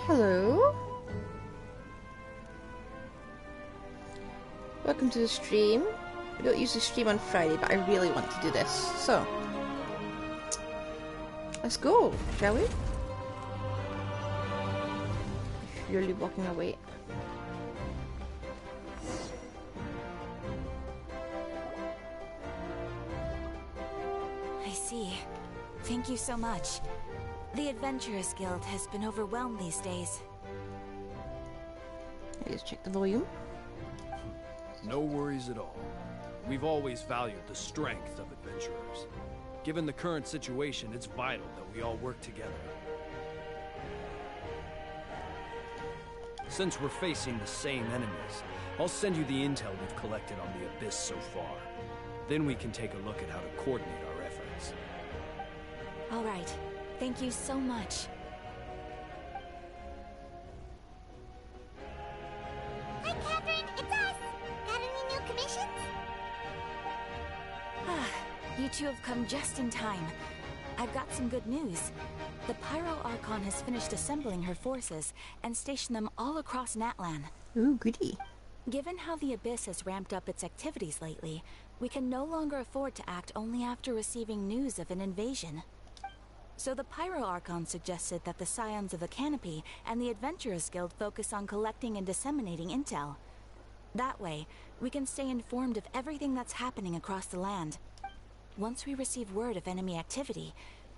Hello. Welcome to the stream. We don't usually stream on Friday, but I really want to do this. So, let's go, shall we? If you're really walking away. I see. Thank you so much. The Adventurers Guild has been overwhelmed these days. Let's check the volume. No worries at all. We've always valued the strength of adventurers. Given the current situation, it's vital that we all work together. Since we're facing the same enemies, I'll send you the intel we've collected on the Abyss so far. Then we can take a look at how to coordinate our efforts. All right. Thank you so much. Hi, Catherine. It's us. Got any new commissions? You two have come just in time. I've got some good news. The Pyro Archon has finished assembling her forces and stationed them all across Natlan. Ooh, goody. Given how the Abyss has ramped up its activities lately, we can no longer afford to act only after receiving news of an invasion. So the Pyro Archon suggested that the Scions of the Canopy and the Adventurers Guild focus on collecting and disseminating intel. That way, we can stay informed of everything that's happening across the land. Once we receive word of enemy activity,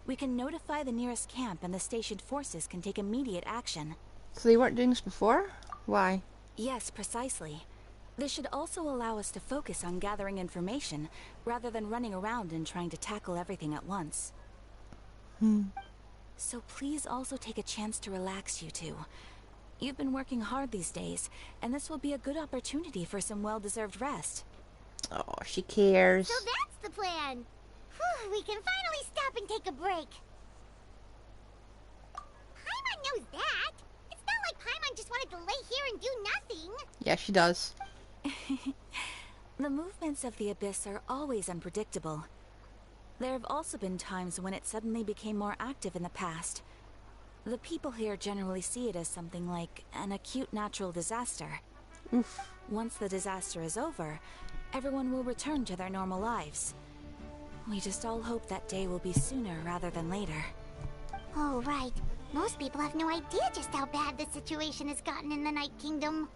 we can notify the nearest camp and the stationed forces can take immediate action. So they weren't doing this before? Why? Yes, precisely. This should also allow us to focus on gathering information, rather than running around and trying to tackle everything at once. So please also take a chance to relax, you two. You've been working hard these days, and this will be a good opportunity for some well-deserved rest. Oh, she cares. So that's the plan. Whew, we can finally stop and take a break. Paimon knows that. It's not like Paimon just wanted to lay here and do nothing. Yeah, she does. The movements of the Abyss are always unpredictable. There have also been times when it suddenly became more active in the past. The people here generally see it as something like an acute natural disaster. Oof. Once the disaster is over, everyone will return to their normal lives. We just all hope that day will be sooner rather than later. Oh, right. Most people have no idea just how bad the situation has gotten in the Night Kingdom.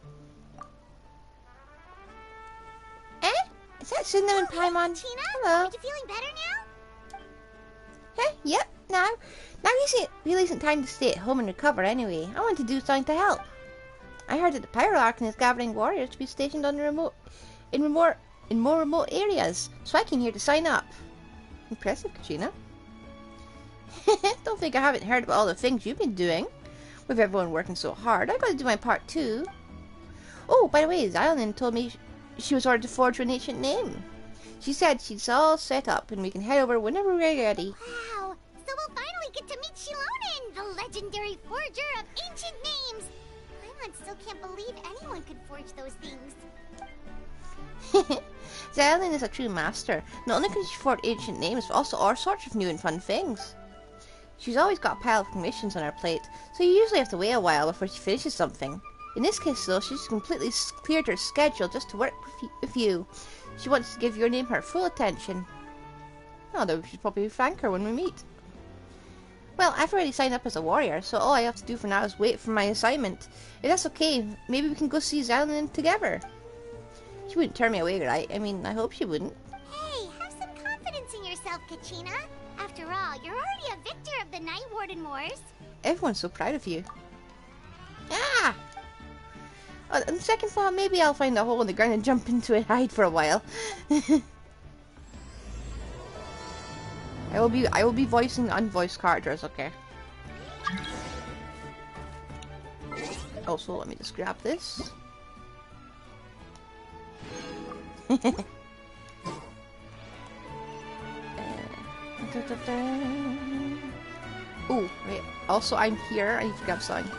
Is that Kseudonym, Paimon? Tina, Hello. are you feeling better now? Yep, now really isn't time to stay at home and recover anyway. I want to do something to help. I heard that the Pyro Archon is gathering warriors to be stationed on in more remote areas, so I came here to sign up. Impressive, Katrina. Don't think I haven't heard about all the things you've been doing. With everyone working so hard, I've got to do my part too. Oh, by the way, Natlan told me she was ordered to forge her an ancient name. She said she's all set up and we can head over whenever we're ready. Wow, so we'll finally get to meet Kseudonym, the legendary forger of ancient names. Paimon still can't believe anyone could forge those things. Natlan is a true master. Not only can she forge ancient names, but also all sorts of new and fun things. She's always got a pile of commissions on her plate, so you usually have to wait a while before she finishes something. In this case, though, she's completely cleared her schedule just to work with you. She wants to give your name her full attention. Although we should probably thank her when we meet. Well, I've already signed up as a warrior, so all I have to do for now is wait for my assignment. If that's okay, maybe we can go see Natlan together. She wouldn't turn me away, right? I mean, I hope she wouldn't. Hey, have some confidence in yourself, Kachina. After all, you're already a victor of the Night Warden Wars. Everyone's so proud of you. Ah! On second thought, maybe I'll find a hole in the ground and jump into it, hide for a while. I will be voicing unvoiced characters, okay? Also, let me just grab this. Oh, wait. Also, I'm here. I need to grab something.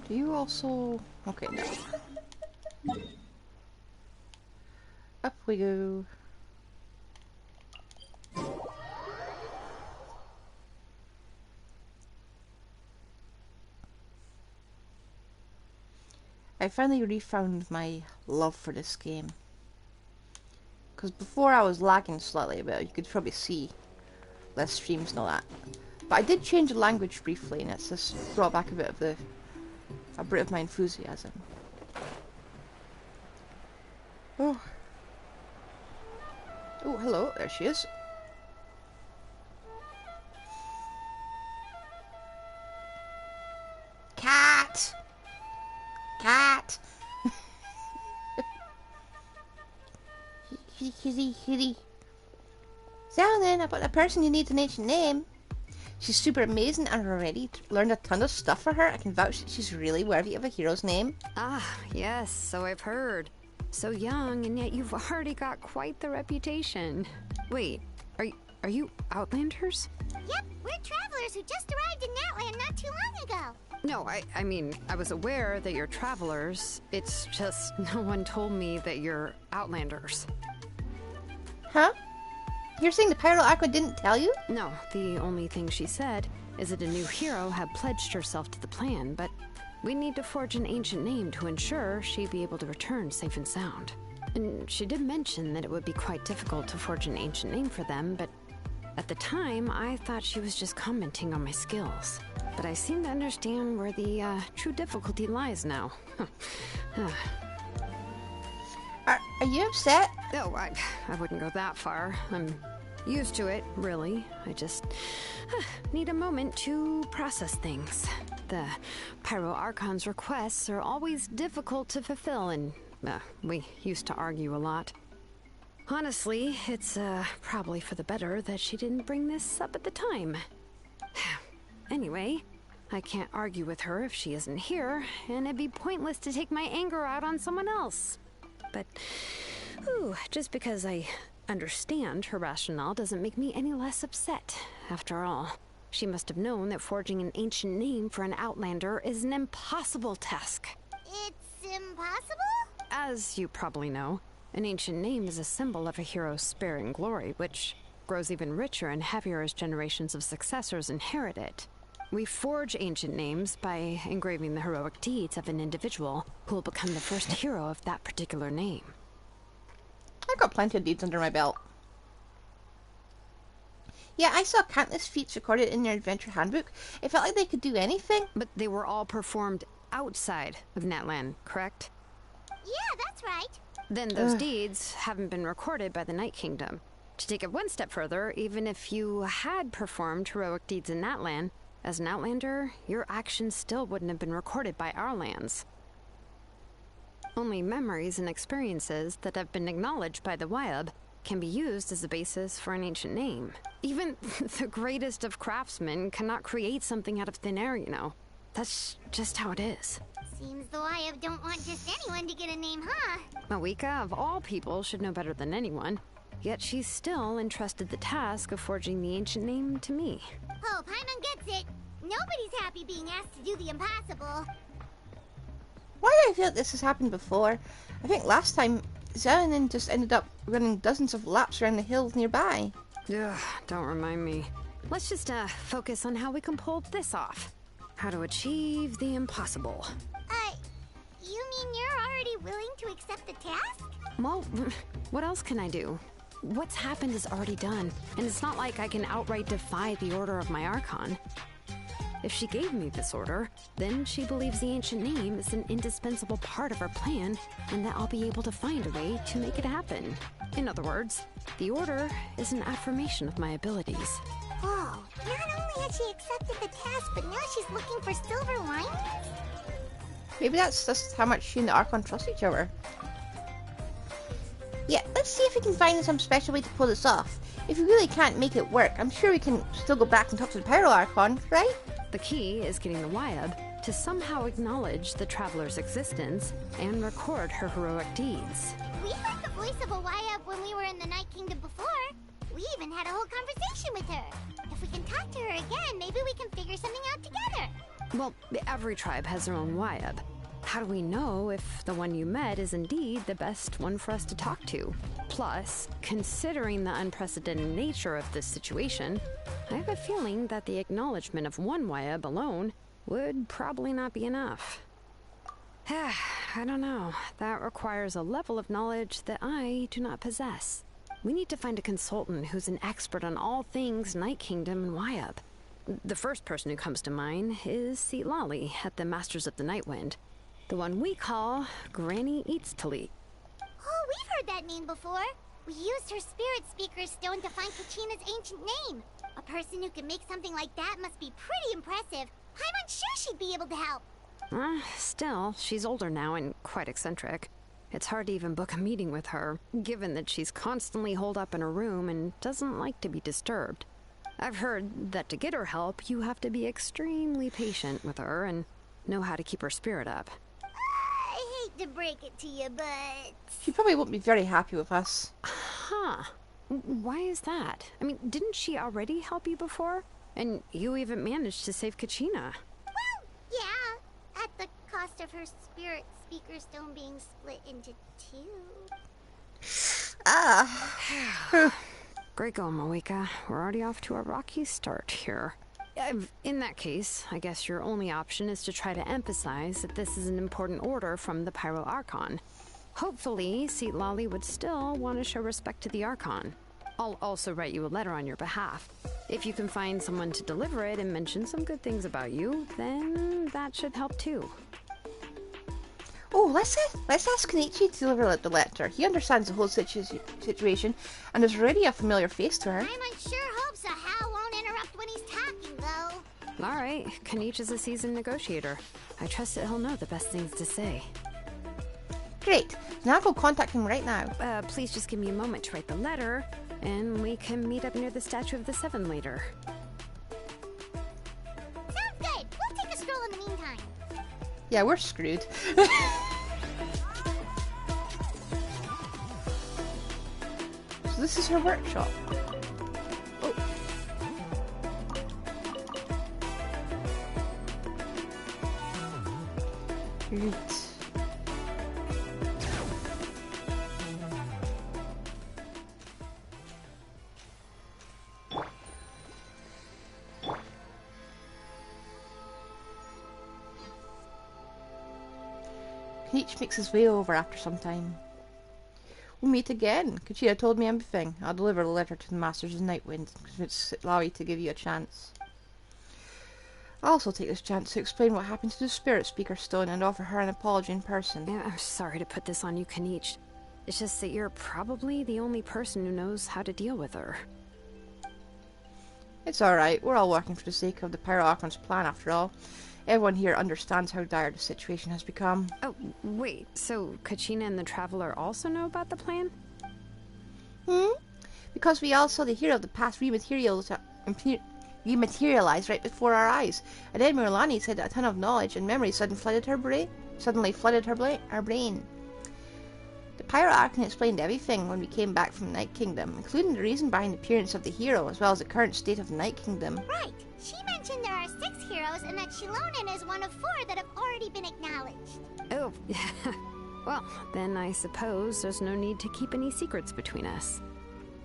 Do you also... Okay, no. Up we go. I finally refound my love for this game. Because before I was lagging slightly, but you could probably see less streams and all that. But I did change the language briefly, and it's just brought back a bit of my enthusiasm. Oh. Oh, hello, there she is. Cat! Cat! Kitty. So then, about the person who needs an ancient name. She's super amazing and already learned a ton of stuff for her. I can vouch that she's really worthy of a hero's name. Ah, yes, so I've heard. So young, and yet you've already got quite the reputation. Wait, are you Outlanders? Yep, we're travelers who just arrived in Natlan not too long ago. No, I mean, I was aware that you're travelers. It's just no one told me that you're Outlanders. Huh? You're saying the Pyro Aqua didn't tell you? No, the only thing she said is that a new hero had pledged herself to the plan, but we need to forge an ancient name to ensure she'd be able to return safe and sound. And she did mention that it would be quite difficult to forge an ancient name for them, but at the time, I thought she was just commenting on my skills. But I seem to understand where the true difficulty lies now. Are you upset? Oh, I wouldn't go that far. I'm used to it, really. I just need a moment to process things. The Pyro Archon's requests are always difficult to fulfill, and we used to argue a lot. Honestly, it's probably for the better that she didn't bring this up at the time. Anyway, I can't argue with her if she isn't here, and it'd be pointless to take my anger out on someone else. But, just because I understand her rationale doesn't make me any less upset. After all, she must have known that forging an ancient name for an Outlander is an impossible task. It's impossible? As you probably know, an ancient name is a symbol of a hero's spirit and glory, which grows even richer and heavier as generations of successors inherit it. We forge ancient names by engraving the heroic deeds of an individual who will become the first hero of that particular name. I've got plenty of deeds under my belt. Yeah, I saw countless feats recorded in your adventure handbook. It felt like they could do anything. But they were all performed outside of Natlan, correct? Yeah, that's right. Then those deeds haven't been recorded by the Night Kingdom. To take it one step further, even if you had performed heroic deeds in Natlan, as an Outlander, your actions still wouldn't have been recorded by our lands. Only memories and experiences that have been acknowledged by the Wyab can be used as a basis for an ancient name. Even the greatest of craftsmen cannot create something out of thin air, you know. That's just how it is. Seems the Wyab don't want just anyone to get a name, huh? Mawika, of all people, should know better than anyone. Yet she's still entrusted the task of forging the ancient name to me. Oh, Paimon gets it. Nobody's happy being asked to do the impossible. Why do I feel like this has happened before? I think last time, Kseudonym just ended up running dozens of laps around the hills nearby. Ugh, don't remind me. Let's just focus on how we can pull this off. How to achieve the impossible. You mean you're already willing to accept the task? Well, what else can I do? What's happened is already done, and it's not like I can outright defy the order of my Archon. If she gave me this order, then she believes the ancient name is an indispensable part of our plan, and that I'll be able to find a way to make it happen. In other words, the order is an affirmation of my abilities. Whoa, not only has she accepted the task, but now she's looking for silver linings? Maybe that's just how much she and the Archon trust each other. Yeah, let's see if we can find some special way to pull this off. If we really can't make it work, I'm sure we can still go back and talk to the Pyro Archon, right? The key is getting the Wyab to somehow acknowledge the Traveler's existence and record her heroic deeds. We heard the voice of a Wyab when we were in the Night Kingdom before. We even had a whole conversation with her. If we can talk to her again, maybe we can figure something out together. Well, every tribe has their own Wyab. how do we know if the one you met is indeed the best one for us to talk to? Plus, considering the unprecedented nature of this situation, I have a feeling that the acknowledgement of one Wayab alone would probably not be enough. I don't know. That requires a level of knowledge that I do not possess. We need to find a consultant who's an expert on all things Night Kingdom and Wayab. The first person who comes to mind is Kseudonym at the Masters of the Nightwind. The one we call Granny Eats Talit. Oh, we've heard that name before. We used her spirit speaker stone to find Kachina's ancient name. A person who can make something like that must be pretty impressive. I'm unsure she'd be able to help. Still, she's older now and quite eccentric. It's hard to even book a meeting with her, given that she's constantly holed up in her room and doesn't like to be disturbed. I've heard that to get her help, you have to be extremely patient with her and know how to keep her spirit up. I hate to break it to you, but... She probably won't be very happy with us. Huh. Why is that? I mean, didn't she already help you before? And you even managed to save Kachina. Well, yeah. At the cost of her spirit speaker stone being split into two. Great going, Moeka. We're already off to a rocky start here. In that case, I guess your only option is to try to emphasize that this is an important order from the Pyro Archon. Hopefully, Kseudonym would still want to show respect to the Archon. I'll also write you a letter on your behalf. If you can find someone to deliver it and mention some good things about you, then that should help too. Oh, let's ask Kenichi to deliver the letter. He understands the whole situation and is already a familiar face to her. I'm unsure hopes a Hal won't interrupt when he's talking, though. Alright, Kenichi's a seasoned negotiator. I trust that he'll know the best things to say. Great. Now go contact him right now. Please just give me a moment to write the letter, and we can meet up near the Statue of the Seven later. Sounds good. We'll take a stroll in the meantime. Yeah, we're screwed. So this is her workshop. Oh. Right. Each makes his way over after some time. We'll meet again. Kachina told me everything. I'll deliver the letter to the Masters of Nightwind and convince Kseudonym to give you a chance. I'll also take this chance to explain what happened to the Spirit Speaker Stone and offer her an apology in person. Yeah, I'm sorry to put this on you, Kenichi. It's just that you're probably the only person who knows how to deal with her. It's alright. We're all working for the sake of the Pyro Archon's plan after all. Everyone here understands how dire the situation has become. Oh, wait, so Kachina and the Traveler also know about the plan? Because we all saw the hero of the past rematerialize right before our eyes. And then Mirlani said a ton of knowledge and memory suddenly flooded her brain. Our brain. The Pyro Archon explained everything when we came back from Night Kingdom, including the reason behind the appearance of the hero, as well as the current state of the Night Kingdom. Right. She mentioned there are 6 heroes and that Kseudonym is one of 4 that have already been acknowledged. Oh, well, then I suppose there's no need to keep any secrets between us.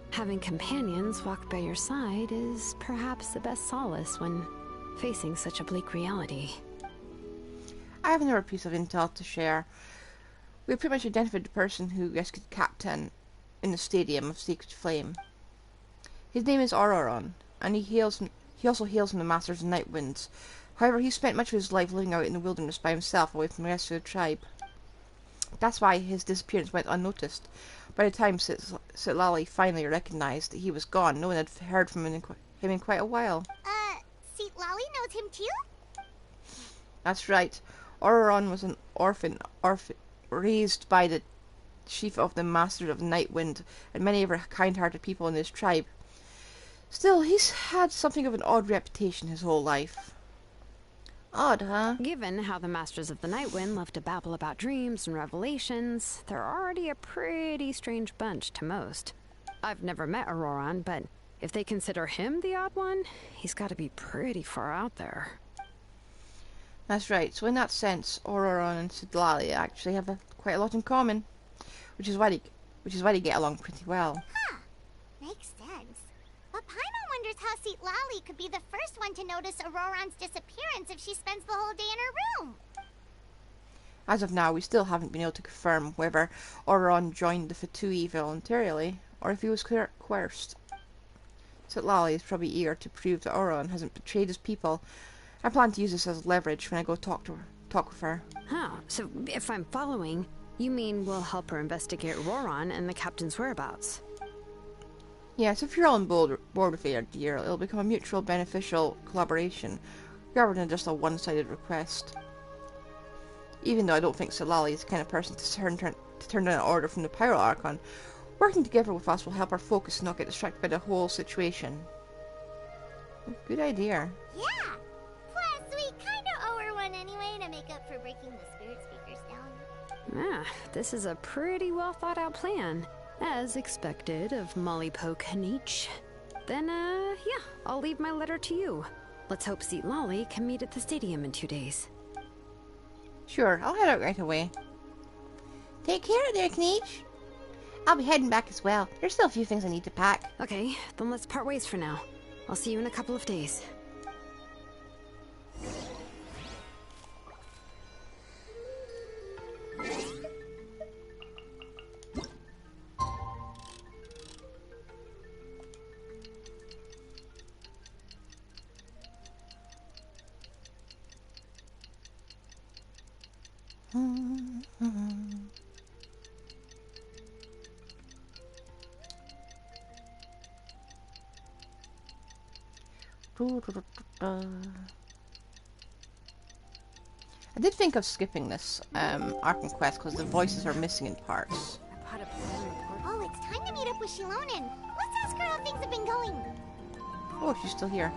Having companions walk by your side is perhaps the best solace when facing such a bleak reality. I have another piece of intel to share. We have pretty much identified the person who rescued the captain in the Stadium of Sacred Flame. His name is Archon, and he also hails from the Masters of Nightwinds. However, he spent much of his life living out in the wilderness by himself, away from the rest of the tribe. That's why his disappearance went unnoticed. By the time Kseudonym finally recognized that he was gone, no one had heard from him in quite a while. Kseudonym knows him too? That's right. Archon was an orphan raised by the chief of the Masters of Nightwind and many other kind-hearted people in his tribe. Still, he's had something of an odd reputation his whole life. Odd, huh? Given how the Masters of the Nightwind love to babble about dreams and revelations, they're already a pretty strange bunch to most. I've never met Archon, but if they consider him the odd one, he's got to be pretty far out there. That's right. So in that sense, Auroron and Sidlali actually have quite a lot in common, which is why they get along pretty well. Huh. Makes sense. But Paimon wonders how Lali could be the first one to notice Auroron's disappearance if she spends the whole day in her room. As of now, we still haven't been able to confirm whether Auroron joined the Fatui voluntarily, or if he was coerced. Lali is probably eager to prove that Auroron hasn't betrayed his people. I plan to use this as leverage when I go talk with her. Oh, so if I'm following, you mean we'll help her investigate Auroron and the captain's whereabouts? Yes, if you're all on board with the idea, it'll become a mutual beneficial collaboration, rather than just a one-sided request. Even though I don't think Lali is the kind of person to turn down an order from the Pyro Archon, working together with us will help her focus and not get distracted by the whole situation. Good idea. Yeah! Plus, we kinda owe her one anyway to make up for breaking the spirit speakers down. Ah, this is a pretty well thought out plan. As expected of Molly Poke Nietzsche. Then, yeah, I'll leave my letter to you. Let's hope Lali can meet at the stadium in 2 days. Sure, I'll head out right away. Take care there, Kneech. I'll be heading back as well. There's still a few things I need to pack. Okay, then let's part ways for now. I'll see you in a couple of days. I did think of skipping this Archon quest because the voices are missing in parts. Oh, it's time to meet up with Kseudonym. Let's ask her how things have been going. Oh, she's still here.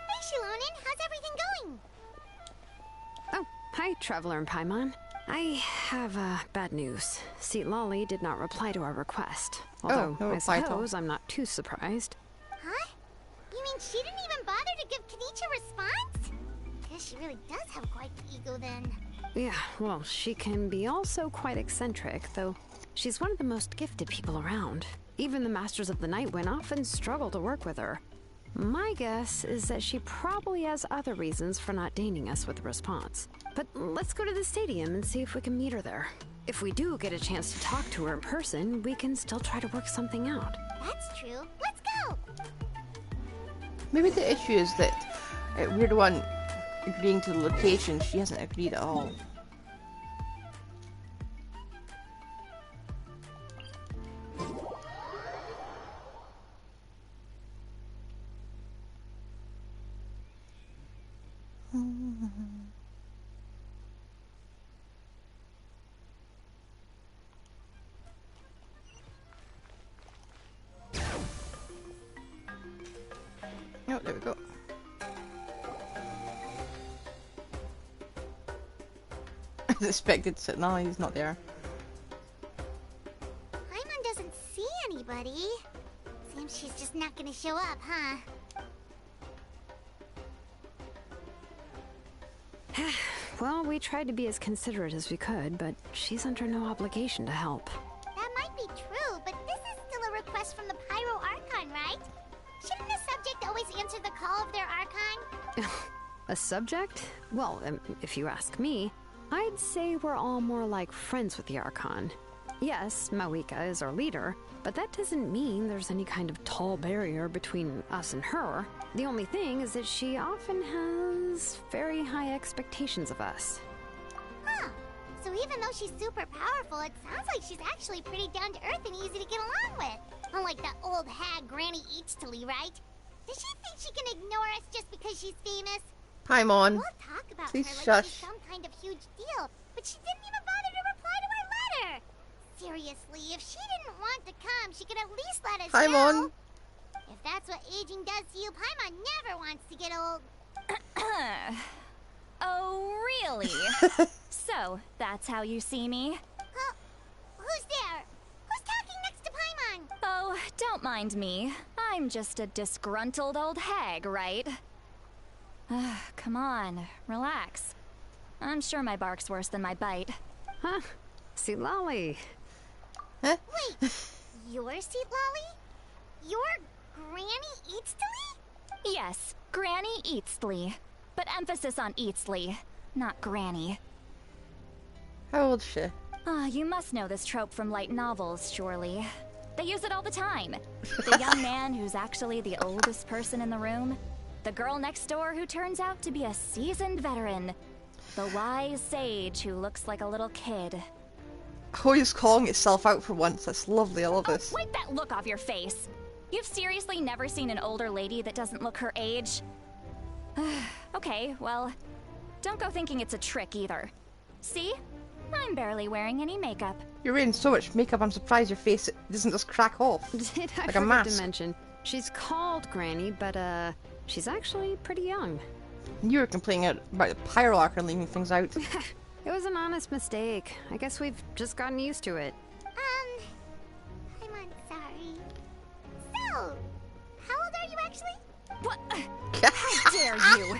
Hey, Kseudonym, how's everything going? Oh, hi, Traveler and Paimon. I have bad news. Lali did not reply to our request. Although, no I reply at all. suppose I'm not too surprised. Huh? You mean she didn't even bother to give Kenichi a response? Guess she really does have quite the ego then. Yeah, well, she can be also quite eccentric, though she's one of the most gifted people around. Even the Masters of the Nightwind often struggle to work with her. My guess is that she probably has other reasons for not deigning us with a response. But let's go to the stadium and see if we can meet her there. If we do get a chance to talk to her in person, we can still try to work something out. That's true. Let's go! Maybe the issue is that we're the one agreeing to the location. She hasn't agreed at all. Oh, there we go. I suspected that no, he's not there. Paimon doesn't see anybody. Seems she's just not gonna show up, huh? Well, we tried to be as considerate as we could, but she's under no obligation to help. That might be true, but this is still a request from the Pyro Archon, right? Shouldn't the subject always answer the call of their Archon? A subject? Well, if you ask me, I'd say we're all more like friends with the Archon. Yes, Mawika is our leader, but that doesn't mean there's any kind of tall barrier between us and her. The only thing is that she often has very high expectations of us. Huh. So even though she's super powerful, it sounds like she's actually pretty down to earth and easy to get along with. Unlike that old hag Granny Eachtley, right? Does she think she can ignore us just because she's famous? Paimon. We'll talk about Please her like shush. she's some kind of huge deal, but she didn't even bother to reply to our letter. Seriously, if she didn't want to come, she could at least let us Paimon. know. If that's what aging does to you, Paimon never wants to get old. Oh, really? So, that's how you see me? Who's there? Who's talking next to Paimon? Oh, don't mind me. I'm just a disgruntled old hag, right? Come on, relax. I'm sure my bark's worse than my bite. Huh? See, Lolly. Huh? Wait, your seat, Lolly? Your Granny Eatsley? Yes, Granny Eatsley. But emphasis on Eatsley, not Granny. How old's she? You must know this trope from light novels, surely. They use it all the time. The young man who's actually the oldest person in the room. The girl next door who turns out to be a seasoned veteran. The wise sage who looks like a little kid. Always calling itself out for once. That's lovely. I love this. Wipe that look off your face. You've seriously never seen an older lady that doesn't look her age? Okay, well, don't go thinking it's a trick either. See? I'm barely wearing any makeup. You're wearing so much makeup, I'm surprised your face doesn't just crack off. Did I like a forget mask. to mention, she's called Granny, but she's actually pretty young. You were complaining about the Pyro Archon leaving things out. It was an honest mistake. I guess we've just gotten used to it. I'm sorry. So, how old are you actually? What? How dare you?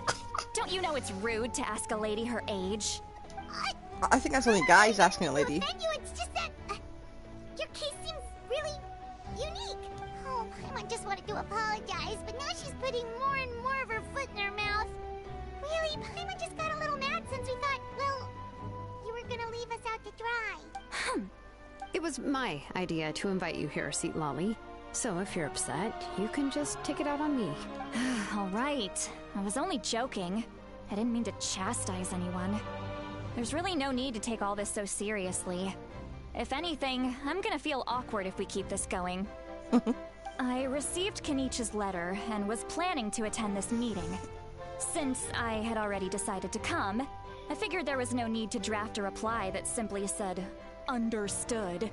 Don't you know it's rude to ask a lady her age? I think that's only guys asking a lady. Offend you, it's just that your case seems really unique. Oh, Paimon just wanted to apologize, but now she's putting more and more of her foot in her mouth. Really, Paimon just got a little mad since we thought, well, you were gonna leave us out to dry. It was my idea to invite you here, Seat Lolly. So if you're upset, you can just take it out on me. All right. I was only joking. I didn't mean to chastise anyone. There's really no need to take all this so seriously. If anything, I'm gonna feel awkward if we keep this going. I received Kenichi's letter and was planning to attend this meeting. Since I had already decided to come, I figured there was no need to draft a reply that simply said, "Understood."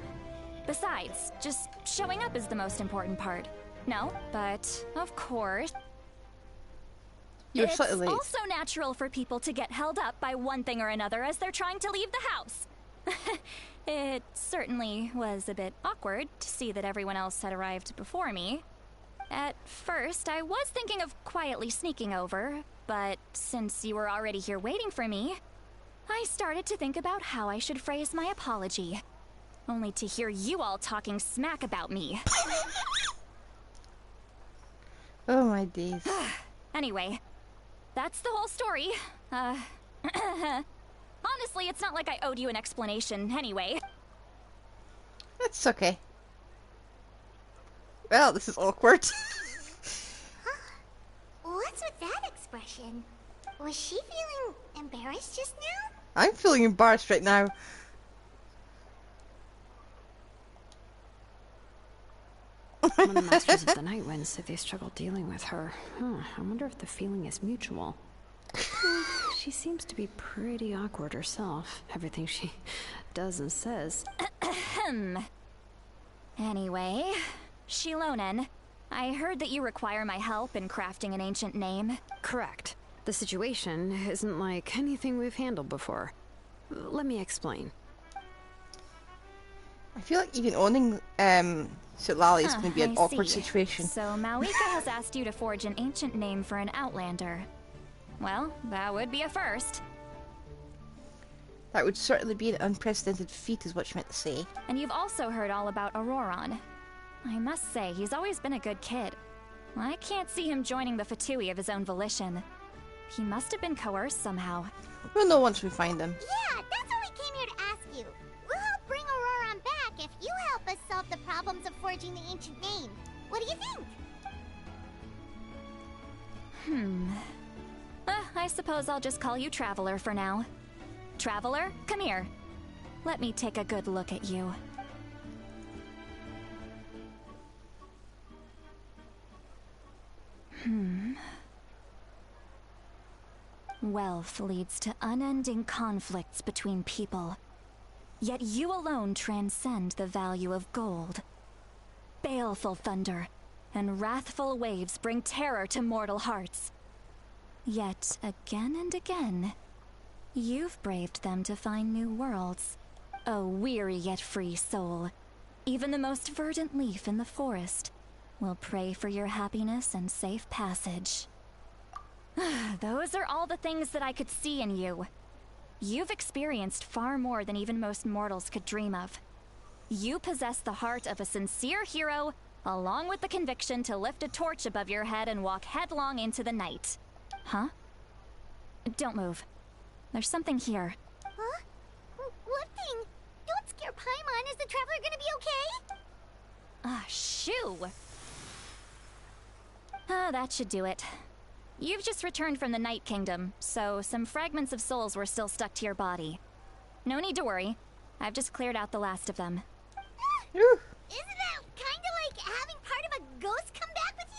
Besides, just showing up is the most important part. No, but of course... You're it's slightly late. also natural for people to get held up by one thing or another as they're trying to leave the house. It certainly was a bit awkward to see that everyone else had arrived before me. At first, I was thinking of quietly sneaking over, but since you were already here waiting for me, I started to think about how I should phrase my apology. Only to hear you all talking smack about me. Oh my days. Anyway, that's the whole story. Honestly, it's not like I owed you an explanation anyway. It's okay. Well, this is awkward. What's with that expression? Was she feeling embarrassed just now? I'm feeling embarrassed right now. One of the Masters of the Night Winds said they struggle dealing with her. I wonder if the feeling is mutual. She seems to be pretty awkward herself. Everything she does and says. Anyway, Kseudonym, I heard that you require my help in crafting an ancient name. Correct. The situation isn't like anything we've handled before. Let me explain. I feel like even owning Sutlali is going to be an I awkward see. situation. So Mawika has asked you to forge an ancient name for an outlander. Well, that would be a first. That would certainly be an unprecedented feat, is what you meant to say. And you've also heard all about Auroron. I must say, he's always been a good kid. I can't see him joining the Fatui of his own volition. He must have been coerced somehow. We'll know once we find them. Yeah, that's what we came here to ask you. We'll help bring Auroron back if you help us solve the problems of forging the ancient name. What do you think? I suppose I'll just call you Traveler for now. Traveler, come here. Let me take a good look at you. Wealth leads to unending conflicts between people. Yet you alone transcend the value of gold. Baleful thunder and wrathful waves bring terror to mortal hearts. Yet again and again, You've braved them to find new worlds. A weary yet free soul. Even the most verdant leaf in the forest will pray for your happiness and safe passage. Those are all the things that I could see in you. You've experienced far more than even most mortals could dream of. You possess the heart of a sincere hero, along with the conviction to lift a torch above your head and walk headlong into the night. Huh? Don't move. There's something here. Huh? What thing? Don't scare Paimon. Is the traveler gonna be okay? Shoo! That should do it. You've just returned from the Night Kingdom, so some fragments of souls were still stuck to your body. No need to worry. I've just cleared out the last of them. Isn't that kinda like having part of a ghost come back with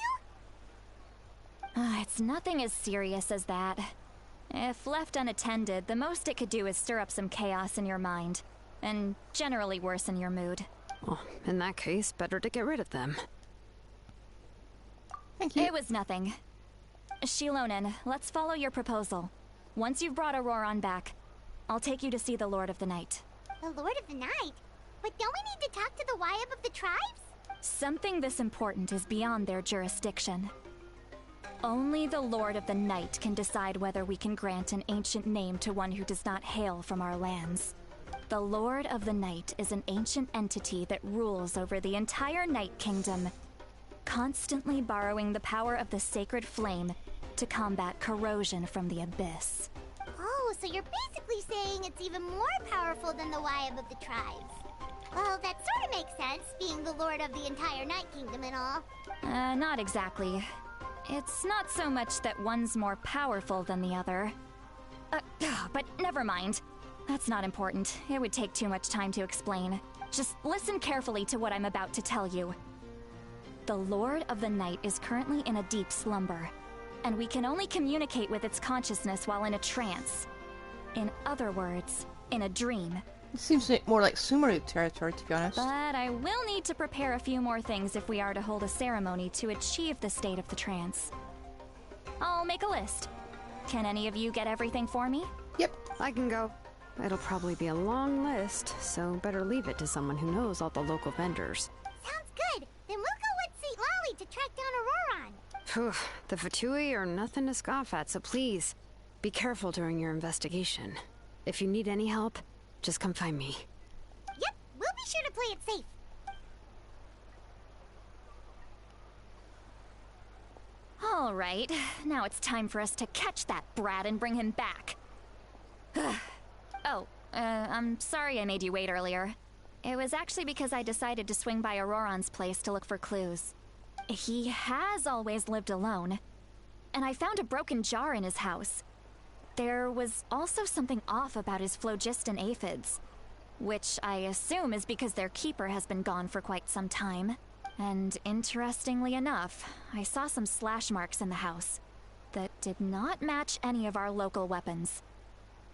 you? It's nothing as serious as that. If left unattended, the most it could do is stir up some chaos in your mind, and generally worsen your mood. Well, in that case, better to get rid of them. Thank you. It was nothing. Kseudonym, let's follow your proposal. Once you've brought Auroron back, I'll take you to see the Lord of the Night. The Lord of the Night? But don't we need to talk to the Wyab of the tribes? Something this important is beyond their jurisdiction. Only the Lord of the Night can decide whether we can grant an ancient name to one who does not hail from our lands. The Lord of the Night is an ancient entity that rules over the entire Night Kingdom, constantly borrowing the power of the sacred flame to combat corrosion from the abyss. Oh, so you're basically saying it's even more powerful than the Wyab of the tribes. Well, that sort of makes sense, being the lord of the entire Night Kingdom and all. Not exactly. It's not so much that one's more powerful than the other. But never mind. That's not important. It would take too much time to explain. Just listen carefully to what I'm about to tell you. The Lord of the Night is currently in a deep slumber, and we can only communicate with its consciousness while in a trance. In other words, in a dream. It seems more like Sumeru territory, to be honest. But I will need to prepare a few more things if we are to hold a ceremony to achieve the state of the trance. I'll make a list. Can any of you get everything for me? Yep. I can go. It'll probably be a long list, so better leave it to someone who knows all the local vendors. Sounds good. Then we'll go with St. Lolly to track down Auroron. Phew, the Fatui are nothing to scoff at, so please, be careful during your investigation. If you need any help, just come find me. Yep, we'll be sure to play it safe. All right, now it's time for us to catch that brat and bring him back. I'm sorry I made you wait earlier. It was actually because I decided to swing by Auroron's place to look for clues. He has always lived alone, and I found a broken jar in his house. There was also something off about his phlogiston aphids, which I assume is because their keeper has been gone for quite some time. And interestingly enough, I saw some slash marks in the house that did not match any of our local weapons.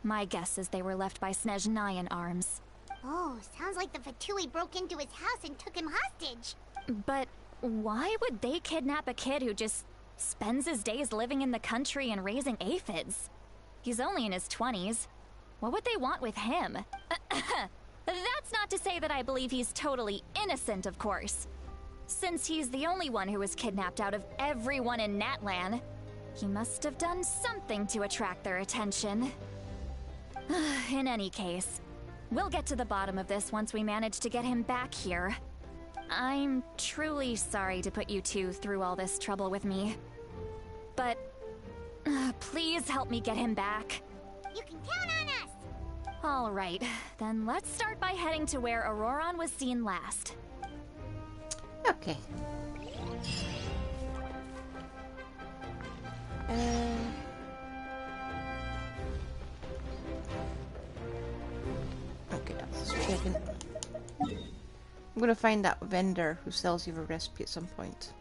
My guess is they were left by Kseudonym arms. Oh, sounds like the Fatui broke into his house and took him hostage. But why would they kidnap a kid who just spends his days living in the country and raising aphids? He's only in his 20s. What would they want with him? That's not to say that I believe he's totally innocent, of course. Since he's the only one who was kidnapped out of everyone in Natlan, he must have done something to attract their attention. In any case, we'll get to the bottom of this once we manage to get him back here. I'm truly sorry to put you two through all this trouble with me. But please help me get him back. You can count on us! All right, then let's start by heading to where Auroron was seen last. Okay. Okay, let's check in. I'm gonna find that vendor who sells you a recipe at some point.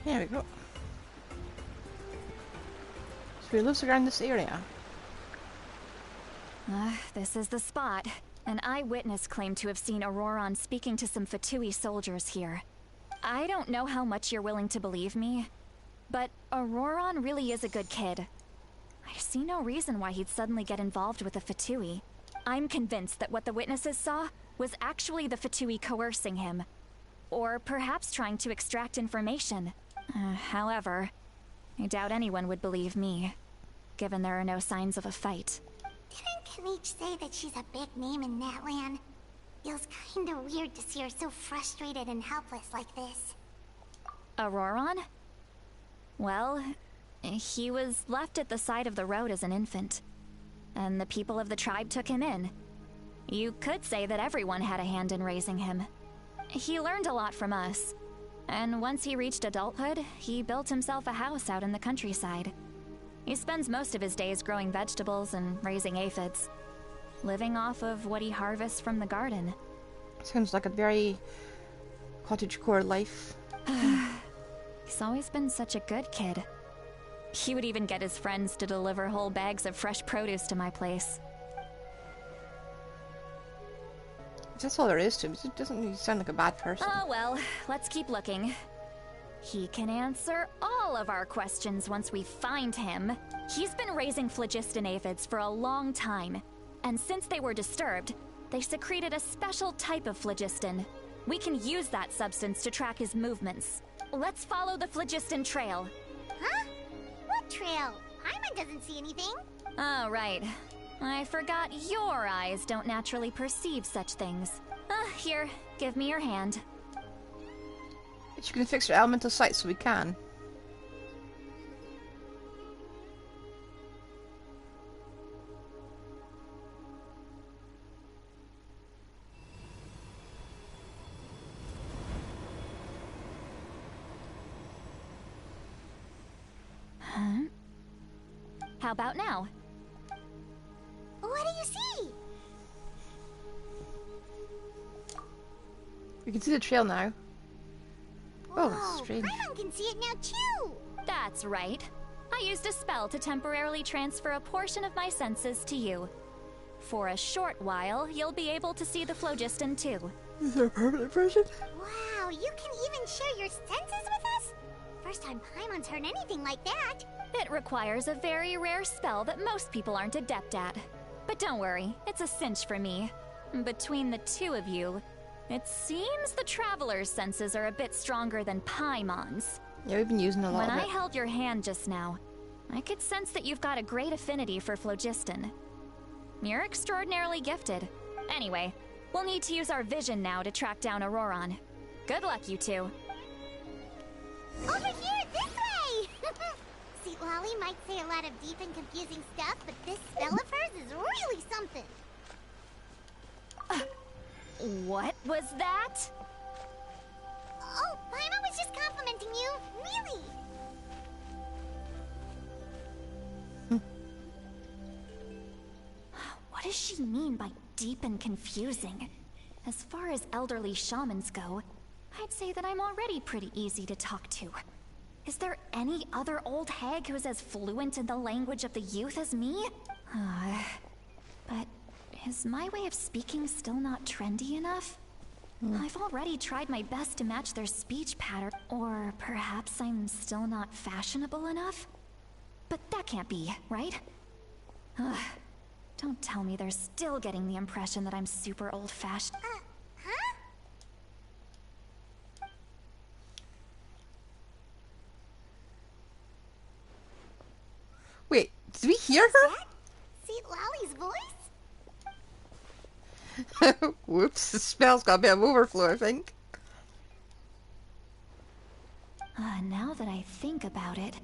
Here we go. So he lives around this area. This is the spot. An eyewitness claimed to have seen Auroron speaking to some Fatui soldiers here. I don't know how much you're willing to believe me, but Auroron really is a good kid. I see no reason why he'd suddenly get involved with the Fatui. I'm convinced that what the witnesses saw was actually the Fatui coercing him. Or perhaps trying to extract information. However, I doubt anyone would believe me, given there are no signs of a fight. Didn't Kanich say that she's a big name in Natlan? Feels kinda weird to see her so frustrated and helpless like this. Auroron? Well, he was left at the side of the road as an infant, and the people of the tribe took him in. You could say that everyone had a hand in raising him. He learned a lot from us, and once he reached adulthood, he built himself a house out in the countryside. He spends most of his days growing vegetables and raising aphids, living off of what he harvests from the garden. Sounds like a very cottagecore life. He's always been such a good kid. He would even get his friends to deliver whole bags of fresh produce to my place. That's all there is to him. He doesn't really sound like a bad person. Oh well, let's keep looking. He can answer all of our questions once we find him. He's been raising phlogiston aphids for a long time, and since they were disturbed, they secreted a special type of phlogiston. We can use that substance to track his movements. Let's follow the phlogiston trail. Huh? What trail? Paimon doesn't see anything. Oh, right. I forgot your eyes don't naturally perceive such things. Here, give me your hand. But you can fix your elemental sight so we can. Huh? How about now? What do you see? We can see the trail now. Oh, that's Whoa, strange. Paimon can see it now too. That's right. I used a spell to temporarily transfer a portion of my senses to you. For a short while, you'll be able to see the phlogiston too. Is there a permanent version? Wow, you can even share your senses with us? First time Paimon's heard anything like that. It requires a very rare spell that most people aren't adept at. But don't worry, it's a cinch for me. Between the two of you, it seems the Traveler's senses are a bit stronger than Paimon's. Yeah, we've been using a lot When of I it. held your hand just now, I could sense that you've got a great affinity for phlogiston. You're extraordinarily gifted. Anyway, we'll need to use our vision now to track down Auroron. Good luck, you two. Over here, this way! See, Lolly might say a lot of deep and confusing stuff, but this spell of hers is really something. What was that? Oh, Paimon was just complimenting you. Really? What does she mean by deep and confusing? As far as elderly shamans go, I'd say that I'm already pretty easy to talk to. Is there any other old hag who's as fluent in the language of the youth as me? But is my way of speaking still not trendy enough? I've already tried my best to match their speech pattern. Or perhaps I'm still not fashionable enough? But that can't be, right? Don't tell me they're still getting the impression that I'm super old-fashioned. Huh? Wait, did we hear her? See Lolly's voice? Whoops, the spell's got a bit of overflow, I think. Now that I think about it,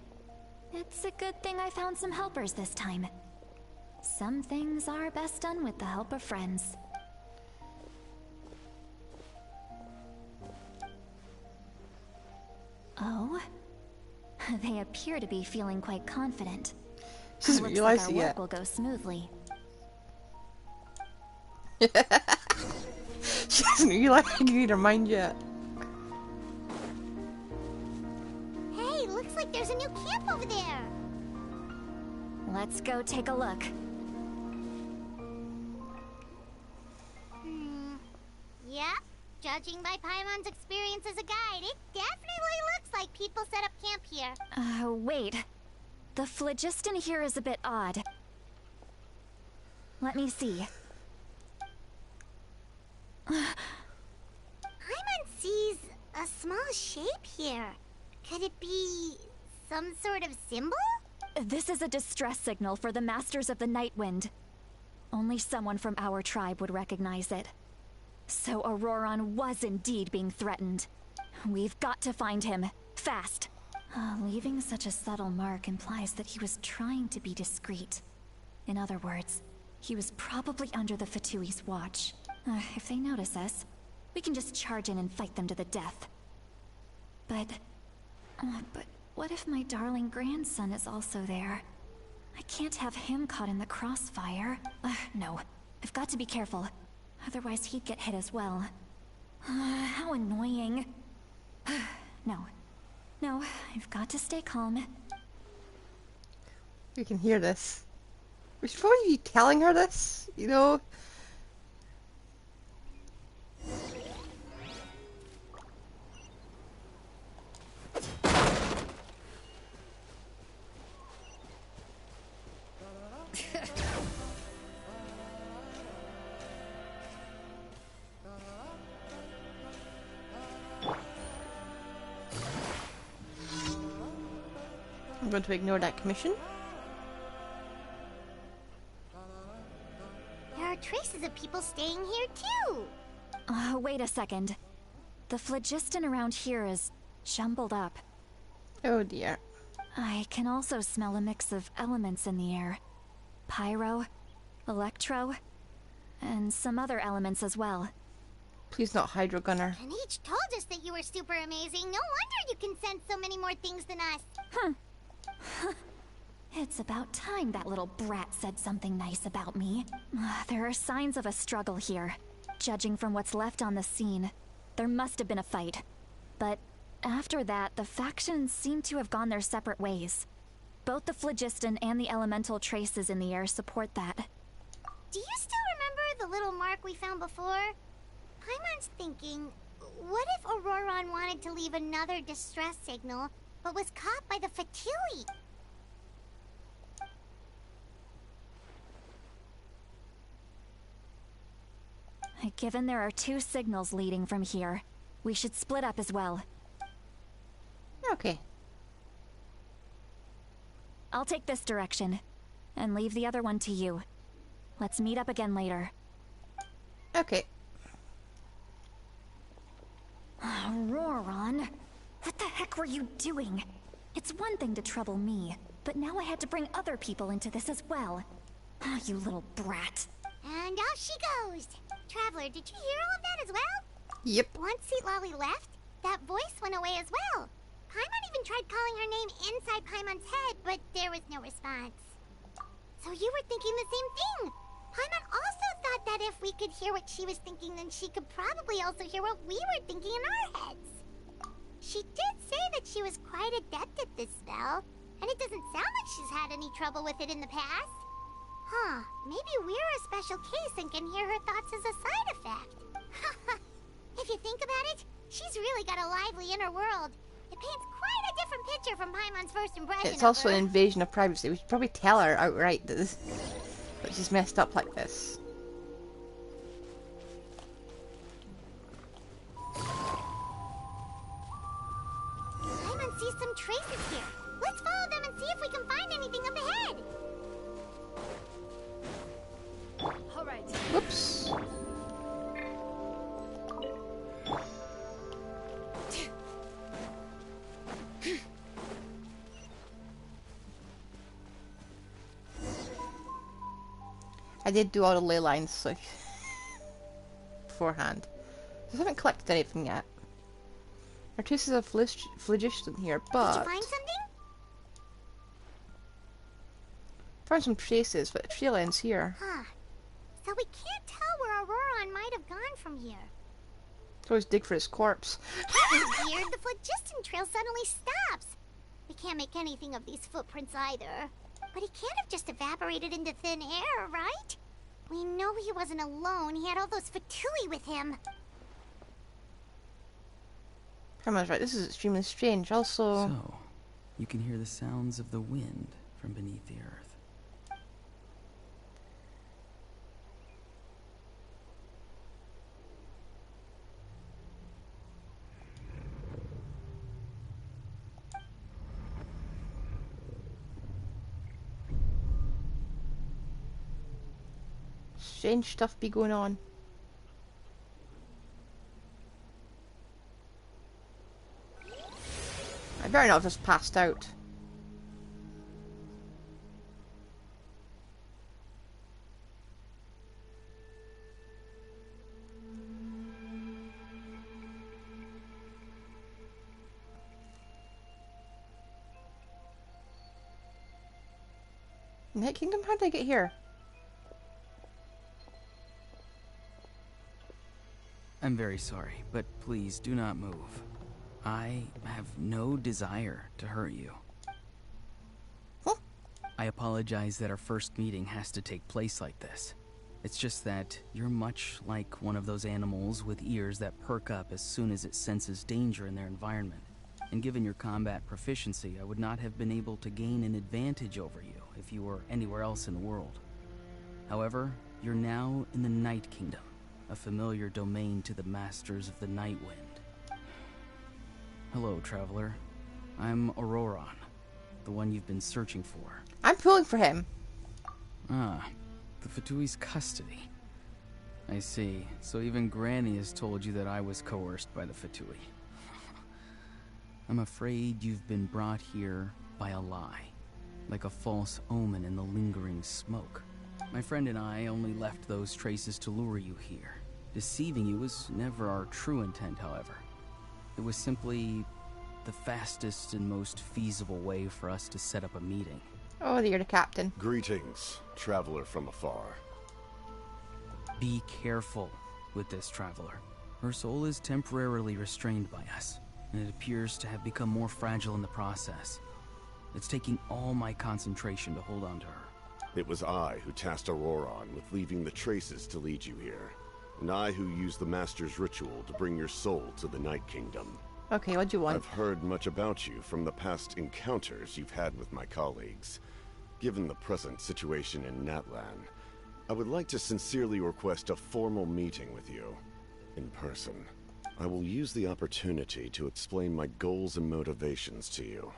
it's a good thing I found some helpers this time. Some things are best done with the help of friends. Oh? They appear to be feeling quite confident. She doesn't Looks realize like it our yet. work will go smoothly. She doesn't realize you need her mind yet. Hey, like there's a new camp over there. Let's go take a look. Yep. Judging by Paimon's experience as a guide, it definitely looks like people set up camp here. Wait. The phlogiston here is a bit odd. Let me see. Paimon sees a small shape here. Could it be some sort of symbol? This is a distress signal for the Masters of the Night Wind. Only someone from our tribe would recognize it. So Auroron was indeed being threatened. We've got to find him. Fast. Leaving such a subtle mark implies that he was trying to be discreet. In other words, he was probably under the Fatui's watch. If they notice us, we can just charge in and fight them to the death. But what if my darling grandson is also there? I can't have him caught in the crossfire. No, I've got to be careful. Otherwise he'd get hit as well. How annoying. No, I've got to stay calm. We can hear this. We should probably be telling her this, you know? I'm going to ignore that commission. There are traces of people staying here too. Wait a second. The phlogiston around here is jumbled up. Oh dear. I can also smell a mix of elements in the air. Pyro, electro, and some other elements as well. Please not Hydro Gunner. And each told us that you were super amazing. No wonder you can sense so many more things than us. It's about time that little brat said something nice about me. There are signs of a struggle here. Judging from what's left on the scene, there must have been a fight. But after that, the factions seem to have gone their separate ways. Both the phlogiston and the elemental traces in the air support that. Do you still remember the little mark we found before? Paimon's thinking, what if Auroron wanted to leave another distress signal, but was caught by the Fatui? Given there are 2 signals leading from here, we should split up as well. Okay. I'll take this direction, and leave the other one to you. Let's meet up again later. Okay. Auroron, what the heck were you doing? It's one thing to trouble me, but now I had to bring other people into this as well. You little brat. And off she goes. Traveler, did you hear all of that as well? Yep. Once Lolly left, that voice went away as well. Paimon even tried calling her name inside Paimon's head, but there was no response. So you were thinking the same thing. Paimon also thought that if we could hear what she was thinking, then she could probably also hear what we were thinking in our heads. She did say that she was quite adept at this spell, and it doesn't sound like she's had any trouble with it in the past. Huh, maybe we're a special case and can hear her thoughts as a side effect. If you think about it, she's really got a lively inner world. It paints quite a different picture from Paimon's first impression. It's also of her. an invasion of privacy. We should probably tell her outright that she's messed up like this. Paimon sees some traces here. Let's follow them and see if we can find anything up ahead. All right. Whoops. I did do all the ley lines so beforehand. I haven't collected anything yet. There are traces of phlogiston here, but Did you find something? found some traces, but the trail ends here. Huh. So we can't tell where Auroron might have gone from here. Could always dig for his corpse. That was weird. The phlogiston trail suddenly stops. We can't make anything of these footprints either. But he can't have just evaporated into thin air, right? We know he wasn't alone. He had all those Fatui with him. Grandma's right, this is extremely strange. Also... So, you can hear the sounds of the wind from beneath the earth. Strange stuff be going on. I better not have just passed out. Night Kingdom? How did I get here? I'm very sorry, but please do not move. I have no desire to hurt you. Huh? I apologize that our first meeting has to take place like this. It's just that you're much like one of those animals with ears that perk up as soon as it senses danger in their environment. And given your combat proficiency, I would not have been able to gain an advantage over you if you were anywhere else in the world. However, you're now in the Night Kingdom, a familiar domain to the masters of the Night Wind. Hello, traveler. I'm Auroron, the one you've been searching for. I'm pulling for him. Ah, the Fatui's custody. I see. So even Granny has told you that I was coerced by the Fatui. I'm afraid you've been brought here by a lie, like a false omen in the lingering smoke. My friend and I only left those traces to lure you here. Deceiving you was never our true intent, however. It was simply the fastest and most feasible way for us to set up a meeting. Oh, you're the captain. Greetings, traveler from afar. Be careful with this traveler. Her soul is temporarily restrained by us, and it appears to have become more fragile in the process. It's taking all my concentration to hold on to her. It was I who tasked Auroron with leaving the traces to lead you here, and I who used the Master's ritual to bring your soul to the Night Kingdom. Okay, what do you want? I've heard much about you from the past encounters you've had with my colleagues. Given the present situation in Natlan, I would like to sincerely request a formal meeting with you, in person. I will use the opportunity to explain my goals and motivations to you,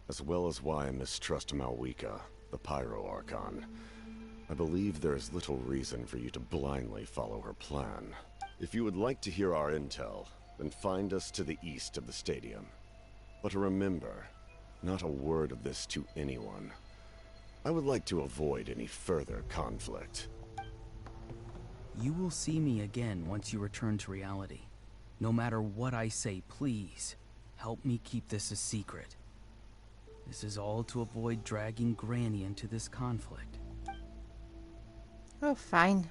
as well as why I mistrust Malwika, the Pyro Archon. I believe there is little reason for you to blindly follow her plan. If you would like to hear our intel, then find us to the east of the stadium. But remember, not a word of this to anyone. I would like to avoid any further conflict. You will see me again once you return to reality. No matter what I say, please, help me keep this a secret. This is all to avoid dragging Granny into this conflict. Oh, fine.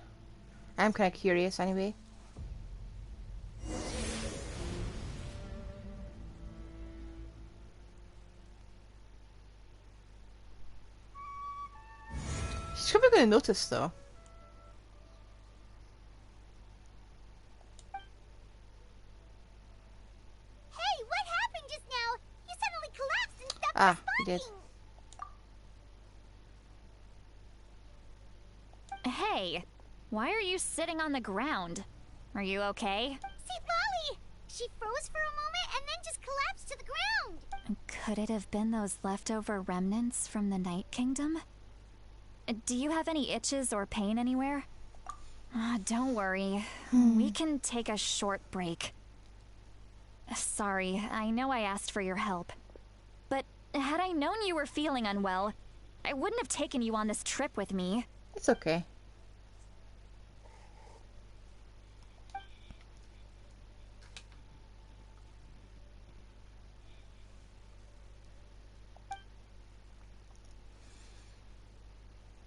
I'm kind of curious anyway. She's probably going to notice, though. Hey, what happened just now? You suddenly collapsed and stopped Ah, he did. responding. Hey, why are you sitting on the ground? Are you okay? See, Lolly! She froze for a moment and then just collapsed to the ground. Could it have been those leftover remnants from the Night Kingdom? Do you have any itches or pain anywhere? Don't worry. We can take a short break. Sorry, I know I asked for your help. But had I known you were feeling unwell, I wouldn't have taken you on this trip with me. It's okay.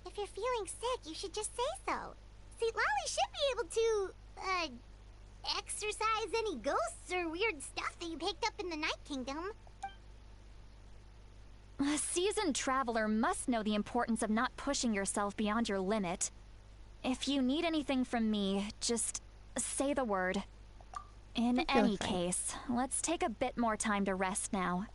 If you're feeling sick, you should just say so. See, Lolly should be able to, exorcise any ghosts or weird stuff that you picked up in the Night Kingdom. A seasoned traveler must know the importance of not pushing yourself beyond your limit. If you need anything from me, just say the word. In any case, let's take a bit more time to rest now.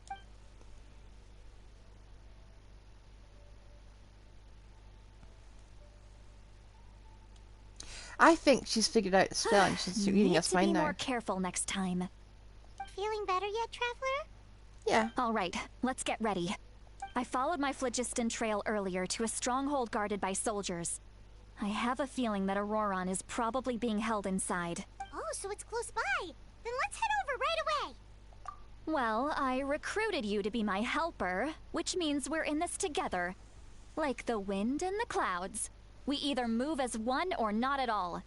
I think she's figured out the spell and she's reading us mine now. Be more careful next time. Feeling better yet, Traveler? Yeah. All right, let's get ready. I followed my phlogiston trail earlier to a stronghold guarded by soldiers. I have a feeling that Auroron is probably being held inside. Oh, so it's close by. Then let's head over right away. Well, I recruited you to be my helper, which means we're in this together. Like the wind and the clouds. We either move as one or not at all.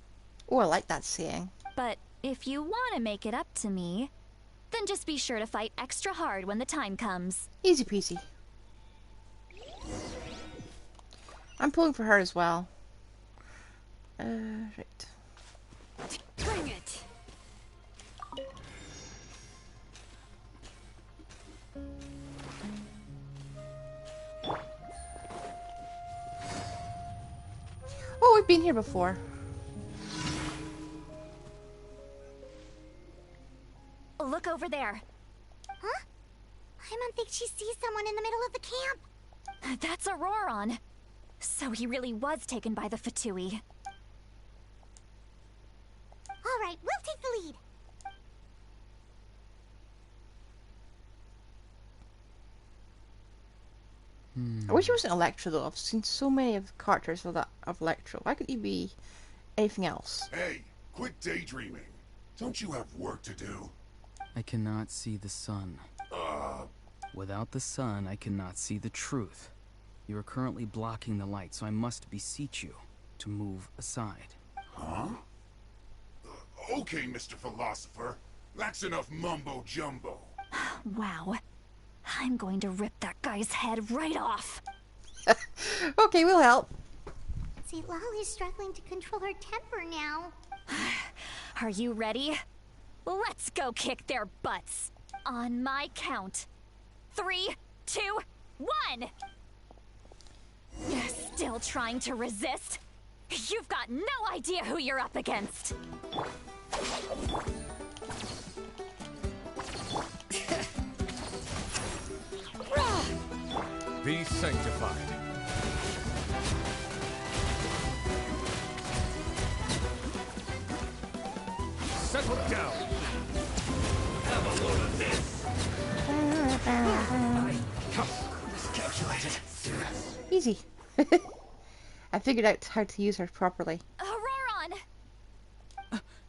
Oh, I like that saying. But if you want to make it up to me, then just be sure to fight extra hard when the time comes. Easy peasy. I'm pulling for her as well. Right. Bring it. Oh, we've been here before. Look over there. Huh? Paimon thinks she sees someone in the middle of the camp. That's Auroron. So he really was taken by the Fatui. All right, we'll take the lead. I wish it wasn't Electro though. I've seen so many of the characters of Electro. Why couldn't he be anything else? Hey, quit daydreaming. Don't you have work to do? I cannot see the sun. Without the sun, I cannot see the truth. You are currently blocking the light, so I must beseech you to move aside. Huh? Okay, Mr. Philosopher. That's enough mumbo-jumbo. Wow. I'm going to rip that guy's head right off. Okay, we'll help. See, Lolly's struggling to control her temper now. Are you ready? Let's go kick their butts. On my count. 3, 2, 1! You're still trying to resist? You've got no idea who you're up against. Be sanctified. Settle down. Have a load of this. Easy. I figured out how to use her properly. Auroron!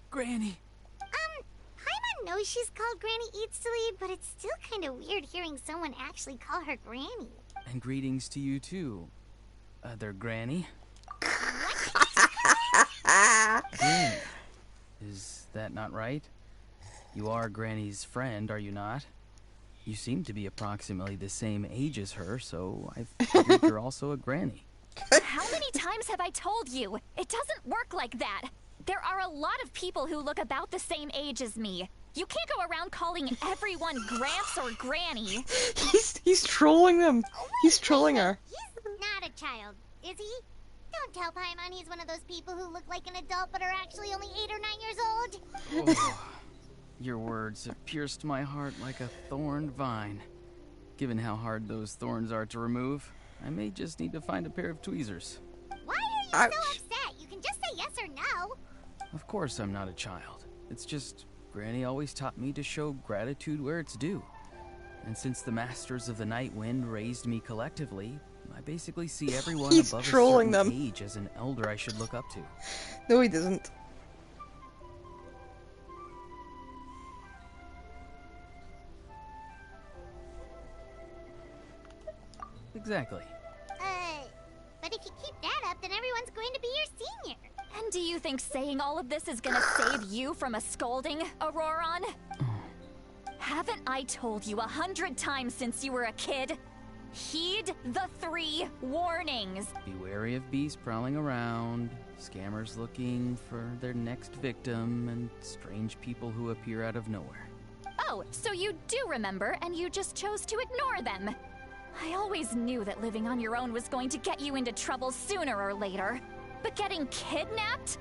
Granny! Paimon knows she's called Granny Eats to Lead, but it's still kind of weird hearing someone actually call her Granny. And greetings to you too, other Granny. Granny. Is that not right? You are Granny's friend, are you not? You seem to be approximately the same age as her, so I figured you're also a Granny. How many times have I told you? It doesn't work like that. There are a lot of people who look about the same age as me. You can't go around calling everyone Gramps or Granny. He's trolling them. He's trolling her. He's not a child, is he? Don't tell Paimon he's one of those people who look like an adult but are actually only 8 or 9 years old. Oh, your words have pierced my heart like a thorned vine. Given how hard those thorns are to remove, I may just need to find a pair of tweezers. Why are you so upset? You can just say yes or no. Of course I'm not a child. It's just Granny always taught me to show gratitude where it's due. And since the Masters of the Night Wind raised me collectively, I basically see everyone above a certain age as an elder I should look up to. No, he doesn't. Exactly. But if you keep that up, then everyone's going to be your senior. And do you think saying all of this is gonna save you from a scolding, Auroron? Haven't I told you 100 times since you were a kid? Heed the 3 warnings. Be wary of beasts prowling around, scammers looking for their next victim, and strange people who appear out of nowhere. Oh, so you do remember, and you just chose to ignore them. I always knew that living on your own was going to get you into trouble sooner or later. But getting kidnapped?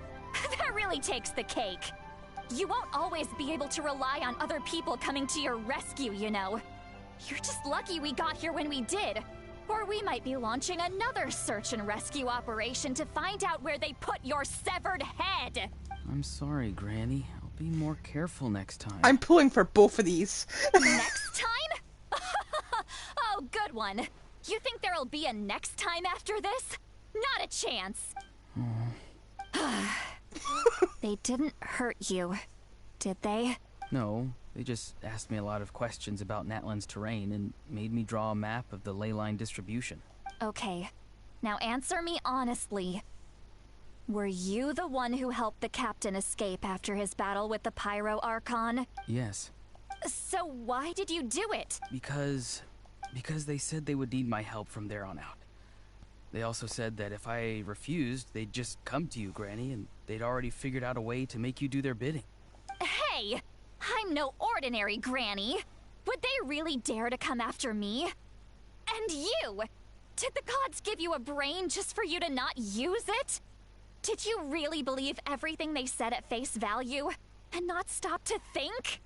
That really takes the cake. You won't always be able to rely on other people coming to your rescue, you know. You're just lucky we got here when we did. Or we might be launching another search and rescue operation to find out where they put your severed head. I'm sorry, Granny. I'll be more careful next time. I'm pulling for both of these. Next time? Oh, good one. You think there'll be a next time after this? Not a chance. They didn't hurt you, did they? No, they just asked me a lot of questions about Natlan's terrain and made me draw a map of the ley line distribution. Okay, now answer me honestly. Were you the one who helped the captain escape after his battle with the Pyro Archon? Yes. So why did you do it? Because they said they would need my help from there on out. They also said that if I refused, they'd just come to you, Granny, and they'd already figured out a way to make you do their bidding. Hey! I'm no ordinary Granny! Would they really dare to come after me? And you! Did the gods give you a brain just for you to not use it? Did you really believe everything they said at face value, and not stop to think?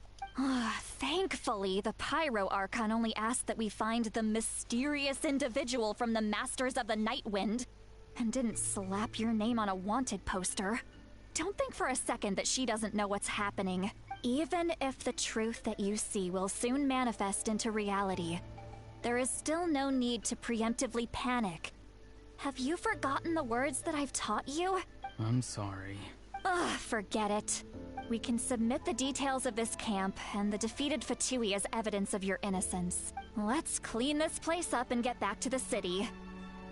Thankfully, the Pyro Archon only asked that we find the mysterious individual from the Masters of the Night Wind, and didn't slap your name on a wanted poster. Don't think for a second that she doesn't know what's happening. Even if the truth that you see will soon manifest into reality, there is still no need to preemptively panic. Have you forgotten the words that I've taught you? I'm sorry. Forget it. We can submit the details of this camp and the defeated Fatui as evidence of your innocence. Let's clean this place up and get back to the city.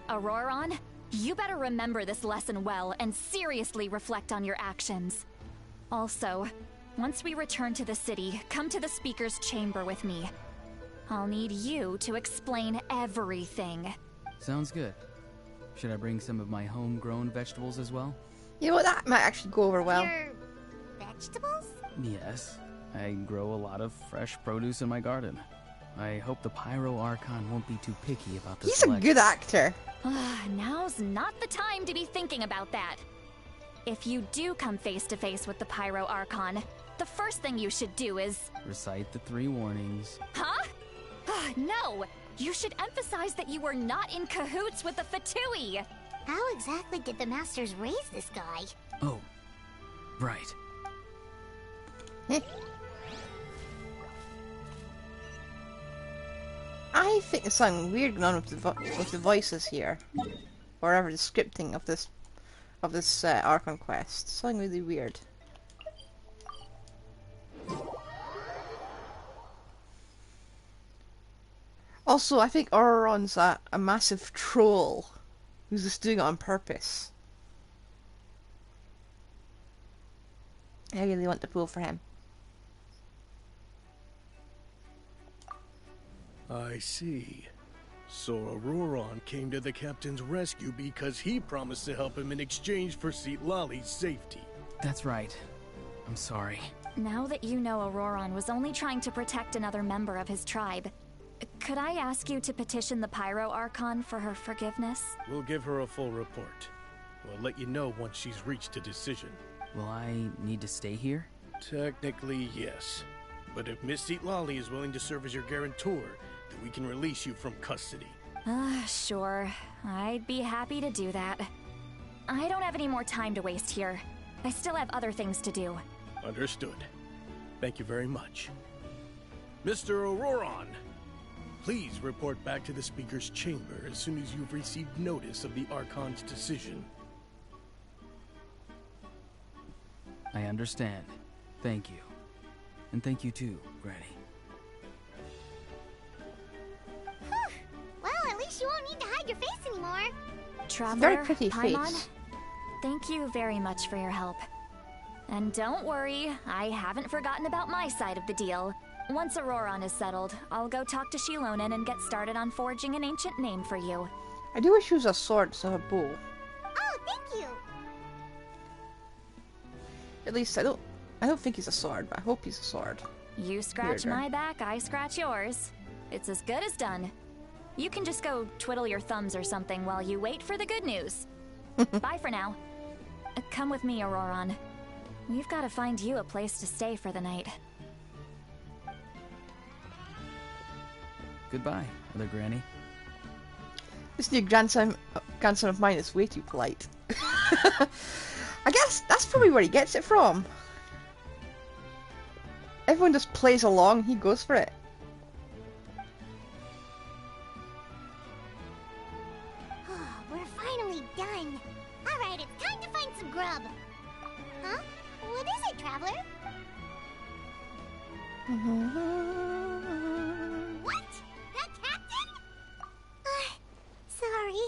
Auroron, you better remember this lesson well and seriously reflect on your actions. Also, once we return to the city, come to the speaker's chamber with me. I'll need you to explain everything. Sounds good. Should I bring some of my homegrown vegetables as well? You know what, that might actually go over well. Your vegetables? Yes. I grow a lot of fresh produce in my garden. I hope the Pyro Archon won't be too picky about this. He's a good actor. Now's not the time to be thinking about that. If you do come face to face with the Pyro Archon, the first thing you should do is... recite the 3 warnings. Huh? No! You should emphasize that you were not in cahoots with the Fatui! How exactly did the Masters raise this guy? Oh, right. I think there's something weird going on with the voices here. Or whatever the scripting of this Archon quest. Something really weird. Also, I think Auroron's a massive troll who's just doing it on purpose. I really want to pull for him. I see. So Auroron came to the captain's rescue because he promised to help him in exchange for Kseudomyn's safety. That's right. I'm sorry. Now that you know Auroron was only trying to protect another member of his tribe, could I ask you to petition the Pyro Archon for her forgiveness? We'll give her a full report. We'll let you know once she's reached a decision. Will I need to stay here? Technically, yes. But if Miss Kseudonym is willing to serve as your guarantor, then we can release you from custody. Sure. I'd be happy to do that. I don't have any more time to waste here. I still have other things to do. Understood. Thank you very much. Mr. Auroron, please report back to the Speaker's chamber as soon as you've received notice of the Archon's decision. I understand. Thank you. And thank you too, Granny. Well, at least you won't need to hide your face anymore. Traveler, Very pretty Paimon, face. thank you very much for your help. And don't worry, I haven't forgotten about my side of the deal. Once Auroron is settled, I'll go talk to Kseudonym and get started on forging an ancient name for you. I do wish he was a sword instead of a bow. Oh, thank you. At least I don't think he's a sword, but I hope he's a sword. You scratch Weirder. my back, I scratch yours. It's as good as done. You can just go twiddle your thumbs or something while you wait for the good news. Bye for now. Come with me, Auroron. We've got to find you a place to stay for the night. Goodbye, other granny. This new grandson of mine is way too polite. I guess that's probably where he gets it from. Everyone just plays along, he goes for it. We're finally done. Alright, it's time to find some grub. Huh? What is it, Traveler? What? That captain? Sorry.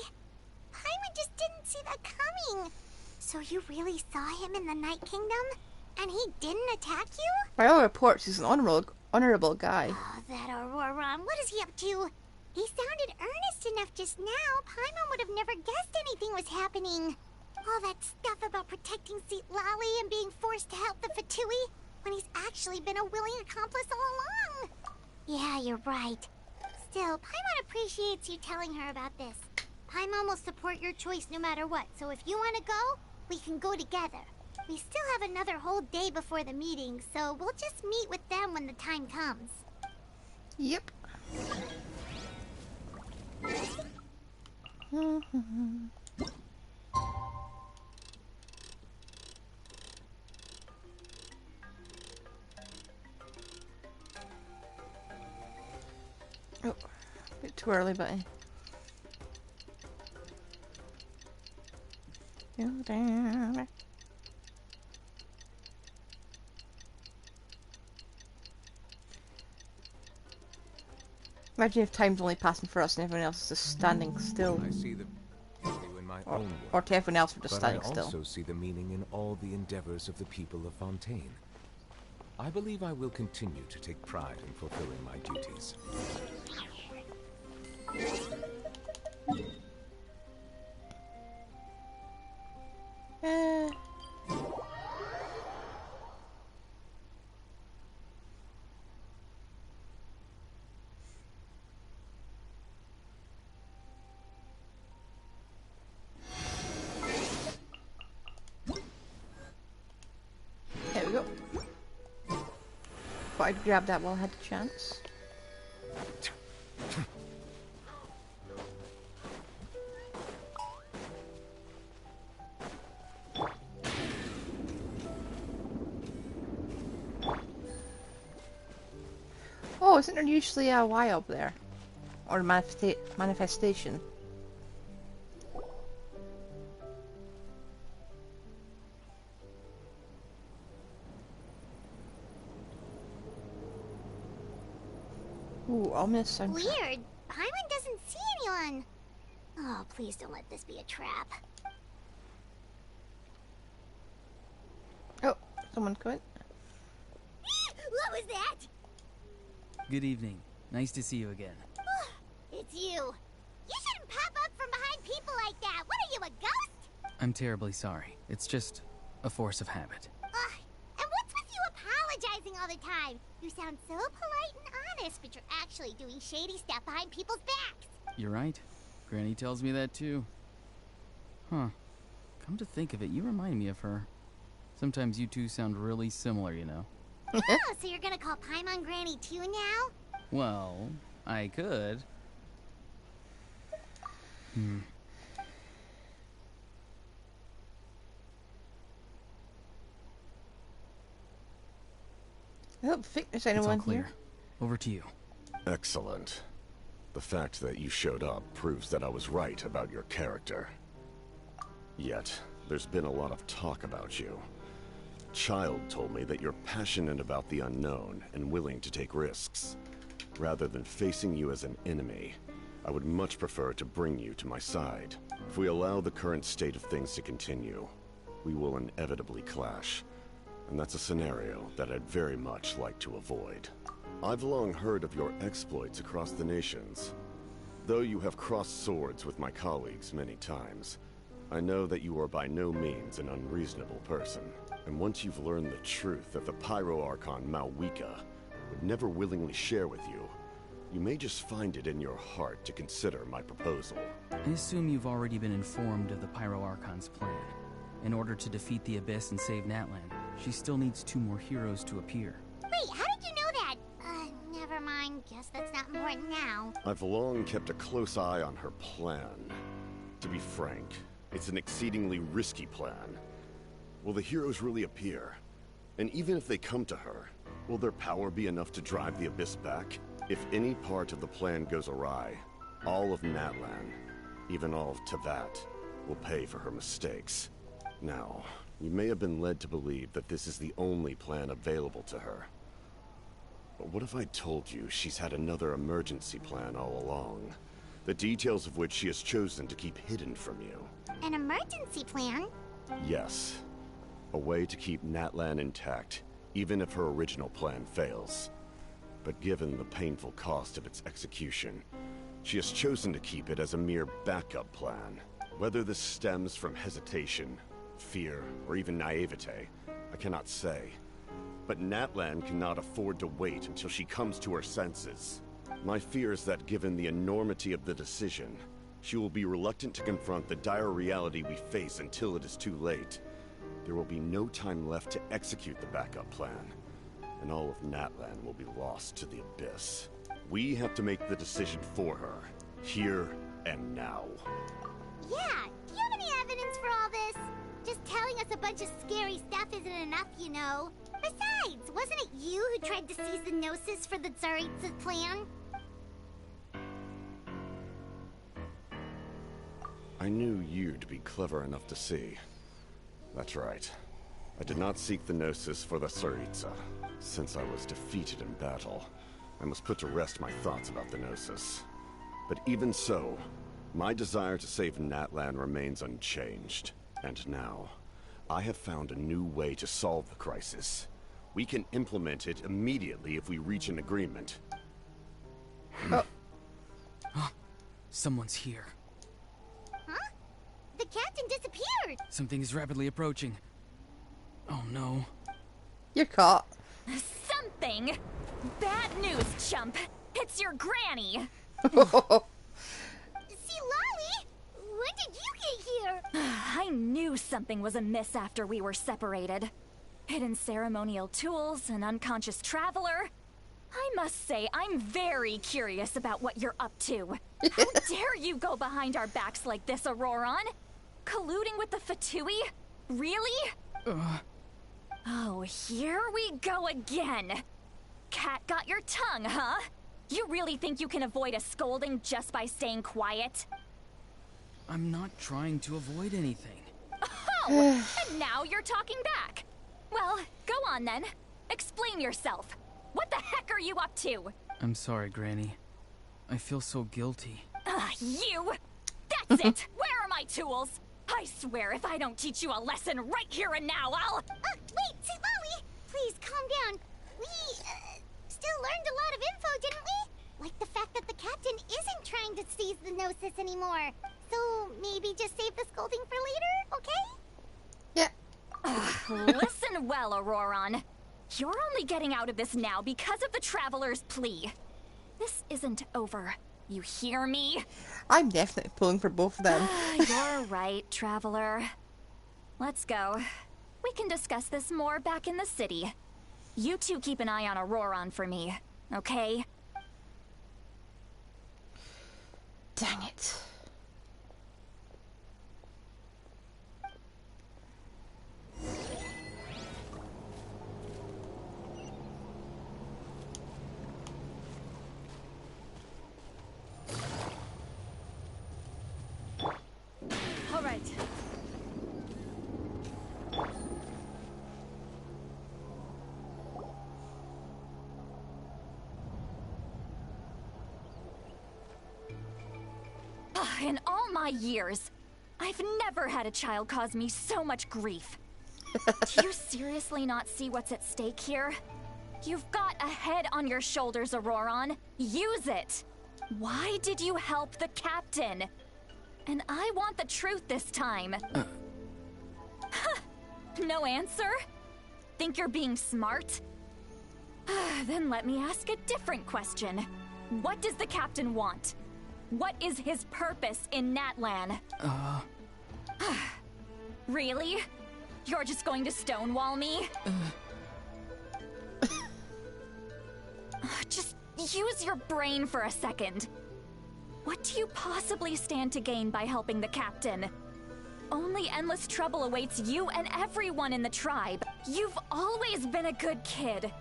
Paimon just didn't see that coming. So you really saw him in the Night Kingdom? And he didn't attack you? By all reports, he's an honorable guy. Oh, that Auroron. What is he up to? He sounded earnest enough just now. Paimon would have never guessed anything was happening. All that stuff about protecting Seat Lally and being forced to help the Fatui, when he's actually been a willing accomplice all along. Yeah, you're right. Still, Paimon appreciates you telling her about this. Paimon will support your choice no matter what, so if you want to go, we can go together. We still have another whole day before the meeting, so we'll just meet with them when the time comes. Yep. Oh, a bit too early, but imagine if time's only passing for us and everyone else is just standing still. I see the value in my own work, Or to everyone else, we're just standing but I still. also see the meaning in all the endeavors of the people of Fontaine. I believe I will continue to take pride in fulfilling my duties. There we go. Thought I'd grab that while I had the chance. Oh, isn't there usually a Y up there? Or a manifestation? Ooh, ominous soundtrack. Weird. Paimon doesn't see anyone. Oh, please don't let this be a trap. Oh, someone quit. What was that? Good evening. Nice to see you again. It's you. You shouldn't pop up from behind people like that. What are you, a ghost? I'm terribly sorry. It's just a force of habit. And what's with you apologizing all the time? You sound so polite and honest, but you're actually doing shady stuff behind people's backs. You're right. Granny tells me that too. Huh. Come to think of it, you remind me of her. Sometimes you two sound really similar, you know. Oh, so you're gonna call Paimon Granny too now? Well, I could. I don't think there's It's all anyone clear. here. Over to you. Excellent. The fact that you showed up proves that I was right about your character. Yet, there's been a lot of talk about you. Child told me that you're passionate about the unknown and willing to take risks. Rather than facing you as an enemy, I would much prefer to bring you to my side. If we allow the current state of things to continue, we will inevitably clash. And that's a scenario that I'd very much like to avoid. I've long heard of your exploits across the nations. Though you have crossed swords with my colleagues many times, I know that you are by no means an unreasonable person. And once you've learned the truth that the Pyro Archon Malwika would never willingly share with you, you may just find it in your heart to consider my proposal. I assume you've already been informed of the Pyro Archon's plan. In order to defeat the Abyss and save Natlan, she still needs 2 more heroes to appear. Wait, how did you know that? Never mind. Guess that's not important now. I've long kept a close eye on her plan. To be frank, it's an exceedingly risky plan. Will the heroes really appear? And even if they come to her, will their power be enough to drive the Abyss back? If any part of the plan goes awry, all of Natlan, even all of Teyvat, will pay for her mistakes. Now, you may have been led to believe that this is the only plan available to her. But what if I told you she's had another emergency plan all along, the details of which she has chosen to keep hidden from you? An emergency plan? Yes. A way to keep Natlan intact, even if her original plan fails. But given the painful cost of its execution, she has chosen to keep it as a mere backup plan. Whether this stems from hesitation, fear, or even naivete, I cannot say. But Natlan cannot afford to wait until she comes to her senses. My fear is that given the enormity of the decision, she will be reluctant to confront the dire reality we face until it is too late. There will be no time left to execute the backup plan, and all of Natlan will be lost to the Abyss. We have to make the decision for her, here and now. Yeah, do you have any evidence for all this? Just telling us a bunch of scary stuff isn't enough, you know. Besides, wasn't it you who tried to seize the Gnosis for the Tsaritsa's plan? I knew you'd be clever enough to see. That's right. I did not seek the Gnosis for the Tsaritsa. Since I was defeated in battle, I must put to rest my thoughts about the Gnosis. But even so, my desire to save Natlan remains unchanged. And now, I have found a new way to solve the crisis. We can implement it immediately if we reach an agreement. Someone's here. Huh? The captain disappeared! Something is rapidly approaching. Oh no. You're caught. Something? Bad news, chump. It's your granny. See, Lolly? When did you get here? I knew something was amiss after we were separated. Hidden ceremonial tools, an unconscious traveler. I must say, I'm very curious about what you're up to. How dare you go behind our backs like this, Auroron? Colluding with the Fatui? Really? Oh, here we go again. Cat got your tongue, huh? You really think you can avoid a scolding just by staying quiet? I'm not trying to avoid anything. Oh, and now you're talking back. Well, go on then. Explain yourself. What the heck are you up to? I'm sorry, Granny. I feel so guilty. You! That's it! Where are my tools? I swear if I don't teach you a lesson right here and now, I'll... Wait, see, Lolly! Please, calm down. We, still learned a lot of info, didn't we? Like the fact that the captain isn't trying to seize the Gnosis anymore. So, maybe just save the scolding for later, okay? Yeah. Listen well, Auroron. You're only getting out of this now because of the Traveler's plea. This isn't over. You hear me? I'm definitely pulling for both of them. You're right, Traveler. Let's go. We can discuss this more back in the city. You two keep an eye on Auroron for me, okay? Dang it. All right. In all my years, I've never had a child cause me so much grief. Do you seriously not see what's at stake here? You've got a head on your shoulders, Auroron. Use it! Why did you help the captain? And I want the truth this time. No answer? Think you're being smart? Then let me ask a different question. What does the captain want? What is his purpose in Natlan? Really? You're just going to stonewall me? Just use your brain for a second. What do you possibly stand to gain by helping the captain? Only endless trouble awaits you and everyone in the tribe. You've always been a good kid.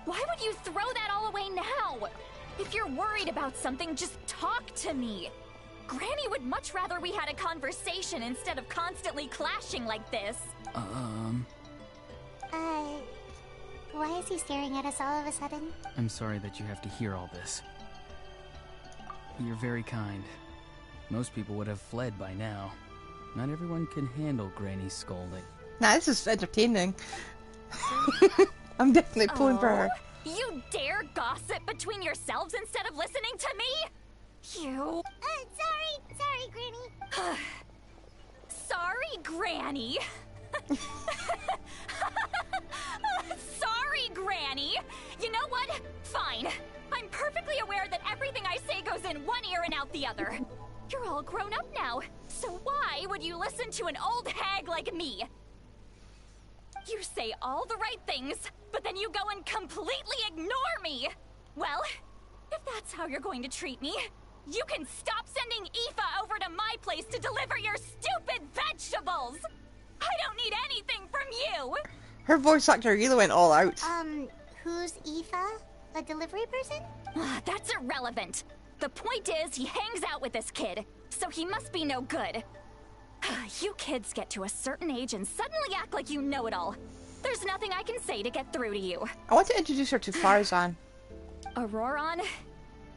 Why would you throw that all away now? If you're worried about something, just talk to me. Granny would much rather we had a conversation instead of constantly clashing like this. Why is he staring at us all of a sudden? I'm sorry that you have to hear all this. You're very kind. Most people would have fled by now. Not everyone can handle Granny's scolding. Nah, this is entertaining. I'm definitely pulling for her. You dare gossip between yourselves instead of listening to me? You... Sorry, Granny. Sorry, Granny. Sorry, Granny. You know what? Fine. I'm perfectly aware that everything I say goes in one ear and out the other. You're all grown up now, so why would you listen to an old hag like me? You say all the right things, but then you go and completely ignore me! Well, if that's how you're going to treat me, you can stop sending Aoife over to my place to deliver your stupid vegetables! I don't need anything from you! Her voice actor really went all out. Who's Aoife? A delivery person? That's irrelevant. The point is, he hangs out with this kid, so he must be no good. You kids get to a certain age and suddenly act like you know it all. There's nothing I can say to get through to you. I want to introduce her to Farzan. Auroron,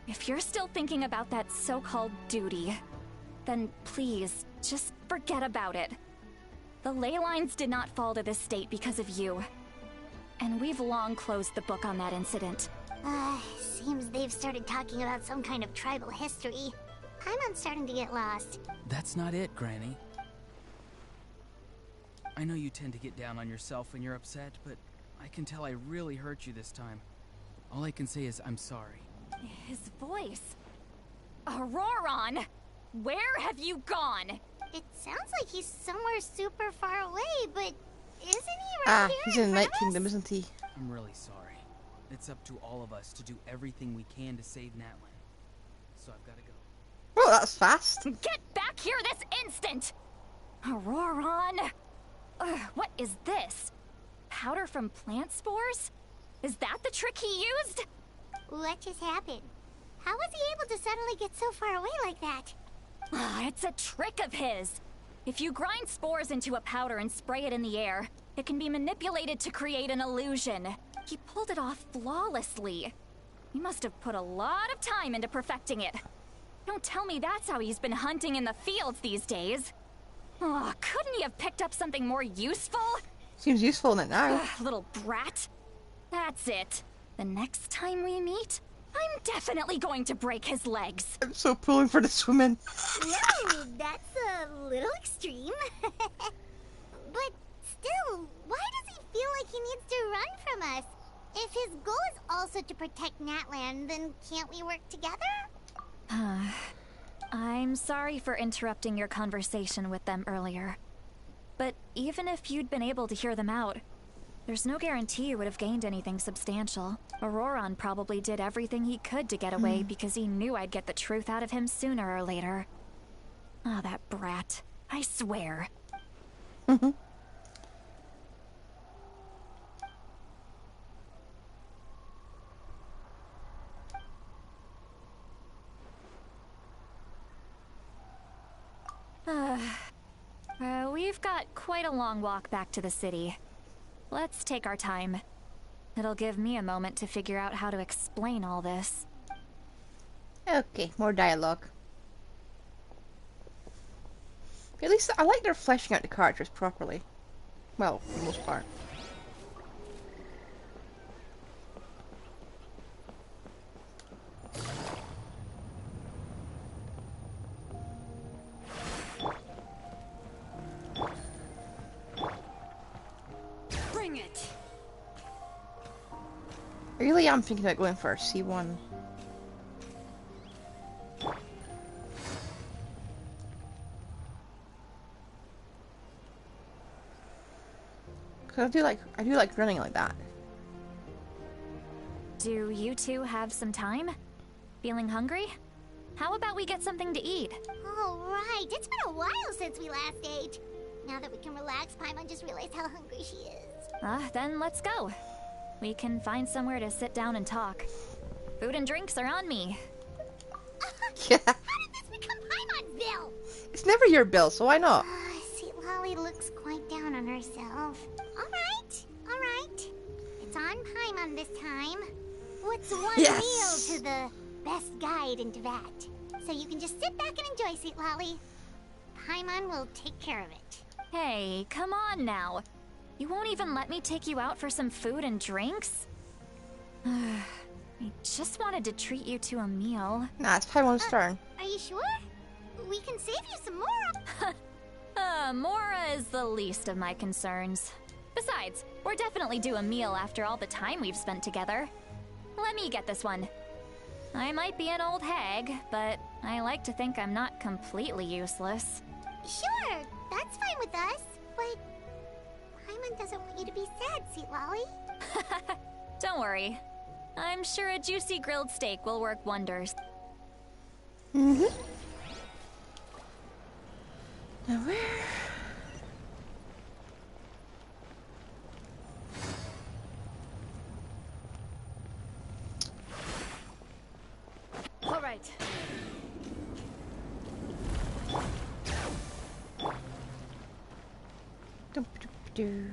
if you're still thinking about that so-called duty, then please, just forget about it. The ley lines did not fall to this state because of you. And we've long closed the book on that incident. Seems they've started talking about some kind of tribal history. I'm starting to get lost. That's not it, Granny. I know you tend to get down on yourself when you're upset, but I can tell I really hurt you this time. All I can say is I'm sorry. His voice. Auroron! Where have you gone? It sounds like he's somewhere super far away, but isn't he right here? He's in the Night Kingdom, isn't he? I'm really sorry. It's up to all of us to do everything we can to save Natlan. So I've got to go. Oh, that's fast. Get back here this instant! Auroron! What is this? Powder from plant spores? Is that the trick he used? What just happened? How was he able to suddenly get so far away like that? It's a trick of his. If you grind spores into a powder and spray it in the air, it can be manipulated to create an illusion. He pulled it off flawlessly. He must have put a lot of time into perfecting it. Don't tell me that's how he's been hunting in the fields these days. Oh, couldn't he have picked up something more useful? Seems useful in it now. Little brat. That's it. The next time we meet, I'm definitely going to break his legs. I'm so pulling for this woman. Whoa, that's a little extreme. But still, why does he feel like he needs to run from us? If his goal is also to protect Natlan, then can't we work together? I'm sorry for interrupting your conversation with them earlier. But even if you'd been able to hear them out, there's no guarantee you would have gained anything substantial. Auroron probably did everything he could to get away because he knew I'd get the truth out of him sooner or later. Ah, that brat. I swear. We've got quite a long walk back to the city. Let's take our time. It'll give me a moment to figure out how to explain all this. Okay, more dialogue. At least I like they're fleshing out the characters properly. Well, for the most part. Bring it. I really am thinking about going for a C1. 'Cause I do like running like that. Do you two have some time? Feeling hungry? How about we get something to eat? All right, it's been a while since we last ate. Now that we can relax, Paimon just realized how hungry she is. Then let's go. We can find somewhere to sit down and talk. Food and drinks are on me. Yeah. How did this become Paimon's bill? It's never your bill, so why not? See, Lolly looks quite down on herself. All right. It's on Paimon this time. What's one Yes. meal to the best guide into that? So you can just sit back and enjoy, sweet Lolly. Paimon will take care of it. Hey, come on now. You won't even let me take you out for some food and drinks? I just wanted to treat you to a meal. Nah, it's Paimon's turn. Are you sure? We can save you some more. Mora is the least of my concerns. Besides, we're definitely due a meal after all the time we've spent together. Let me get this one. I might be an old hag, but I like to think I'm not completely useless. Sure, that's fine with us, but Paimon doesn't want you to be sad, sweet Lolly. Don't worry. I'm sure a juicy grilled steak will work wonders. Mm-hmm. Now where? All right. Doo-doo-doo.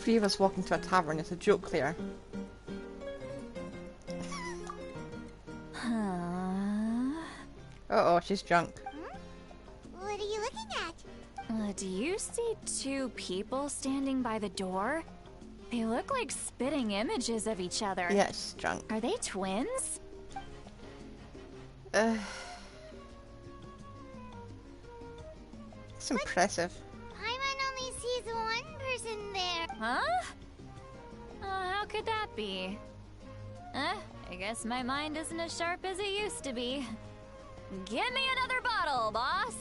Three of us walking to a tavern is a joke there. Uh-oh, she's drunk. What are you looking at? Do you see two people standing by the door? They look like spitting images of each other. Yes, drunk. Are they twins? It's impressive. Paimon only sees one person there. Huh? How could that be? I guess my mind isn't as sharp as it used to be. Give me another bottle, boss!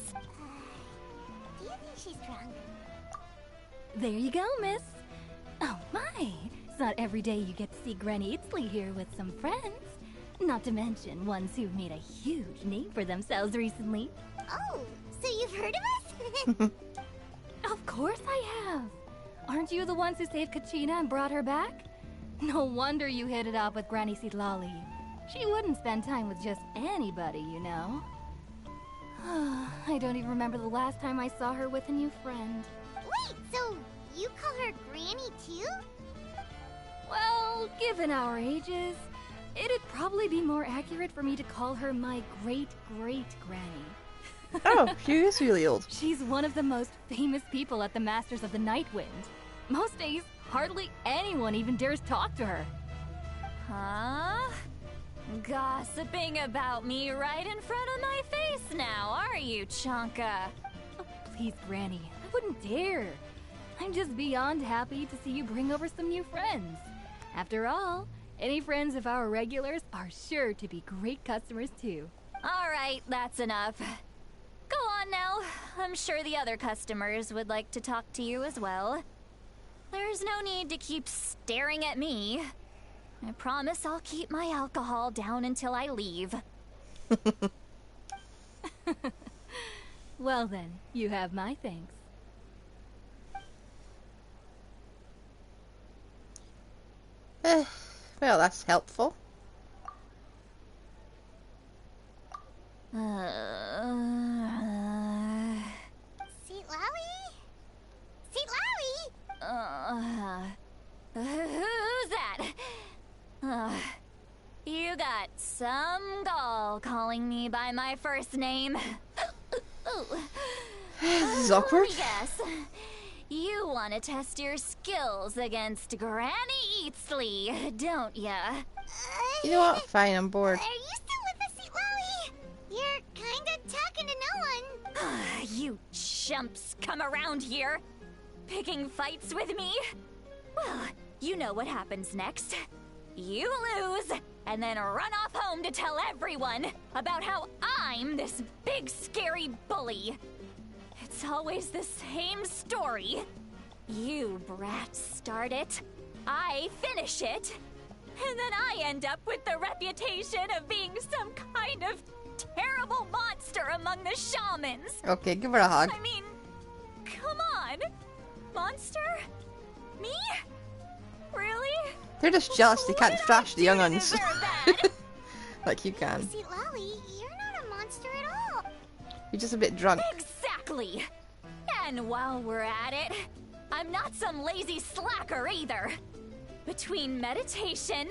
Do you think she's drunk? There you go, miss. Oh my! It's not every day you get to see Granny Itzley here with some friends. Not to mention ones who've made a huge name for themselves recently. Oh, so you've heard of us? Of course I have. Aren't you the ones who saved Kachina and brought her back? No wonder you hit it off with Granny Sitlali. She wouldn't spend time with just anybody, you know. I don't even remember the last time I saw her with a new friend. Wait, so you call her Granny too? Well, given our ages, it'd probably be more accurate for me to call her my great-great-granny. Oh, she is really old. She's one of the most famous people at the Masters of the Nightwind. Most days, hardly anyone even dares talk to her. Huh? Gossiping about me right in front of my face now, are you, Chonka? Oh, please, Granny, I wouldn't dare. I'm just beyond happy to see you bring over some new friends. After all, any friends of our regulars are sure to be great customers too. All right, that's enough. Go on now. I'm sure the other customers would like to talk to you as well. There's no need to keep staring at me. I promise I'll keep my alcohol down until I leave. Well then, you have my thanks. Well, that's helpful. Seat Lolly? Seat Lolly? Who's that? You got some gall calling me by my first name. This is awkward. Yes. You want to test your skills against Granny Eatsley, don't ya? You know what? Fine, I'm bored. Are you still with us, Sweet Lolly? You're kinda talking to no one. You chumps come around here, picking fights with me? Well, you know what happens next. You lose, and then run off home to tell everyone about how I'm this big scary bully. It's always the same story. You brats start it, I finish it, and then I end up with the reputation of being some kind of terrible monster among the shamans. Okay, give her a hug. I mean, come on. Monster? Me? Really? They're just jealous they can't thrash the young ones. Like you can. Sweet Lolly, you're not a monster at all. You're just a bit drunk. Exactly. And while we're at it, I'm not some lazy slacker either. Between meditation,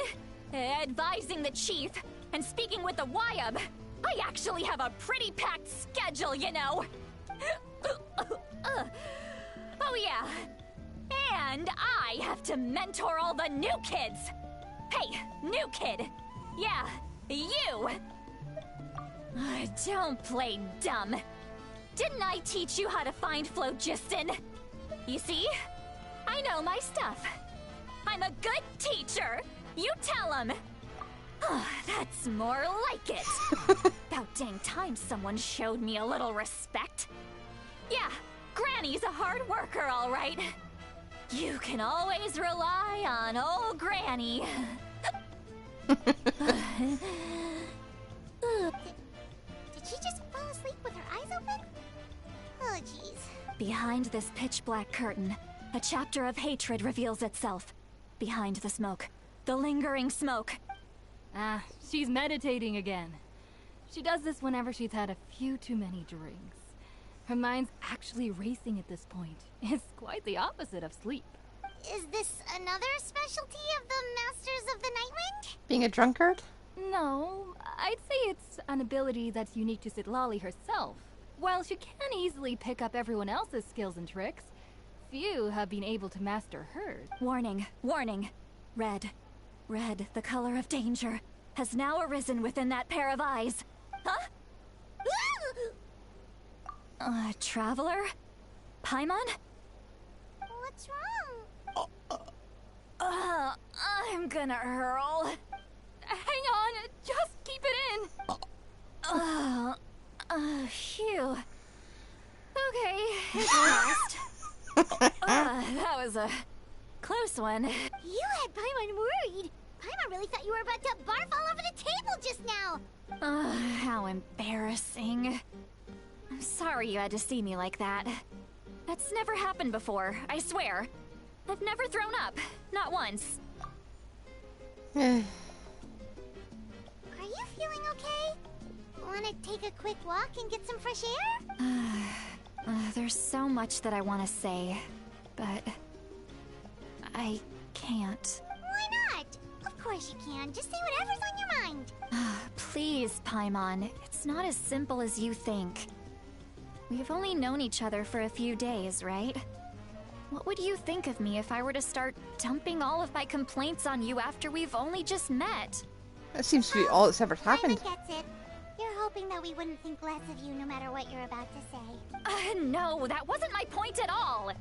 advising the chief, and speaking with the Wyab, I actually have a pretty packed schedule, you know. Oh yeah. And I have to mentor all the new kids. Hey, new kid. Yeah, you. Don't play dumb. Didn't I teach you how to find phlogiston? You see? I know my stuff. I'm a good teacher. You tell him. That's more like it. About dang time someone showed me a little respect. Yeah, Granny's a hard worker, all right. You can always rely on old Granny. Did she just fall asleep with her eyes open? Oh, jeez. Behind this pitch-black curtain, a chapter of hatred reveals itself. Behind the smoke, the lingering smoke. Ah, she's meditating again. She does this whenever she's had a few too many drinks. Her mind's actually racing at this point. It's quite the opposite of sleep. Is this another specialty of the Masters of the Nightwind? Being a drunkard? No, I'd say it's an ability that's unique to Citlali herself. While she can easily pick up everyone else's skills and tricks, few have been able to master hers. Warning, warning. Red. Red, the color of danger, has now arisen within that pair of eyes. Huh? Traveler? Paimon? What's wrong? I'm gonna hurl. Hang on, just keep it in. Phew. Okay, it passed. That was a close one. You had Paimon worried. Paimon really thought you were about to barf all over the table just now. How embarrassing. I'm sorry you had to see me like that. That's never happened before, I swear. I've never thrown up. Not once. Are you feeling okay? Want to take a quick walk and get some fresh air? There's so much that I want to say, but I can't. Why not? Of course you can. Just say whatever's on your mind. Please, Paimon. It's not as simple as you think. We've only known each other for a few days, right? What would you think of me if I were to start dumping all of my complaints on you after we've only just met? That seems to be all that's ever happened. Paimon gets it. You're hoping that we wouldn't think less of you no matter what you're about to say. No, that wasn't my point at all.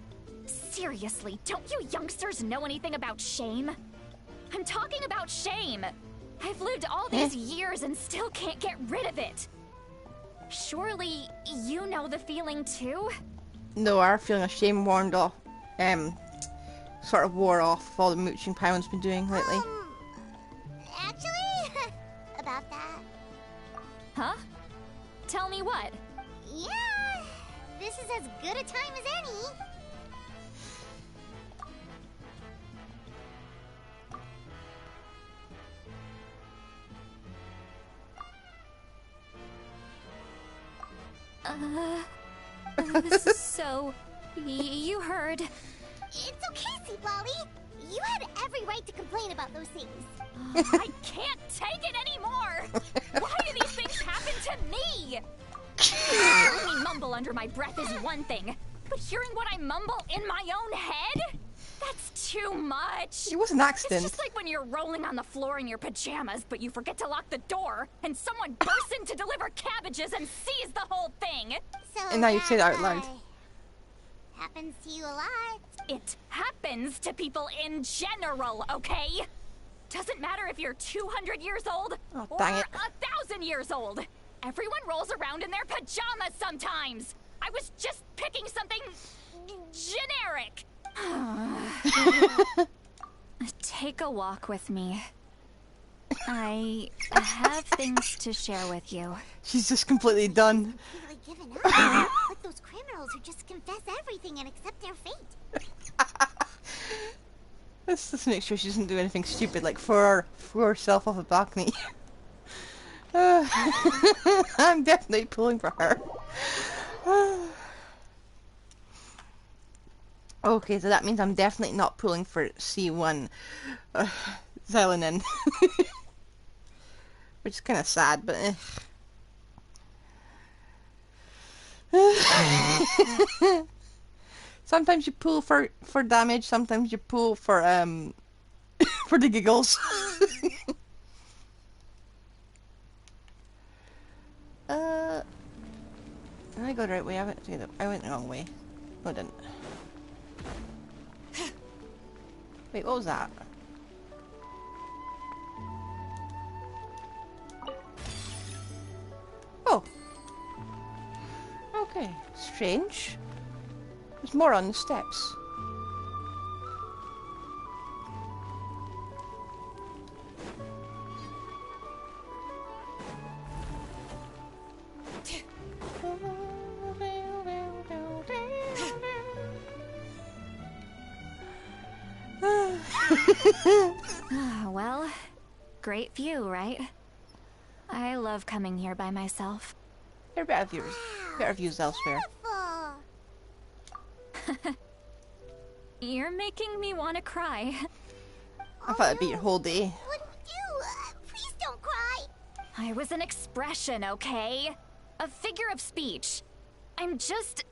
Seriously, don't you youngsters know anything about shame? I'm talking about shame. I've lived all these years and still can't get rid of it. Surely, you know the feeling too? No, our feeling of shame warned off. Sort of wore off with all the mooching Paimon's been doing lately. Actually, about that. Huh? Tell me what? Yeah, this is as good a time as any. So, you heard. It's okay, Seablolly. You had every right to complain about those things. I can't take it anymore! Why do these things happen to me? Hearing me mumble under my breath is one thing, but hearing what I mumble in my own head? That's too much. It was an accident. It's just like when you're rolling on the floor in your pajamas, but you forget to lock the door, and someone bursts in to deliver cabbages and sees the whole thing. So And now you say that out loud. Happens to you a lot. It happens to people in general, okay? Doesn't matter if you're 200 years old Oh, or dang it. 1,000 years old. Everyone rolls around in their pajamas sometimes. I was just picking something generic. Take a walk with me. I have things to share with you. She's just completely done. Completely given up. Like those criminals who just confess everything and accept their fate. Let's just make sure she doesn't do anything stupid, like throw herself off a balcony. I'm definitely pulling for her. Okay, so that means I'm definitely not pulling for C1 Kseudonym. Which is kind of sad, but sometimes you pull for damage, sometimes you pull for for the giggles. Did I go the right way? I went the wrong way. No, I didn't. Wait, what was that? Oh. Okay. Strange. There's more on the steps. Well, great view, right? I love coming here by myself. There are better views elsewhere. You're making me want to cry. I thought it'd be your whole day. What do we do? Please don't cry. I was an expression, okay? A figure of speech. I'm just...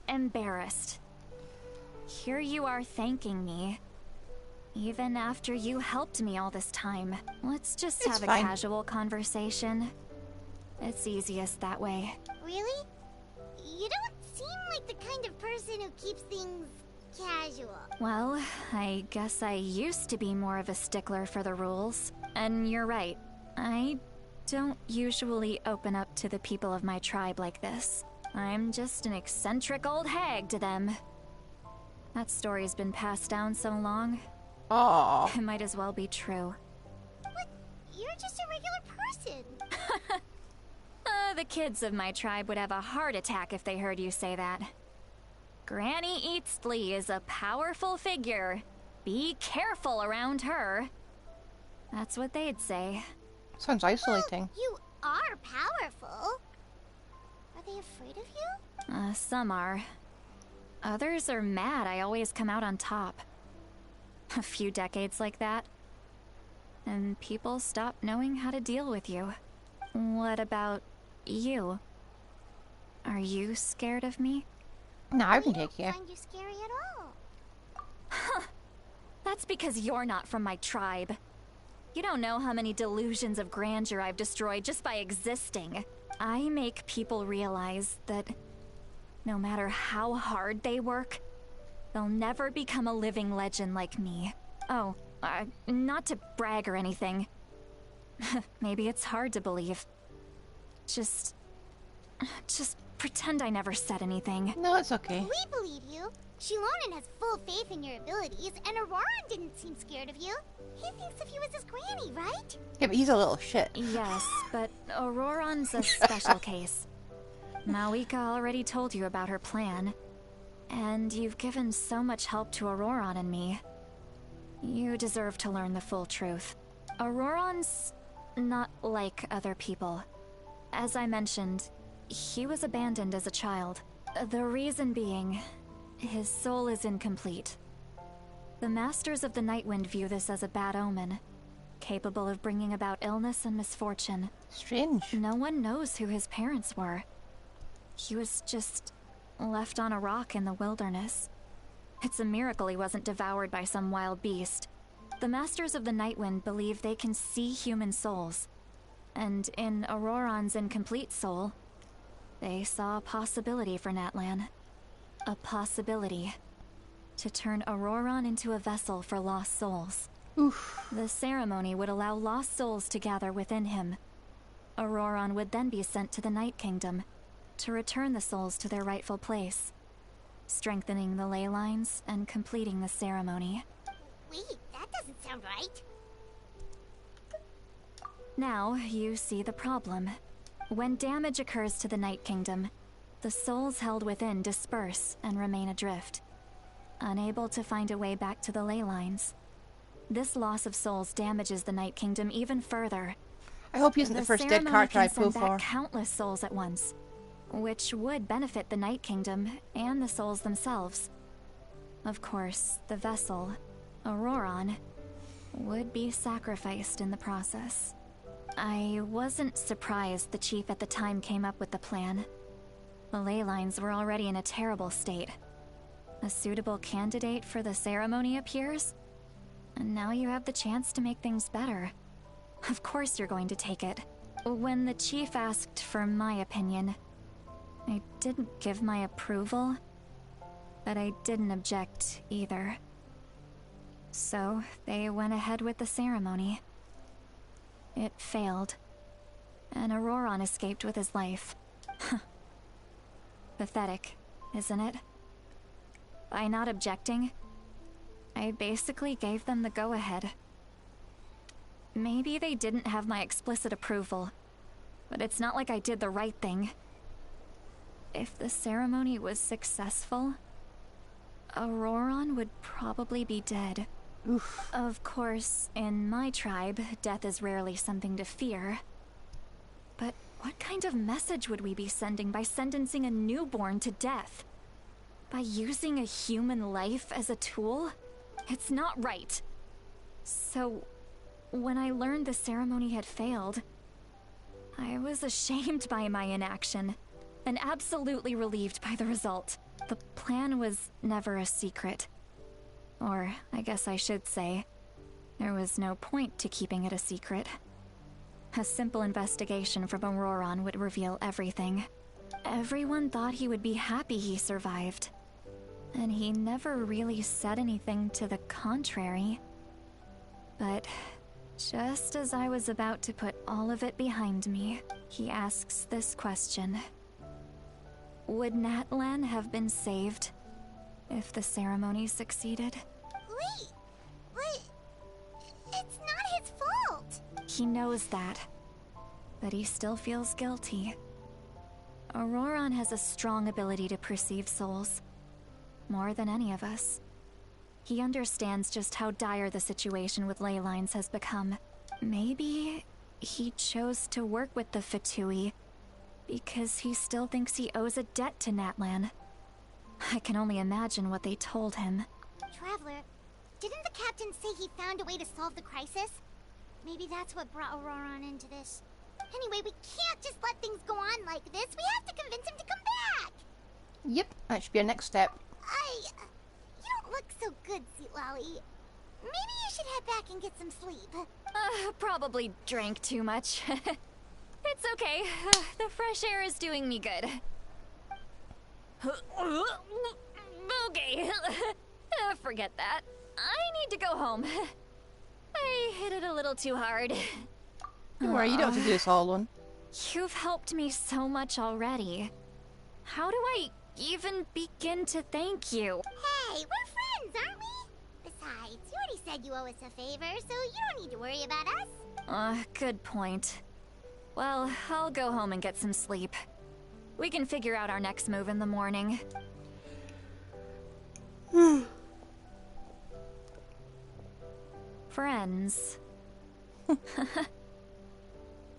embarrassed. Here you are thanking me. Even after you helped me all this time. Let's just have a casual conversation. It's easiest that way. Really? You don't seem like the kind of person who keeps things casual. Well, I guess I used to be more of a stickler for the rules. And you're right. I don't usually open up to the people of my tribe like this. I'm just an eccentric old hag to them. That story's been passed down so long. Aww. It might as well be true. But you're just a regular person. The kids of my tribe would have a heart attack if they heard you say that. Granny Eastley is a powerful figure. Be careful around her. That's what they'd say. Sounds isolating. Well, you are powerful. Are they afraid of you? Some are. Others are mad I always come out on top. A few decades like that, and people stop knowing how to deal with you. What about you? Are you scared of me? No, I can take you. I don't find you scary at all. Huh. That's because you're not from my tribe. You don't know how many delusions of grandeur I've destroyed just by existing. I make people realize that no matter how hard they work, they'll never become a living legend like me. Oh, not to brag or anything. Maybe it's hard to believe. Just pretend I never said anything. No, it's okay. We believe you. Kseudonym has full faith in your abilities, and Auroron didn't seem scared of you. He thinks of you as his granny, right? Yeah, but he's a little shit. Yes, but Auroron's a special case. Malika already told you about her plan. And you've given so much help to Auroron and me. You deserve to learn the full truth. Auroron's not like other people. As I mentioned, he was abandoned as a child. The reason being, his soul is incomplete. The Masters of the Nightwind view this as a bad omen, capable of bringing about illness and misfortune. Strange. No one knows who his parents were. He was just left on a rock in the wilderness. It's a miracle he wasn't devoured by some wild beast. The Masters of the Nightwind believe they can see human souls. And in Auroron's incomplete soul, they saw a possibility for Natlan. A possibility to turn Auroron into a vessel for lost souls. Oof. The ceremony would allow lost souls to gather within him. Auroron would then be sent to the Night Kingdom to return the souls to their rightful place, strengthening the ley lines and completing the ceremony. Wait, that doesn't sound right. Now, you see the problem. When damage occurs to the Night Kingdom, the souls held within disperse and remain adrift, unable to find a way back to the ley lines. This loss of souls damages the Night Kingdom even further. I hope he isn't the first dead character I pull for. Countless souls at once, which would benefit the Night Kingdom and the souls themselves. Of course, the vessel, Auroron, would be sacrificed in the process. I wasn't surprised the chief at the time came up with the plan. The ley lines were already in a terrible state. A suitable candidate for the ceremony appears, and now you have the chance to make things better. Of course you're going to take it. When the chief asked for my opinion, I didn't give my approval, but I didn't object either. So they went ahead with the ceremony. It failed, and Auroron escaped with his life. Pathetic, isn't it? By not objecting, I basically gave them the go-ahead. Maybe they didn't have my explicit approval, but it's not like I did the right thing. If the ceremony was successful, Auroron would probably be dead. Oof. Of course, in my tribe, death is rarely something to fear. But what kind of message would we be sending by sentencing a newborn to death? By using a human life as a tool? It's not right. So, when I learned the ceremony had failed, I was ashamed by my inaction, and absolutely relieved by the result. The plan was never a secret. Or, I guess I should say, there was no point to keeping it a secret. A simple investigation from Auroron would reveal everything. Everyone thought he would be happy he survived, and he never really said anything to the contrary. But just as I was about to put all of it behind me, he asks this question. Would Natlan have been saved if the ceremony succeeded? Wait, but it's not his fault. He knows that, but he still feels guilty. Auroron has a strong ability to perceive souls, more than any of us. He understands just how dire the situation with ley lines has become. Maybe he chose to work with the Fatui because he still thinks he owes a debt to Natlan. I can only imagine what they told him. Traveler, didn't the captain say he found a way to solve the crisis? Maybe that's what brought Auroron into this. Anyway, we can't just let things go on like this. We have to convince him to come back. Yep, that should be our next step. You don't look so good, Sweet Lolly. Maybe you should head back and get some sleep. Probably drank too much. It's okay. The fresh air is doing me good. Okay. Forget that. I need to go home. I hit it a little too hard. Don't worry, you don't have to do this all alone. You've helped me so much already. How do I even begin to thank you? Hey, we're friends, aren't we? Besides, you already said you owe us a favor, so you don't need to worry about us. Good point. Well, I'll go home and get some sleep. We can figure out our next move in the morning. Friends.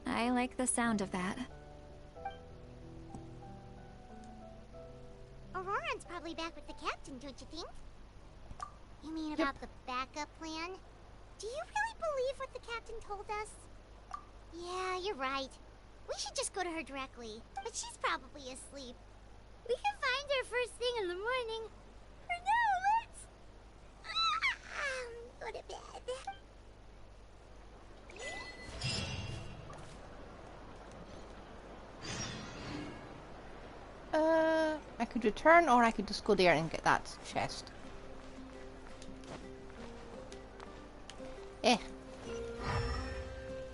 I like the sound of that. Auroron's probably back with the captain, don't you think? You mean about the backup plan? Do you really believe what the captain told us? Yeah, you're right. We should just go to her directly, but she's probably asleep. We can find her first thing in the morning. For now, let's... go to bed. I could return, or I could just go there and get that chest.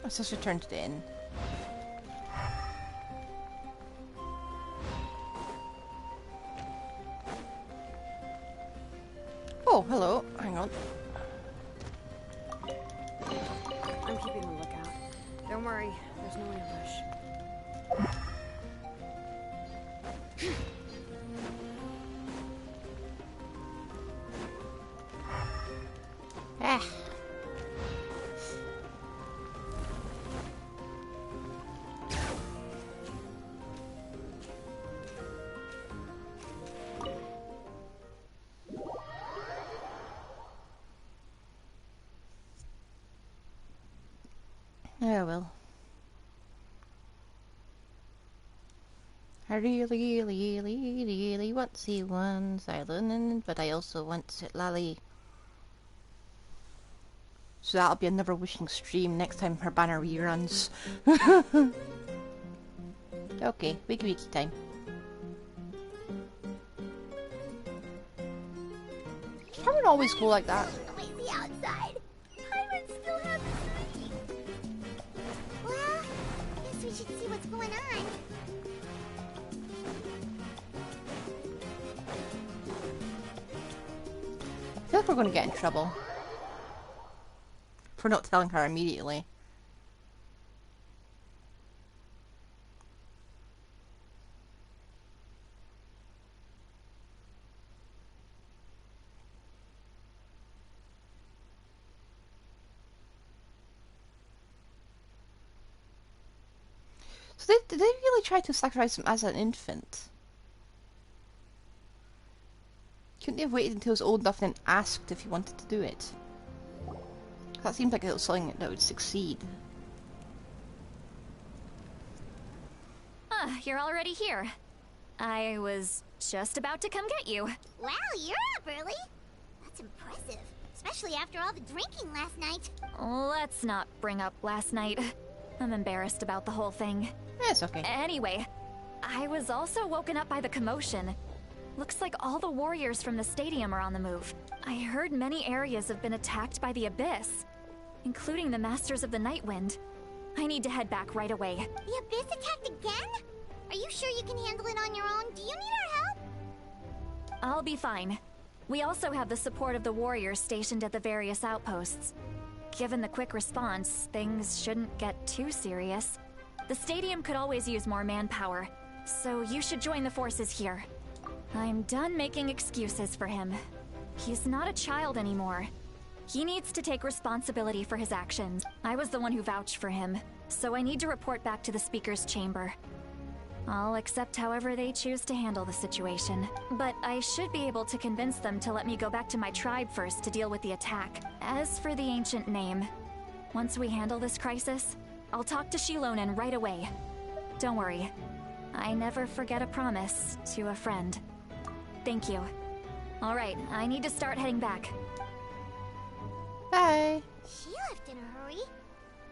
Let's just return to the inn. Oh, hello. Hang on. I'm keeping a lookout. Don't worry, there's no ambush. Yeah, well. I really want to see one Island, but I also want to sit Lally. So that'll be another wishing stream next time her banner reruns. Okay, wiki time. How would it always go like that? Noisy outside. Pirates still have the streak. Well, guess we should see what's going on. I feel like we're going to get in trouble for not telling her immediately. So did they really try to sacrifice him as an infant? Couldn't they have waited until he was old enough and then asked if he wanted to do it? That seems like it was something that would succeed. You're already here. I was just about to come get you. Wow, you're up early. That's impressive. Especially after all the drinking last night. Let's not bring up last night. I'm embarrassed about the whole thing. It's okay. Anyway, I was also woken up by the commotion. Looks like all the warriors from the stadium are on the move. I heard many areas have been attacked by the Abyss, including the Masters of the Nightwind. I need to head back right away. The Abyss attacked again? Are you sure you can handle it on your own? Do you need our help? I'll be fine. We also have the support of the warriors stationed at the various outposts. Given the quick response, things shouldn't get too serious. The stadium could always use more manpower, so you should join the forces here. I'm done making excuses for him. He's not a child anymore. He needs to take responsibility for his actions. I was the one who vouched for him, so I need to report back to the Speaker's Chamber. I'll accept however they choose to handle the situation. But I should be able to convince them to let me go back to my tribe first to deal with the attack. As for the ancient name, once we handle this crisis, I'll talk to Kseudonym right away. Don't worry. I never forget a promise to a friend. Thank you. Alright, I need to start heading back. Bye. She left in a hurry.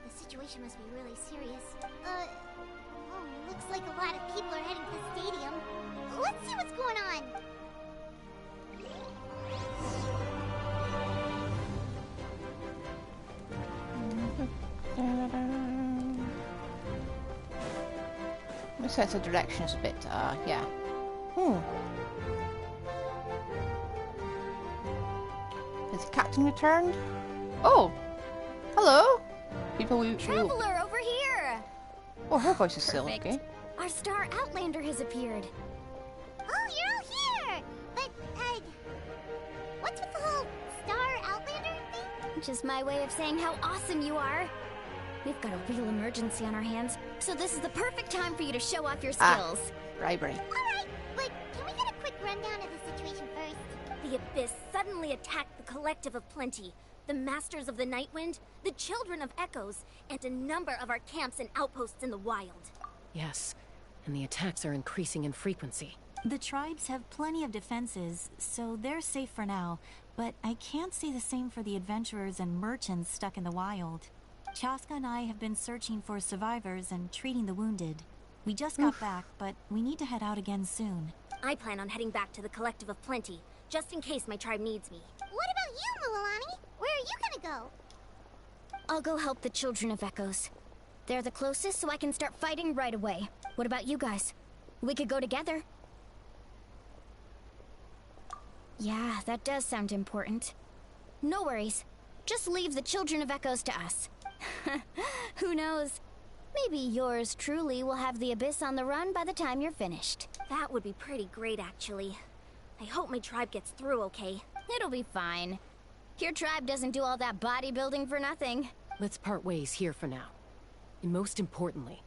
The situation must be really serious. Looks like a lot of people are heading to the stadium. Let's see what's going on. My sense of direction is a bit, yeah. Has the captain returned? Oh! Hello! People we... Traveler, over here! Oh, her voice is still Perfect. okay. Our star Outlander has appeared. Oh, you're all here! But, what's with the whole Star Outlander thing? Just my way of saying how awesome you are. We've got a real emergency on our hands, so this is the perfect time for you to show off your skills. Bribery. Alright, but can we get a quick rundown of the situation first? The Abyss suddenly attacked the Collective of Plenty, the Masters of the Nightwind, the Children of Echoes, and a number of our camps and outposts in the wild. Yes, and the attacks are increasing in frequency. The tribes have plenty of defenses, so they're safe for now, but I can't say the same for the adventurers and merchants stuck in the wild. Chaska and I have been searching for survivors and treating the wounded. We just got back, but we need to head out again soon. I plan on heading back to the Collective of Plenty, just in case my tribe needs me. What about you, Mualani? Where are you gonna go? I'll go help the Children of Echoes. They're the closest, so I can start fighting right away. What about you guys? We could go together. Yeah, that does sound important. No worries. Just leave the Children of Echoes to us. Who knows? Maybe yours truly will have the Abyss on the run by the time you're finished. That would be pretty great, actually. I hope my tribe gets through okay. It'll be fine. Your tribe doesn't do all that bodybuilding for nothing. Let's part ways here for now. And most importantly,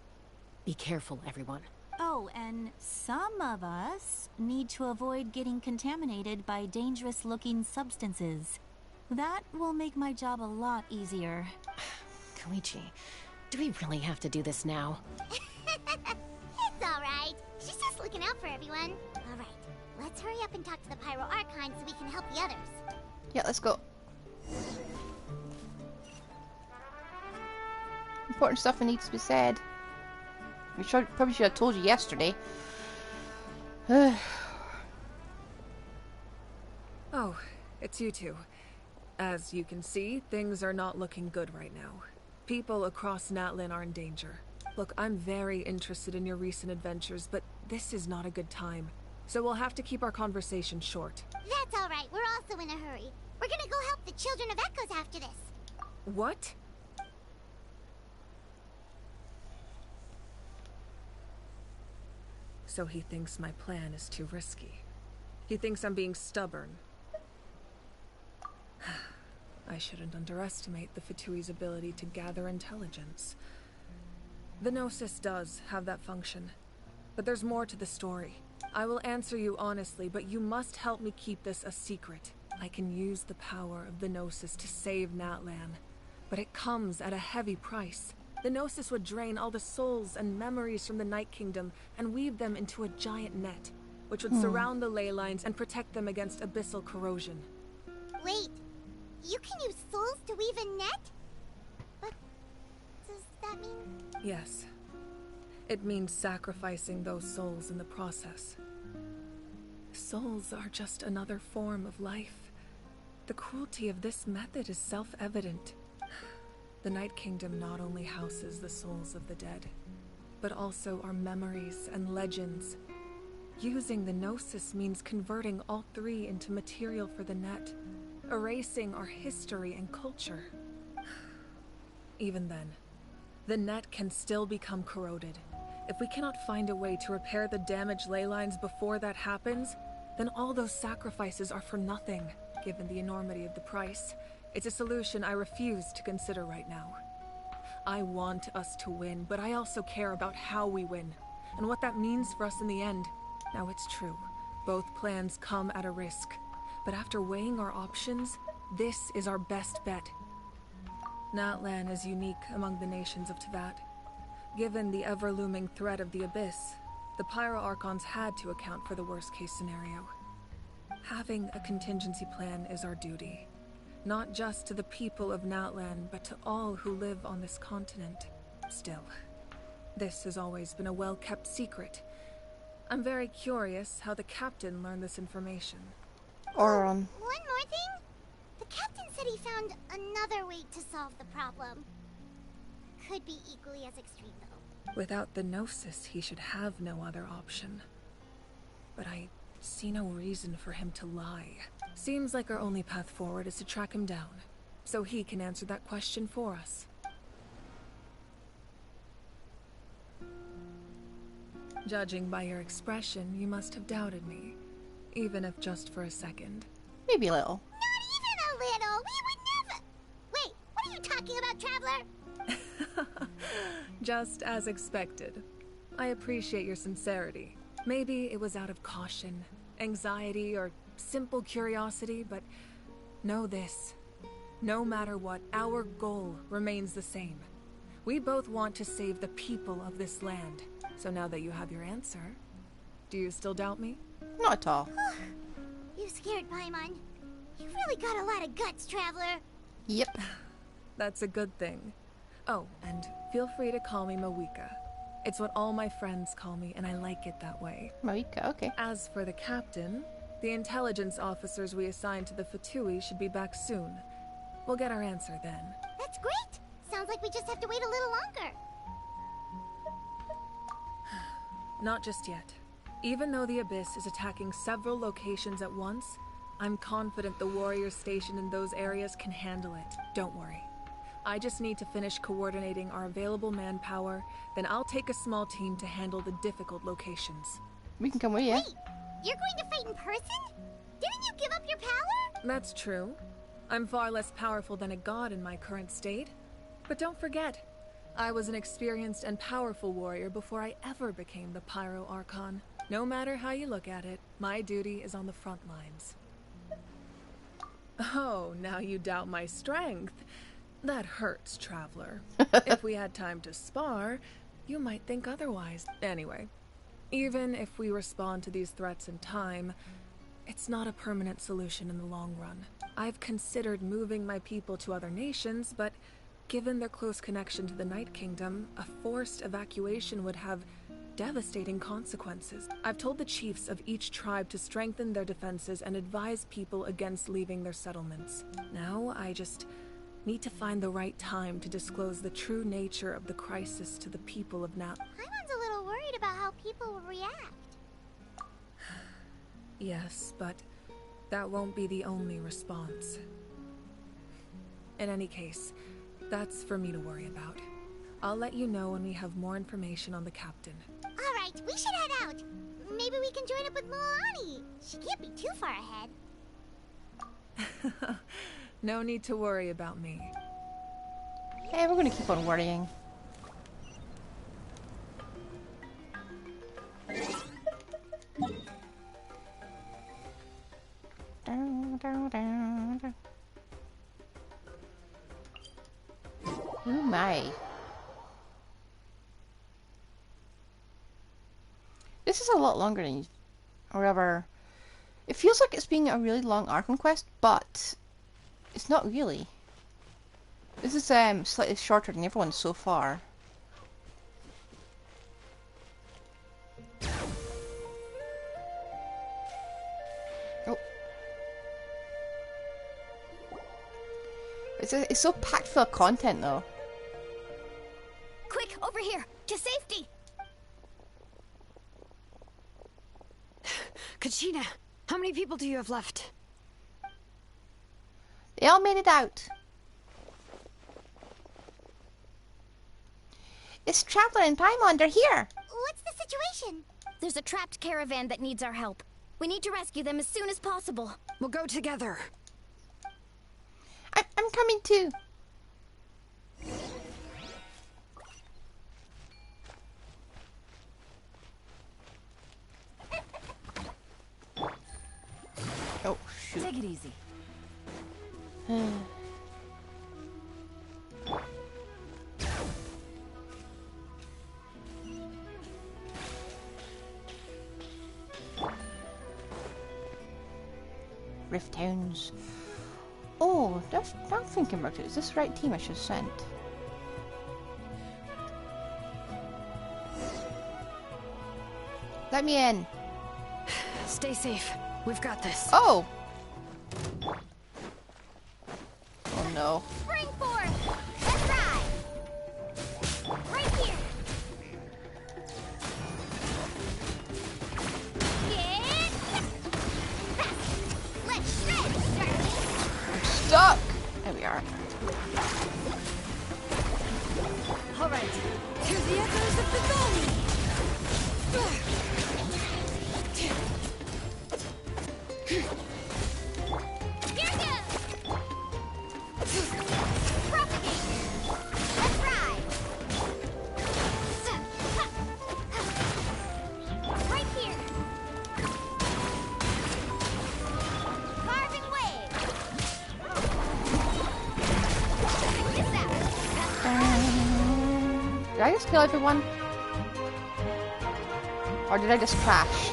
be careful, everyone. Oh, and some of us need to avoid getting contaminated by dangerous-looking substances. That will make my job a lot easier. Koichi, do we really have to do this now? It's alright. She's just looking out for everyone. Alright, let's hurry up and talk to the Pyro Archon so we can help the others. Yeah, let's go. Important stuff that needs to be said. Probably should have told you yesterday. Oh, it's you two. As you can see, things are not looking good right now. People across Natlan are in danger. Look, I'm very interested in your recent adventures, but this is not a good time. So we'll have to keep our conversation short. That's alright, we're also in a hurry. We're gonna go help the Children of Echoes after this. What? So he thinks my plan is too risky. He thinks I'm being stubborn. I shouldn't underestimate the Fatui's ability to gather intelligence. The Gnosis does have that function, but there's more to the story. I will answer you honestly, but you must help me keep this a secret. I can use the power of the Gnosis to save Natlan, but it comes at a heavy price. The Gnosis would drain all the souls and memories from the Night Kingdom and weave them into a giant net, which would surround the ley lines and protect them against abyssal corrosion. Wait, you can use souls to weave a net? But does that mean... Yes. It means sacrificing those souls in the process. Souls are just another form of life. The cruelty of this method is self-evident. The Night Kingdom not only houses the souls of the dead, but also our memories and legends. Using the Gnosis means converting all three into material for the net, erasing our history and culture. Even then, the net can still become corroded. If we cannot find a way to repair the damaged ley lines before that happens, then all those sacrifices are for nothing, given the enormity of the price. It's a solution I refuse to consider right now. I want us to win, but I also care about how we win, and what that means for us in the end. Now it's true, both plans come at a risk, but after weighing our options, this is our best bet. Natlan is unique among the nations of Teyvat. Given the ever-looming threat of the Abyss, the Pyro Archons had to account for the worst-case scenario. Having a contingency plan is our duty. Not just to the people of Natlan, but to all who live on this continent. Still, this has always been a well-kept secret. I'm very curious how the captain learned this information. One more thing? The captain said he found another way to solve the problem. Could be equally as extreme, though. Without the Gnosis, he should have no other option. But I see no reason for him to lie. Seems like our only path forward is to track him down, so he can answer that question for us. Judging by your expression, you must have doubted me, even if just for a second. Maybe a little. Not even a little! We would never... Wait, what are you talking about, Traveler? Just as expected. I appreciate your sincerity. Maybe it was out of caution, anxiety, or simple curiosity, but know this. No matter what, our goal remains the same. We both want to save the people of this land. So now that you have your answer, Do you still doubt me? Not at all. You scared Paimon. You've really got a lot of guts, Traveler. Yep. That's a good thing. Oh, and feel free to call me Mawika. It's what all my friends call me, and I like it that way. Mawika, okay. As for the captain, the intelligence officers we assigned to the Fatui should be back soon. We'll get our answer then. That's great! Sounds like we just have to wait a little longer. Not just yet. Even though the Abyss is attacking several locations at once, I'm confident the warriors stationed in those areas can handle it. Don't worry. I just need to finish coordinating our available manpower, then I'll take a small team to handle the difficult locations. We can come with you. Wait, you're going to fight in person? Didn't you give up your power? That's true. I'm far less powerful than a god in my current state. But don't forget, I was an experienced and powerful warrior before I ever became the Pyro Archon. No matter how you look at it, my duty is on the front lines. Oh, now you doubt my strength. That hurts, Traveler. If we had time to spar, you might think otherwise. Anyway, even if we respond to these threats in time, it's not a permanent solution in the long run. I've considered moving my people to other nations, but given their close connection to the Night Kingdom, a forced evacuation would have devastating consequences. I've told the chiefs of each tribe to strengthen their defenses and advise people against leaving their settlements. Now, I just need to find the right time to disclose the true nature of the crisis to the people of Natlan. Paimon's a little worried about how people will react. Yes, but that won't be the only response. In any case, that's for me to worry about. I'll let you know when we have more information on the captain. Alright, we should head out. Maybe we can join up with Milani. She can't be too far ahead. No need to worry about me. Hey, we're gonna keep on worrying. Oh my. This is a lot longer than or ever. It feels like it's being a really long Archon quest, but it's not really. This is slightly shorter than everyone so far. Oh. It's so packed full of content though. Quick, over here! To safety! Kachina, how many people do you have left? They all made it out. It's Traveler and Paimon, they're here! What's the situation? There's a trapped caravan that needs our help. We need to rescue them as soon as possible. We'll go together. I'm coming too. Oh, shoot. Take it easy. Rift Towns. Oh, I'm thinking about it. Is this the right team I should have sent? Let me in. Stay safe. We've got this. Oh! Oh no. Spring forth! Let's ride! Right here! Let's shred, darling! I'm stuck! There we are. Alright, to the echoes of the valley! Here goes! Propagate! Let's ride! Right here! Carving wave! Check this out! Did I just kill everyone? Or did I just crash?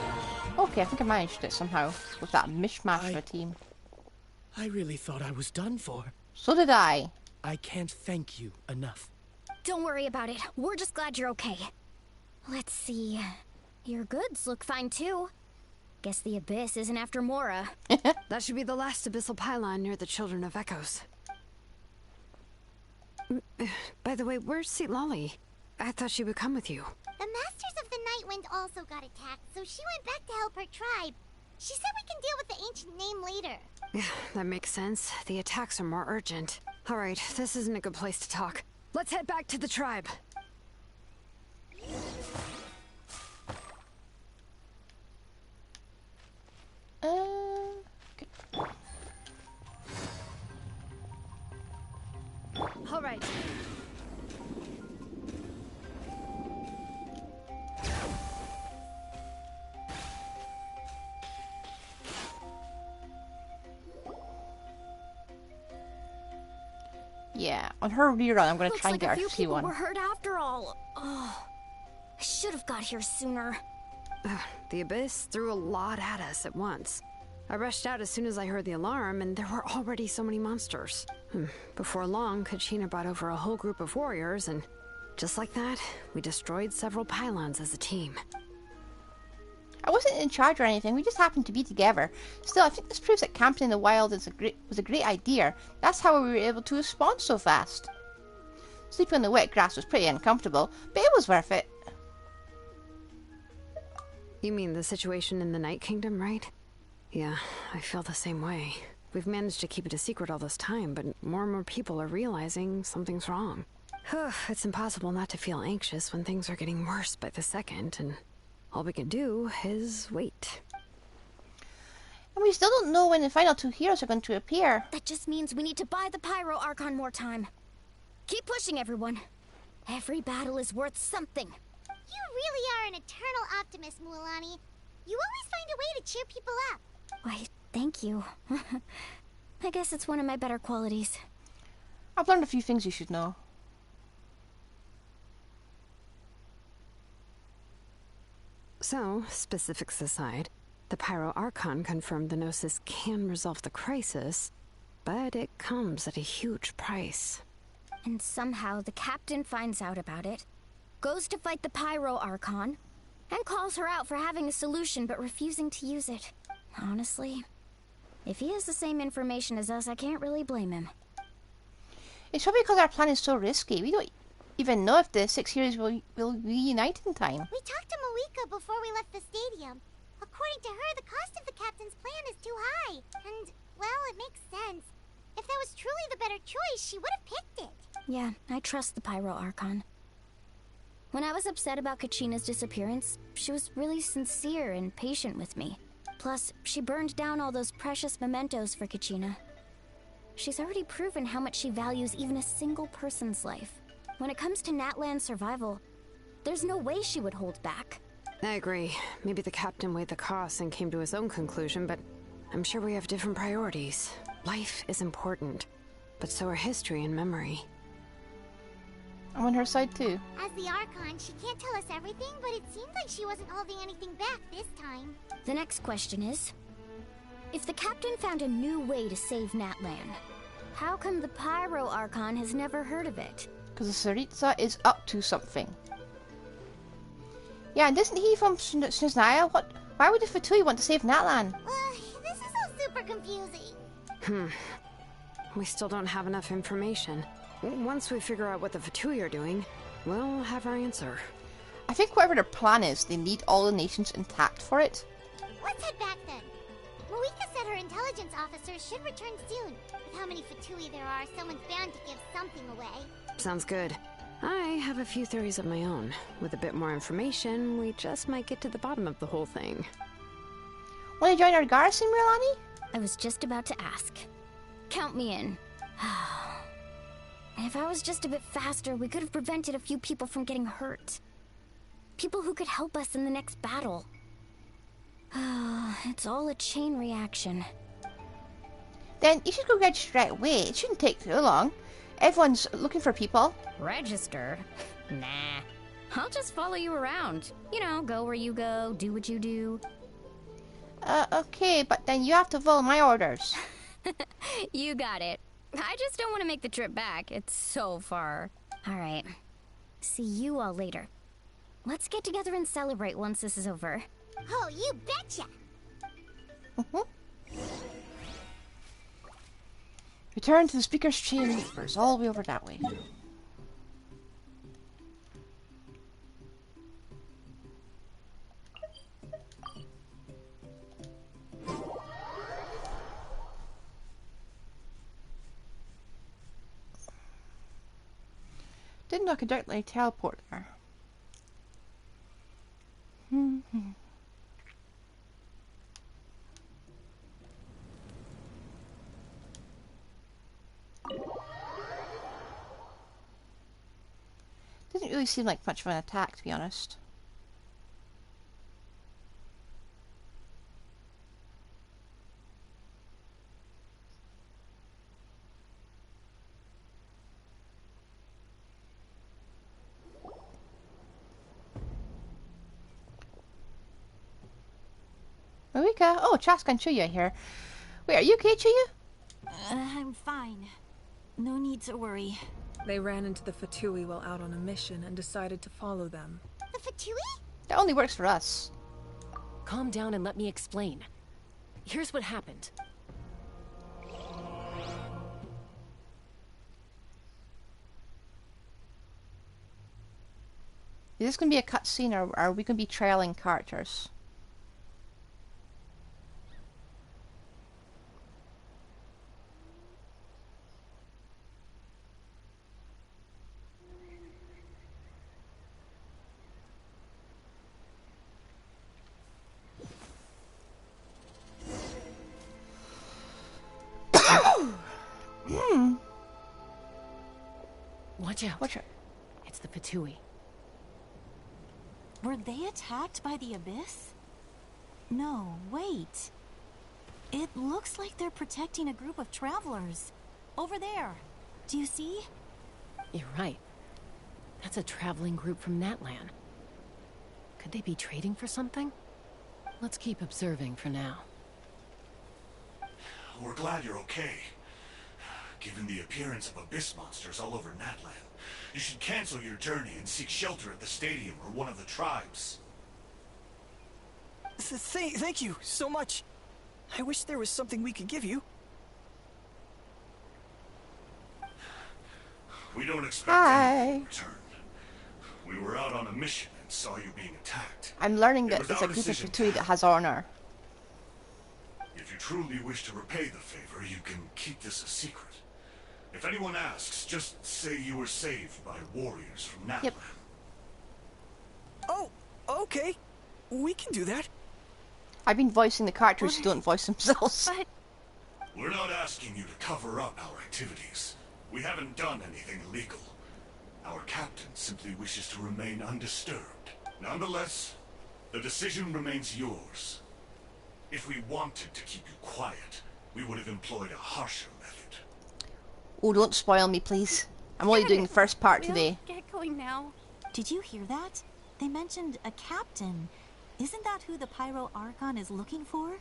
Okay, I think I managed it somehow with that mishmash of a team. I really thought I was done for. So did I. I can't thank you enough. Don't worry about it. We're just glad you're okay. Let's see. Your goods look fine too. Guess the Abyss isn't after Mora. That should be the last abyssal pylon near the Children of Echoes. By the way, where's Lolly? I thought she would come with you. The Masters of the Nightwind also got attacked, so she went back to help her tribe. She said we can deal with the ancient name later. Yeah, that makes sense. The attacks are more urgent. Alright, this isn't a good place to talk. Let's head back to the tribe. Alright. Yeah, on her rerun, I'm gonna try and get a our few people C1. were hurt after all. Oh, I should have got here sooner. The Abyss threw a lot at us at once. I rushed out as soon as I heard the alarm, and there were already so many monsters. Before long, Kachina brought over a whole group of warriors, and just like that, we destroyed several pylons as a team. I wasn't in charge or anything, we just happened to be together. Still, I think this proves that camping in the wild was a great idea. That's how we were able to respond so fast. Sleeping on the wet grass was pretty uncomfortable, but it was worth it. You mean the situation in the Night Kingdom, right? Yeah, I feel the same way. We've managed to keep it a secret all this time, but more and more people are realizing something's wrong. It's impossible not to feel anxious when things are getting worse by the second, and all we can do is wait. And we still don't know when the final two heroes are going to appear. That just means we need to buy the Pyro Archon more time. Keep pushing, everyone. Every battle is worth something. You really are an eternal optimist, Mualani. You always find a way to cheer people up. Why, thank you. I guess it's one of my better qualities. I've learned a few things you should know. So, specifics aside, the Pyro Archon confirmed the Gnosis can resolve the crisis, but it comes at a huge price. And somehow the captain finds out about it, goes to fight the Pyro Archon, and calls her out for having a solution but refusing to use it. Honestly, if he has the same information as us, I can't really blame him. It's probably because our plan is so risky. We don't even know if the 6 heroes will reunite in time. We talked to Moika before we left the stadium. According to her, the cost of the captain's plan is too high. And, well, it makes sense. If that was truly the better choice, she would have picked it. Yeah, I trust the Pyro Archon. When I was upset about Kachina's disappearance, she was really sincere and patient with me. Plus, she burned down all those precious mementos for Kachina. She's already proven how much she values even a single person's life. When it comes to Natlan's survival, there's no way she would hold back. I agree. Maybe the captain weighed the costs and came to his own conclusion, but I'm sure we have different priorities. Life is important, but so are history and memory. I'm on her side too. As the Archon, she can't tell us everything, but it seems like she wasn't holding anything back this time. The next question is, if the captain found a new way to save Natlan, how come the Pyro Archon has never heard of it? Because the Tsaritsa is up to something. Yeah, and isn't he from Snezhnaya? Why would the Fatui want to save Natlan? This is all super confusing. We still don't have enough information. Once we figure out what the Fatui are doing, we'll have our answer. I think whatever their plan is, they need all the nations intact for it. Let's head back then. Moika said her intelligence officers should return soon. With how many Fatui there are, someone's bound to give something away. Sounds good. I have a few theories of my own. With a bit more information, we just might get to the bottom of the whole thing. Want to join our garrison, Mualani? I was just about to ask. Count me in. If I was just a bit faster, we could have prevented a few people from getting hurt. People who could help us in the next battle. It's all a chain reaction. Then you should go register right away. It shouldn't take too long. Everyone's looking for people. Registered? Nah. I'll just follow you around. You know, go where you go, do what you do. Okay, but then you have to follow my orders. You got it. I just don't want to make the trip back. It's so far. Alright. See you all later. Let's get together and celebrate once this is over. Oh, you betcha! Return to the speaker's chambers, all the way over that way. Didn't I directly teleport there? Doesn't really seem like much of an attack, to be honest. Marika? Oh, Chaska and Chuya here. Wait, are you okay, Chuya? I'm fine. No need to worry. They ran into the Fatui while out on a mission and decided to follow them. The Fatui? That only works for us. Calm down and let me explain. Here's what happened. Is this going to be a cutscene, or are we going to be trailing characters? Watch out. Watch out. It's the Fatui. Were they attacked by the Abyss? No, wait. It looks like they're protecting a group of travelers. Over there. Do you see? You're right. That's a traveling group from Natlan. Could they be trading for something? Let's keep observing for now. We're glad you're okay. Given the appearance of abyss monsters all over Natlan, you should cancel your journey and seek shelter at the stadium or one of the tribes. Thank you so much. I wish there was something we could give you. We don't expect any return. We were out on a mission and saw you being attacked. I'm learning that it's a group of Fatui that has honor. If you truly wish to repay the favor, you can keep this a secret. If anyone asks, just say you were saved by warriors from Natlan. Yep. Oh, okay. We can do that. I've been voicing the characters who don't voice themselves. But we're not asking you to cover up our activities. We haven't done anything illegal. Our captain simply wishes to remain undisturbed. Nonetheless, the decision remains yours. If we wanted to keep you quiet, we would have employed a harsher method. Oh, don't spoil me, please. I'm only doing the first part today. Get going now. Did you hear that? They mentioned a captain. Isn't that who the Pyro Archon is looking for?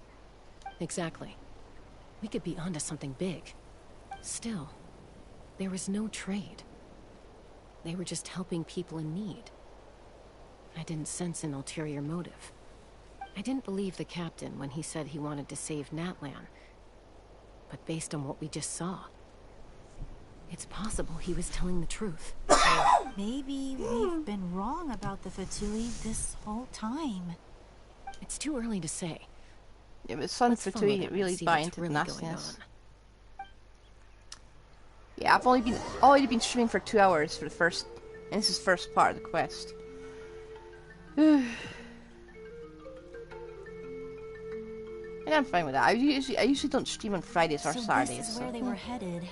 Exactly. We could be onto something big. Still, there was no trade. They were just helping people in need. I didn't sense an ulterior motive. I didn't believe the captain when he said he wanted to save Natlan. But based on what we just saw, it's possible he was telling the truth. Maybe we've been wrong about the Fatui this whole time. It's too early to say. Yeah, but some Fatui really buy into the nastiness. Yeah, I've already been streaming for 2 hours for the first, and this is the first part of the quest. And I'm fine with that. I usually don't stream on Fridays or Saturdays. This is where they were headed.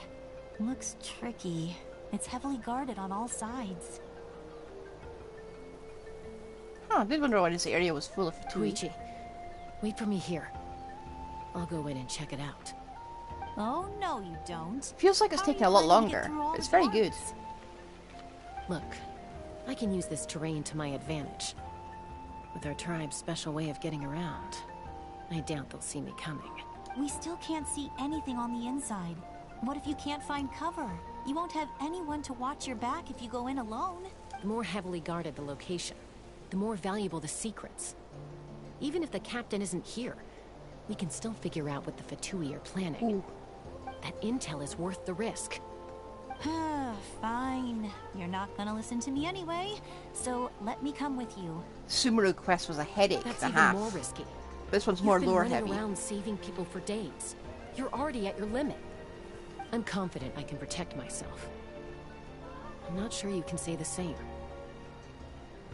Looks tricky. It's heavily guarded on all sides. Huh, I did wonder why this area was full of Fatui. Koichi, wait for me here. I'll go in and check it out. Oh, no you don't. Feels like it's taking a lot longer, but it's very good. Look, I can use this terrain to my advantage. With our tribe's special way of getting around, I doubt they'll see me coming. We still can't see anything on the inside. What if you can't find cover? You won't have anyone to watch your back if you go in alone. The more heavily guarded the location, the more valuable the secrets. Even if the captain isn't here, we can still figure out what the Fatui are planning. Ooh. That intel is worth the risk. Fine. You're not gonna listen to me anyway, so let me come with you. Sumeru quest was a headache That's and a even half. more risky. This one's more lore You've been heavy. running around saving people for days. You're already at your limit. I'm confident I can protect myself. I'm not sure you can say the same.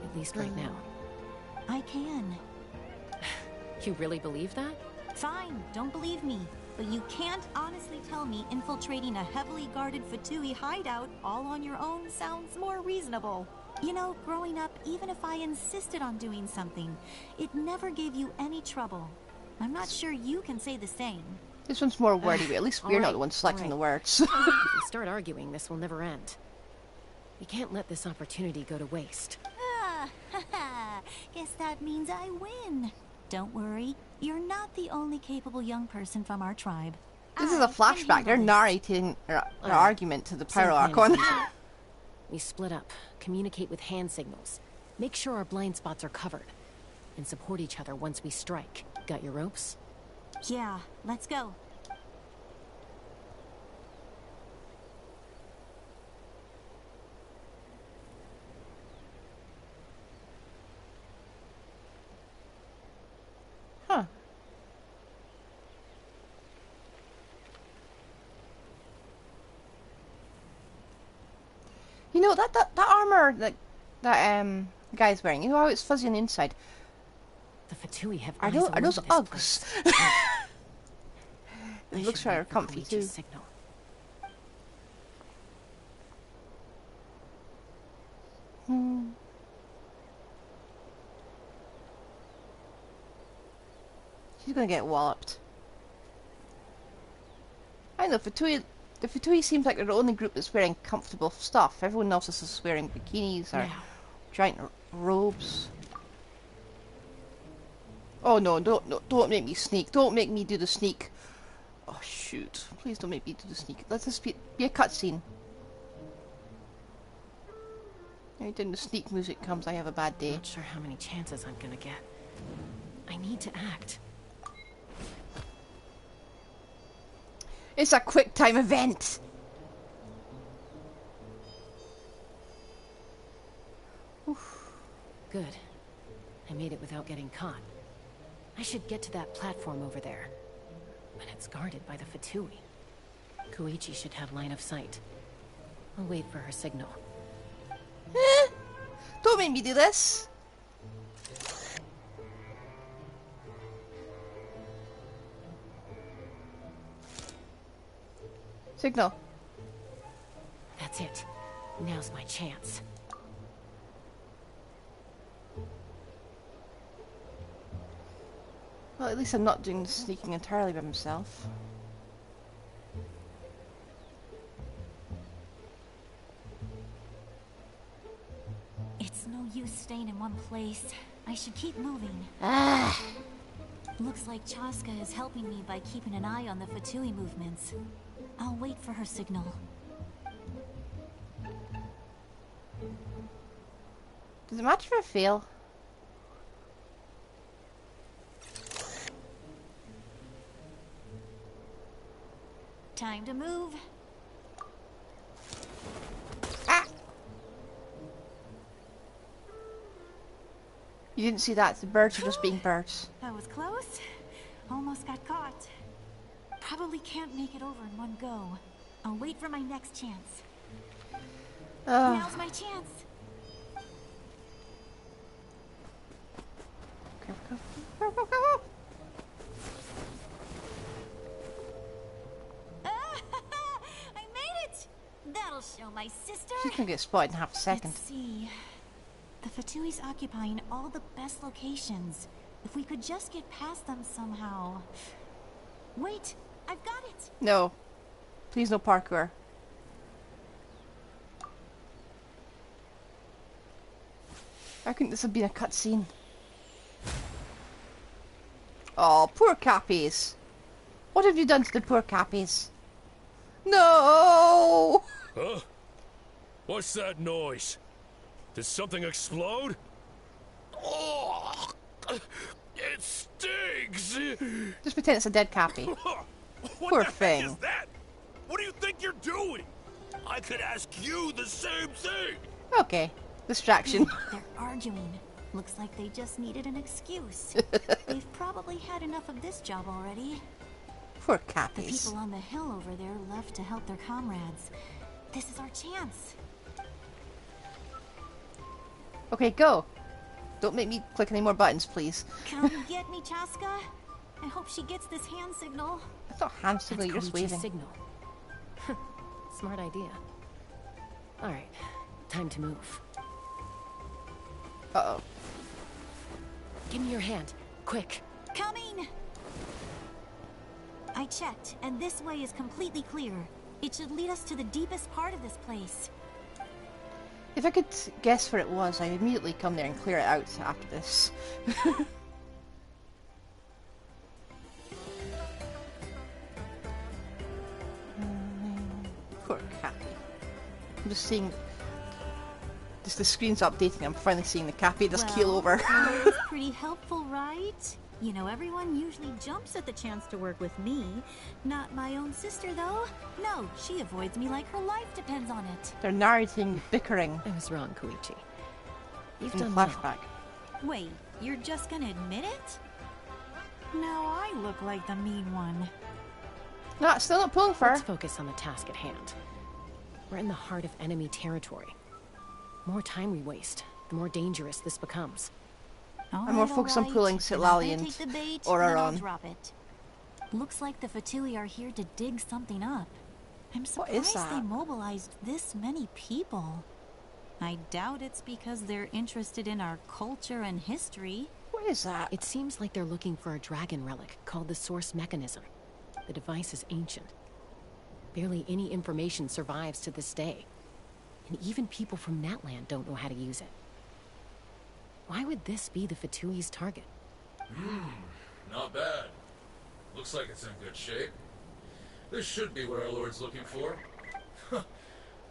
At least right now. I can. You really believe that? Fine, don't believe me. But you can't honestly tell me infiltrating a heavily guarded Fatui hideout all on your own sounds more reasonable. You know, growing up, even if I insisted on doing something, it never gave you any trouble. I'm not sure you can say the same. This one's more wordy, but at least we're not the ones selecting the words. If we start arguing, this will never end. We can't let this opportunity go to waste. Guess that means I win. Don't worry, you're not the only capable young person from our tribe. This is a flashback. They're narrating an argument to the Pyro Archon. We split up, communicate with hand signals, make sure our blind spots are covered, and support each other once we strike. Got your ropes? Yeah, let's go. Huh. You know that armor that guy's wearing. You know how it's fuzzy on the inside. The Fatui have Are those Uggs? It looks rather comfy too. Signal. She's gonna get walloped. I know the Fatui seems like they're the only group that's wearing comfortable stuff. Everyone else is just wearing bikinis or giant robes. Oh no, don't make me sneak. Don't make me do the sneak. Oh shoot. Please don't make me do the sneak. Let this be a cutscene. Anytime the sneak music comes, I have a bad day. Not sure how many chances I'm gonna get. I need to act. It's a quick time event. Oof. Good. I made it without getting caught. I should get to that platform over there. But it's guarded by the Fatui. Koichi should have line of sight. I'll wait for her signal. Don't make me do this. Signal. That's it. Now's my chance. Well, at least I'm not doing the sneaking entirely by myself. It's no use staying in one place. I should keep moving. Looks like Chaska is helping me by keeping an eye on the Fatui movements. I'll wait for her signal. Does it matter if I fail? Time to move. You didn't see that. The birds are just being birds. That was close. Almost got caught. Probably can't make it over in one go. I'll wait for my next chance. Now's my chance. Go. I made it! That'll show my sister. She's gonna get spotted in half a second. Let's see. The Fatui's occupying all the best locations. If we could just get past them somehow. Wait, I've got it. No. Please no parkour. I think this would be a cutscene. Oh, poor Cappies. What have you done to the poor Cappies? No! Huh? What's that noise? Did something explode? Oh, it stings! Just pretend it's a dead Cappy. What Poor the thing. heck is that? What do you think you're doing? I could ask you the same thing. Okay, distraction. They're arguing. Looks like they just needed an excuse. They've probably had enough of this job already. Poor The Cappies. people on the hill over there love to help their comrades. This is our chance. Okay, go. Don't make me click any more buttons, please. Come get me, Chaska. I hope she gets this hand signal. That's not hand signal, you're just Koichi's waving. signal. Smart idea. Alright, time to move. Uh-oh. Give me your hand, quick. Coming! I checked, and this way is completely clear. It should lead us to the deepest part of this place. If I could guess where it was, I'd immediately come there and clear it out after this. Poor Cappy. I'm just seeing... Just the screen's updating, I'm finally seeing the Cappy just keel over. It's pretty helpful, right? You know, everyone usually jumps at the chance to work with me. Not my own sister, though. No, she avoids me like her life depends on it. They're narrating bickering. I was wrong, Koichi. You've in the done well. flashback. Wait, you're just gonna admit it? Now I look like the mean one. No, it's still not pulling for her. Let's focus on the task at hand. We're in the heart of enemy territory. The more time we waste, the more dangerous this becomes. I'm more focused on pulling Sitlali and Oraron. Drop it. Looks like the Fatui are here to dig something up. I'm What is surprised they that? mobilized this many people. I doubt it's because they're interested in our culture and history. What is that? It seems like they're looking for a dragon relic called the Source Mechanism. The device is ancient. Barely any information survives to this day. And even people from Natlan don't know how to use it. Why would this be the Fatui's target? Not bad. Looks like it's in good shape. This should be what our Lord's looking for.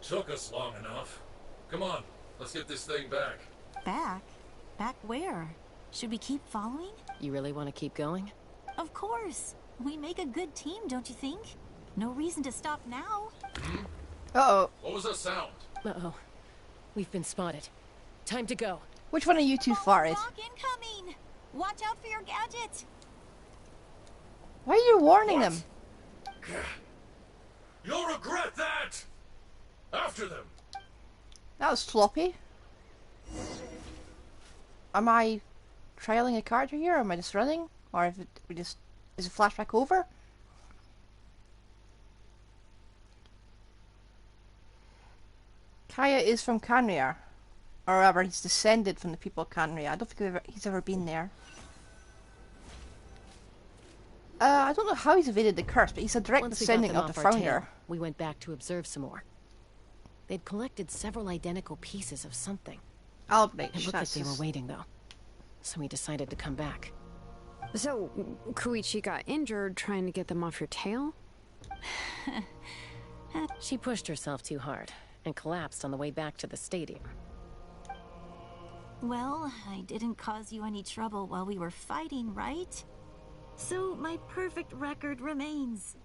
Took us long enough. Come on, let's get this thing back. Back? Back where? Should we keep following? You really want to keep going? Of course. We make a good team, don't you think? No reason to stop now. Uh-oh. What was that sound? Uh-oh. We've been spotted. Time to go. Which one of you two farted? Rock incoming! Watch out for your gadget! Why are you warning them? You'll regret that! After them! That was sloppy. Am I trialing a character here, or am I just running? Or if it, we just... Is the flashback over? Kaya is from Canria. Or rather, he's descended from the people of Canria. I don't think he's ever been there. I don't know how he's evaded the curse, but he's a direct Once we got descendant them of the off our founder. tail, we went back to observe some more. They'd collected several identical pieces of something. Albright, It looked like they were waiting, though. So we decided to come back. So, Koichi got injured trying to get them off your tail? She pushed herself too hard and collapsed on the way back to the stadium. Well, I didn't cause you any trouble while we were fighting, right? So my perfect record remains.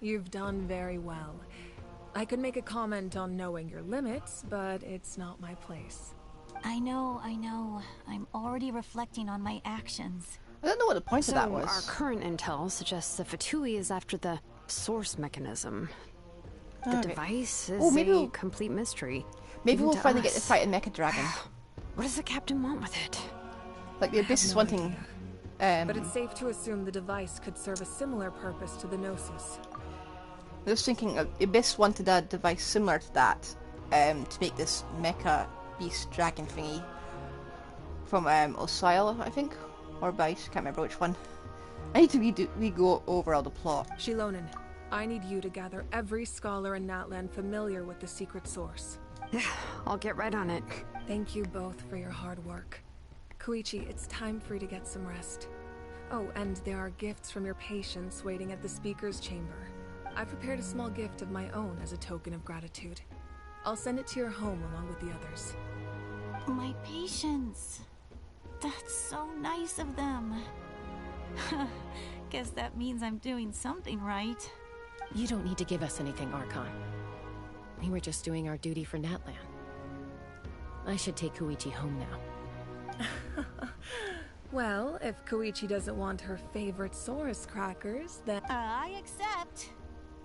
You've done very well. I could make a comment on knowing your limits, but it's not my place. I know. I'm already reflecting on my actions. I don't know what the point of that was. Our current intel suggests the Fatui is after the source mechanism. The Okay. device is maybe a we'll- complete mystery. Maybe even we'll to finally get to us. fight a Mecha Dragon. What does the captain want with it? Like the Abyss is wanting... But it's safe to assume the device could serve a similar purpose to the Gnosis. I was thinking Abyss wanted a device similar to that to make this Mecha Beast Dragon thingy from Osile, I think, or Bice, can't remember which one. I need to re-go over all the plot. Kseudonym, I need you to gather every scholar in Natlan familiar with the secret source. I'll get right on it. Thank you both for your hard work. Koichi, it's time for you to get some rest. Oh, and there are gifts from your patients waiting at the speaker's chamber. I've prepared a small gift of my own as a token of gratitude. I'll send it to your home along with the others. My patients. That's so nice of them. Guess that means I'm doing something right. You don't need to give us anything, Archon. We were just doing our duty for Natlan. I should take Koichi home now. Well, if Koichi doesn't want her favorite Saurus crackers, then... I accept.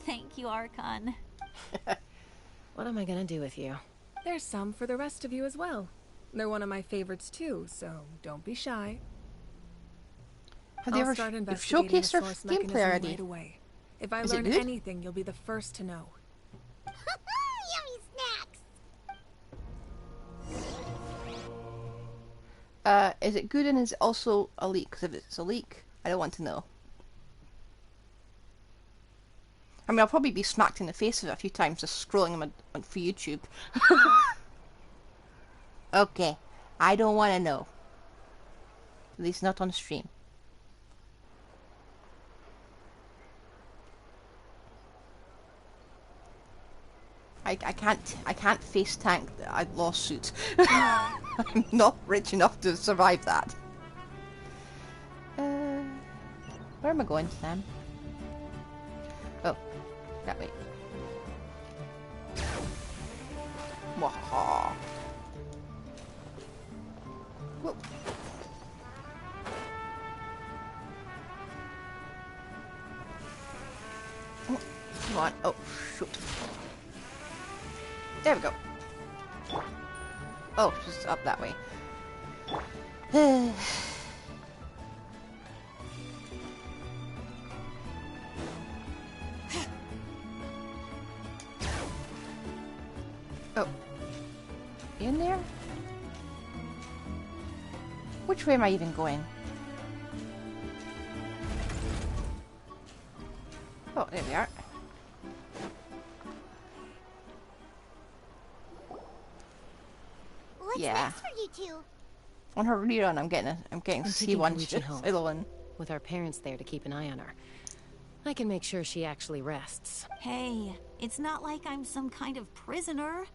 Thank you, Archon. What am I gonna do with you? There's some for the rest of you as well. They're one of my favorites too, so don't be shy. Have they ever showcased their gameplay already? Right away. If I learn anything, you'll be the first to know. Yummy snacks! Is it good and is it also a leak? Because if it's a leak, I don't want to know. I mean, I'll probably be smacked in the face with it a few times just scrolling them on for YouTube. Okay, I don't want to know. At least not on stream. I can't face tank a lawsuit. I'm not rich enough to survive that. Where am I going, Sam? Oh, that way. Waha. Whoa. Oh, come on. Oh, shoot. There we go. Oh, just up that way. Oh. In there? Which way am I even going? Oh, there we are. What's next for you two? On her rerun, I'm getting C1 Kseudonym. With our parents there to keep an eye on her. I can make sure she actually rests. Hey, it's not like I'm some kind of prisoner.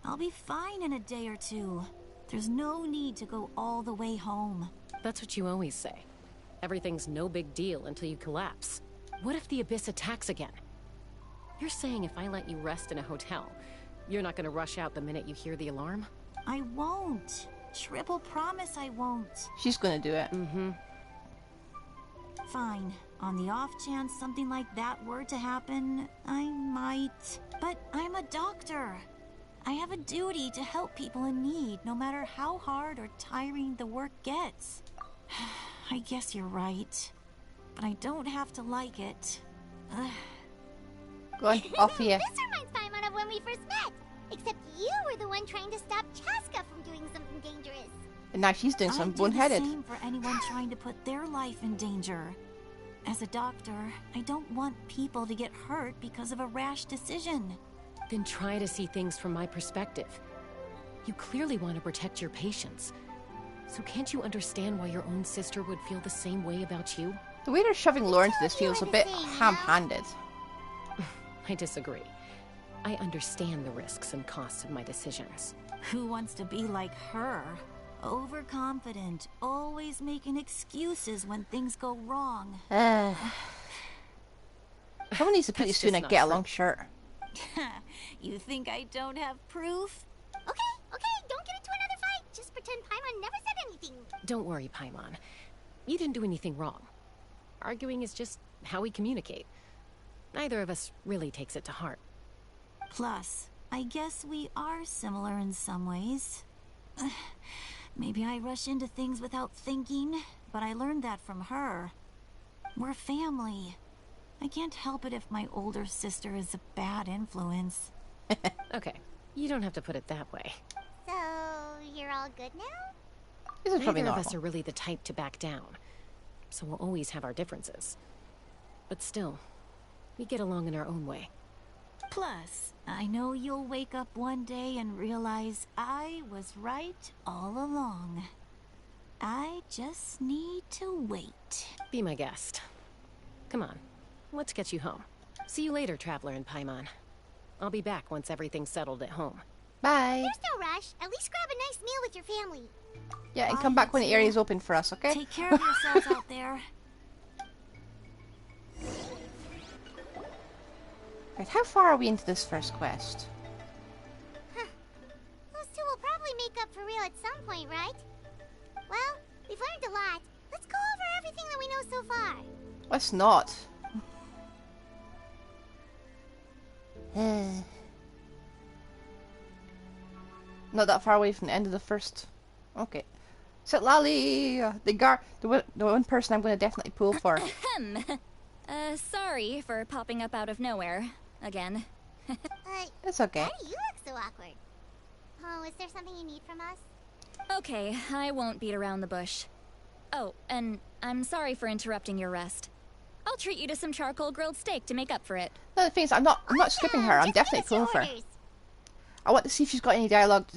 I'll be fine in a day or two. There's no need to go all the way home. That's what you always say. Everything's no big deal until you collapse. What if the Abyss attacks again? You're saying if I let you rest in a hotel, you're not gonna rush out the minute you hear the alarm? I won't. Triple promise I won't. She's gonna do it. Mm-hmm. Fine. On the off chance something like that were to happen, I might. But I'm a doctor. I have a duty to help people in need, no matter how hard or tiring the work gets. I guess you're right. But I don't have to like it. Go on, off here. This reminds Paimon of when we first met. Except you were the one trying to stop Chaska from doing something dangerous. And now she's doing something boneheaded. I do the same for anyone trying to put their life in danger. As a doctor, I don't want people to get hurt because of a rash decision. Then try to see things from my perspective. You clearly want to protect your patients. So can't you understand why your own sister would feel the same way about you? The way they're shoving Lore into this feels a bit ham-handed. I disagree. I understand the risks and costs of my decisions. Who wants to be like her? Overconfident, always making excuses when things go wrong. Someone needs to put this in a get-along shirt. You think I don't have proof? Okay, don't get into another fight. Just pretend Paimon never said anything. Don't worry, Paimon. You didn't do anything wrong. Arguing is just how we communicate. Neither of us really takes it to heart. Plus, I guess we are similar in some ways. Maybe I rush into things without thinking, but I learned that from her. We're family. I can't help it if my older sister is a bad influence. Okay, you don't have to put it that way. So, you're all good now? Neither of us are really the type to back down, so we'll always have our differences. But still, we get along in our own way. Plus, I know you'll wake up one day and realize I was right all along. I just need to wait. Be my guest. Come on, let's get you home. See you later, Traveler and Paimon. I'll be back once everything's settled at home. Bye. There's no rush. At least grab a nice meal with your family. Yeah, and come back when the area's open for us, okay? Take care of yourselves out there. Right, how far are we into this first quest? Those two will probably make up for real at some point, right? Well, we've learned a lot. Let's go over everything that we know so far. Let's not. Not that far away from the end of the first. Okay. Sitlali! The one person I'm going to definitely pull for. Sorry for popping up out of nowhere. Again. It's okay. Why do you look so awkward? Oh, is there something you need from us? Okay, I won't beat around the bush. Oh, and I'm sorry for interrupting your rest. I'll treat you to some charcoal grilled steak to make up for it. No, the thing is, I'm not skipping her. I'm definitely pulling for her. I want to see if she's got any dialogue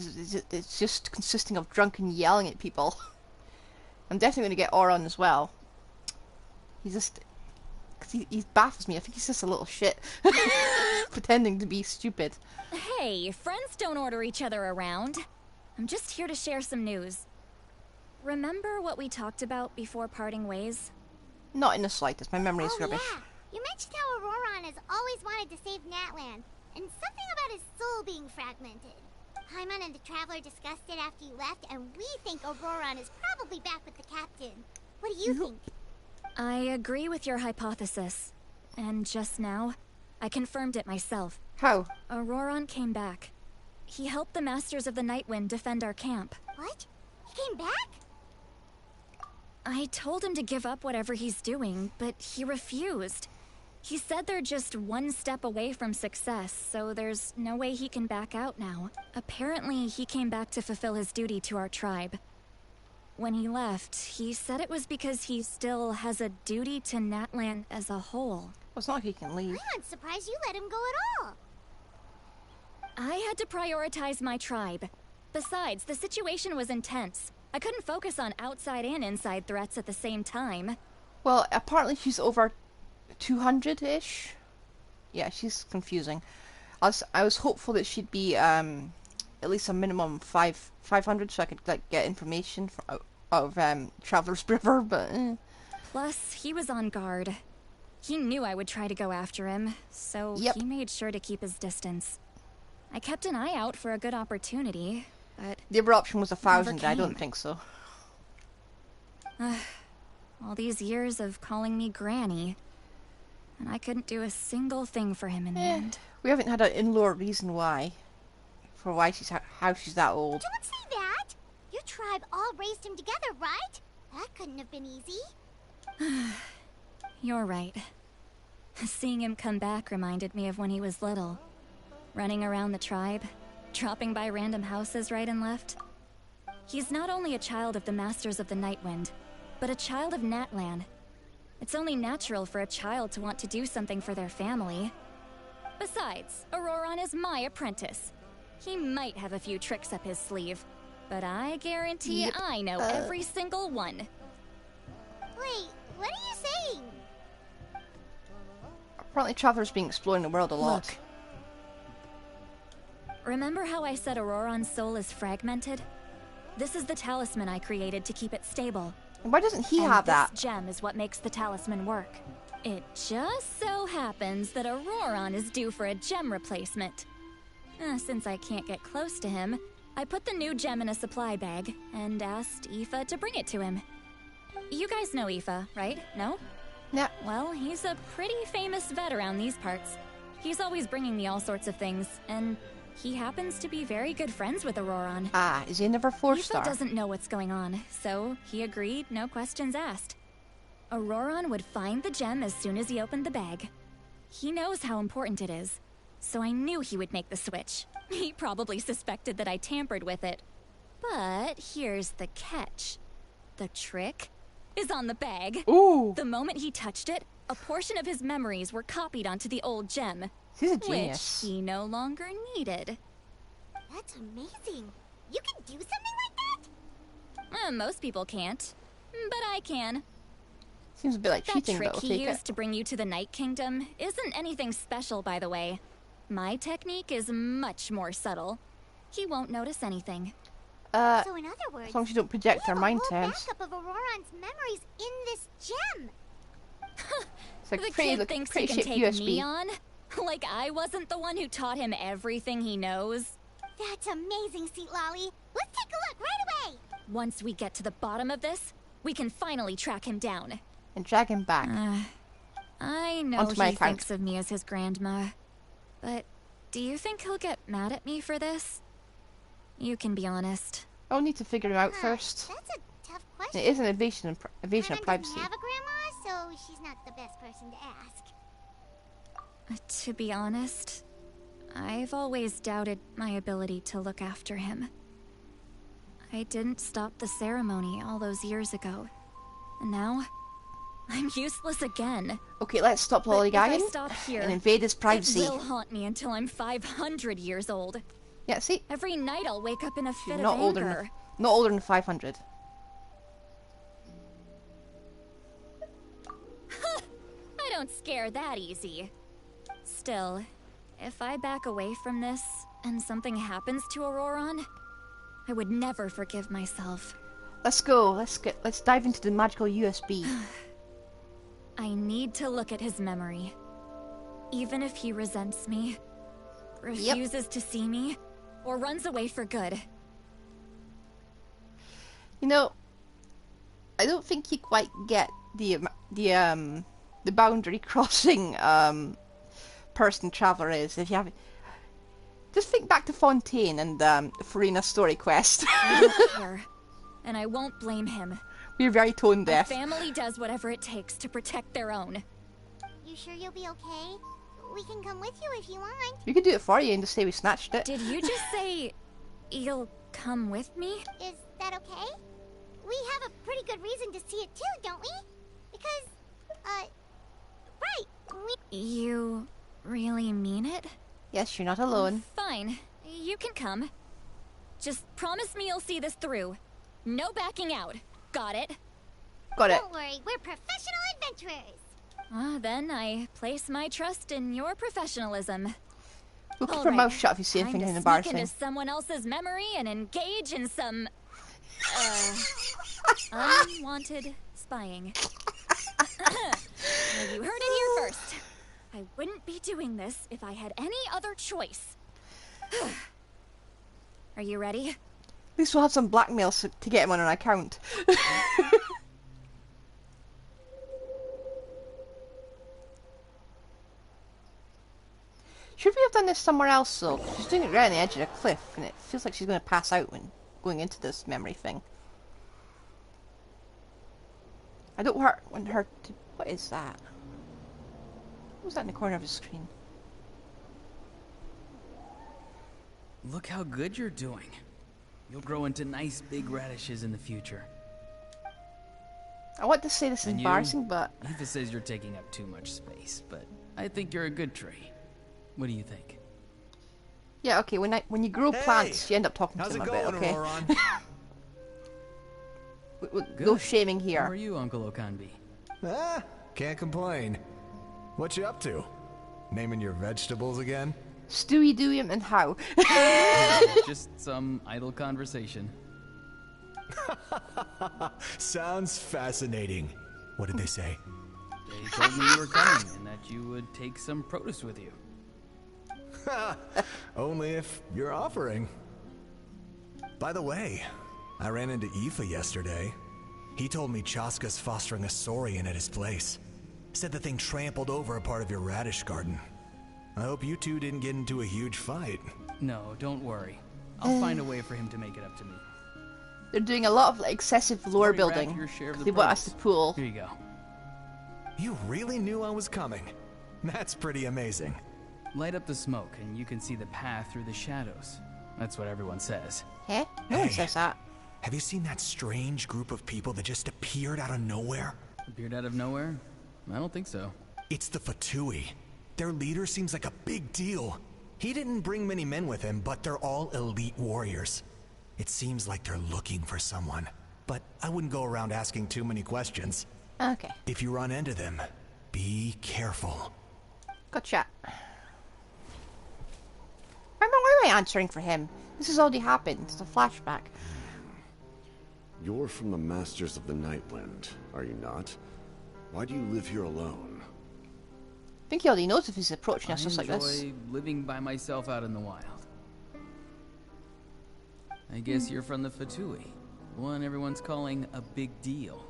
that's just consisting of drunken yelling at people. I'm definitely going to get Auron as well. He's just... Because he baffles me. I think he's just a little shit. Pretending to be stupid. Hey, friends don't order each other around. I'm just here to share some news. Remember what we talked about before parting ways? Not in the slightest. My memory is rubbish. Yeah. You mentioned how Auroron has always wanted to save Natlan, and something about his soul being fragmented. Paimon and the Traveler discussed it after you left, and we think Auroron is probably back with the captain. What do you think? I agree with your hypothesis. And just now, I confirmed it myself. How? Auroron came back. He helped the Masters of the Nightwind defend our camp. What? He came back? I told him to give up whatever he's doing, but he refused. He said they're just one step away from success, so there's no way he can back out now. Apparently, he came back to fulfill his duty to our tribe. When he left, he said it was because he still has a duty to Natlan as a whole. Well, it's not like he can leave. I'm not surprised you let him go at all. I had to prioritize my tribe. Besides, the situation was intense. I couldn't focus on outside and inside threats at the same time. Well, apparently she's over 200-ish. Yeah, she's confusing. I was hopeful that she'd be at least a minimum 500, so I could like get information out of Traveler's River. But plus, he was on guard. He knew I would try to go after him, so he made sure to keep his distance. I kept an eye out for a good opportunity, but the other option was 1,000. I don't think so. All these years of calling me Granny, and I couldn't do a single thing for him in the end. We haven't had an in-lore reason why. For why she's how she's that old. Don't say that! Your tribe all raised him together, right? That couldn't have been easy. You're right. Seeing him come back reminded me of when he was little. Running around the tribe, dropping by random houses right and left. He's not only a child of the Masters of the Nightwind, but a child of Natlan. It's only natural for a child to want to do something for their family. Besides, Auroron is my apprentice. He might have a few tricks up his sleeve, but I guarantee I know every single one. Wait, what are you saying? Apparently Traveler's been exploring the world a lot. Look. Remember how I said Auroron's soul is fragmented? This is the talisman I created to keep it stable. And why doesn't he have that? This gem is what makes the talisman work. It just so happens that Auroron is due for a gem replacement. Since I can't get close to him, I put the new gem in a supply bag and asked Aoife to bring it to him. You guys know Aoife, right? No? Yeah. Well, he's a pretty famous vet around these parts. He's always bringing me all sorts of things, and he happens to be very good friends with Auroron. Ah, is he never 4-star? Aoife doesn't know what's going on, so he agreed, no questions asked. Auroron would find the gem as soon as he opened the bag. He knows how important it is, so I knew he would make the switch. He probably suspected that I tampered with it. But here's the catch. The trick is on the bag. Ooh! The moment he touched it, a portion of his memories were copied onto the old gem. She's a genius. Which he no longer needed. That's amazing. You can do something like that? Most people can't, but I can. Seems a bit like That cheating, trick but we'll he take used it. to bring you to the Night Kingdom isn't anything special, by the way. My technique is much more subtle. He won't notice anything. So in other words, as long as you don't project our mind we have a whole sense. backup of Auroron's memories in this gem. It's like The pretty, kid thinks he pretty can shaped take USB. me on? Like I wasn't the one who taught him everything he knows? That's amazing, Sweet Lolly. Let's take a look right away. Once we get to the bottom of this, we can finally track him down. And drag him back. I know Onto my he account. thinks of me as his grandma. But do you think he'll get mad at me for this? You can be honest. I'll need to figure him out first. That's a tough question. It is an invasion of Paimon privacy. doesn't have a grandma, so she's not the best person to ask. To be honest, I've always doubted my ability to look after him. I didn't stop the ceremony all those years ago. And now, I'm useless again. Okay, let's stop But if I lollygagging stop here, and invade his privacy. It will haunt me until I'm 500 years old. Yeah, see? Every night I'll wake up in a fit Not of older anger. than, not older than 500. I don't scare that easy. Still, if I back away from this and something happens to Auroron, I would never forgive myself. Let's go. Let's dive into the magical USB. I need to look at his memory. Even if he resents me, refuses to see me, or runs away for good. You know, I don't think you quite get the boundary crossing person Traveler is. If you have, just think back to Fontaine and Farina's story quest. I don't care, and I won't blame him. We're very tone My deaf. family does whatever it takes to protect their own. You sure you'll be okay? We can come with you if you want. We could do it for you and just say we snatched it. Did you just say you'll come with me? Is that okay? We have a pretty good reason to see it too, don't we? Because, right, You really mean it? Yes, you're not alone. Fine, you can come. Just promise me you'll see this through. No backing out. Got it? Got it. Don't worry, we're professional adventurers. Then I place my trust in your professionunwanted We'll keep our mouth shut if you see anything embarrassing. Sneak into someone else's memory and engage in some unwanted spying. Well, you heard it here first. I wouldn't be doing this if I had any other choice. Are you ready? At least we'll have some blackmail to get him on an account. Should we have done this somewhere else though? She's doing it right on the edge of a cliff and it feels like she's going to pass out when going into this memory thing. I don't want her to... What is that? What was that in the corner of the screen? Look how good you're doing. You'll grow into nice big radishes in the future. I want to say this is And embarrassing, but... Eva says you're taking up too much space, but I think you're a good tree. What do you think? Yeah, okay, when you grow plants, you end up talking to them a bit, okay? We'll go shaming here. How are you, Uncle Okanbi? Ah, can't complain. What you up to? Naming your vegetables again? Stewie, Dewey, and how? Just some idle conversation. Sounds fascinating. What did they say? They told me you were coming and that you would take some produce with you. Only if you're offering. By the way, I ran into Aoife yesterday. He told me Chaska's fostering a saurian at his place. Said the thing trampled over a part of your radish garden. I hope you two didn't get into a huge fight. No, don't worry. I'll find a way for him to make it up to me. They're doing a lot of excessive lore building. They want us to pool. Here you go. You really knew I was coming. That's pretty amazing. Light up the smoke and you can see the path through the shadows. That's what everyone says. Huh? No one says that. Have you seen that strange group of people that just appeared out of nowhere? Appeared out of nowhere? I don't think so. It's the Fatui. their leader seems like a big deal. He didn't bring many men with him, but they're all elite warriors. It seems like they're looking for someone, but I wouldn't go around asking too many questions. Okay. If you run into them, be careful. Gotcha. Why am I answering for him? This has already happened. It's a flashback. You're from the Masters of the Nightwind, are you not? Why do you live here alone? I think he already knows if he's approaching us just like this. I enjoy living by myself out in the wild. I guess you're from the Fatui, one everyone's calling a big deal.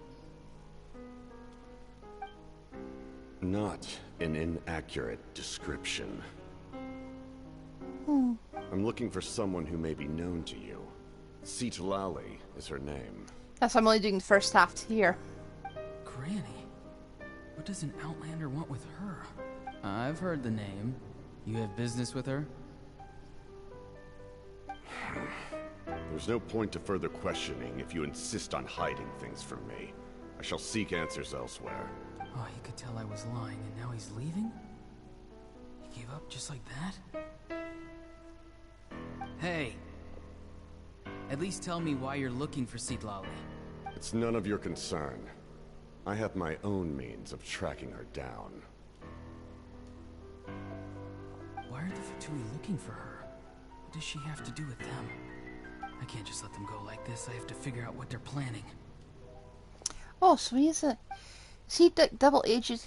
Not an inaccurate description. I'm looking for someone who may be known to you. Citlali is her name. That's why I'm only doing the first half here. Granny? What does an Outlander want with her? I've heard the name. You have business with her? There's no point to further questioning if you insist on hiding things from me. I shall seek answers elsewhere. Oh, he could tell I was lying, and now he's leaving? He gave up just like that? Hey! At least tell me why you're looking for Citlali. It's none of your concern. I have my own means of tracking her down. Why are the Fatui looking for her? What does she have to do with them? I can't just let them go like this. I have to figure out what they're planning. Oh, so is he double agent?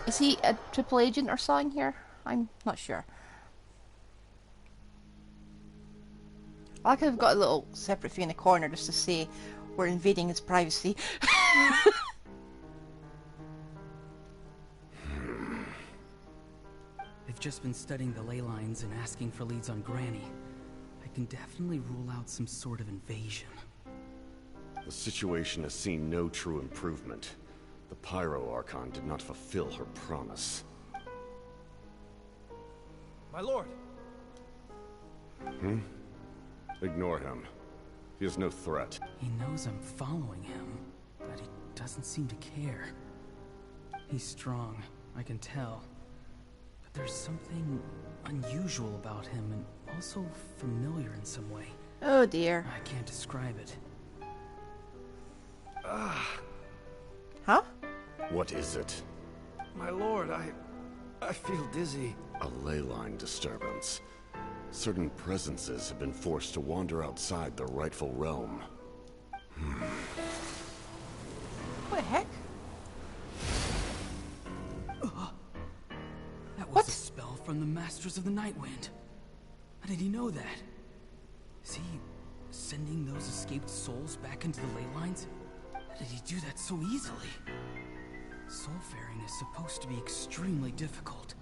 Is he a triple agent or something here? I'm not sure. I could have got a little separate thing in the corner just to say we're invading his privacy. They've just been studying the ley lines and asking for leads on Granny. I can definitely rule out some sort of invasion. The situation has seen no true improvement. The Pyro Archon did not fulfill her promise. My lord! Ignore him. He is no threat. He knows I'm following him, but he doesn't seem to care. He's strong, I can tell. But there's something unusual about him and also familiar in some way. Oh dear. I can't describe it. Huh? What is it? My lord, I feel dizzy. A ley line disturbance. Certain presences have been forced to wander outside their rightful realm. What the heck? That was a spell from the Masters of the Nightwind. How did he know that? Is he sending those escaped souls back into the ley lines? How did he do that so easily? Soulfaring is supposed to be extremely difficult.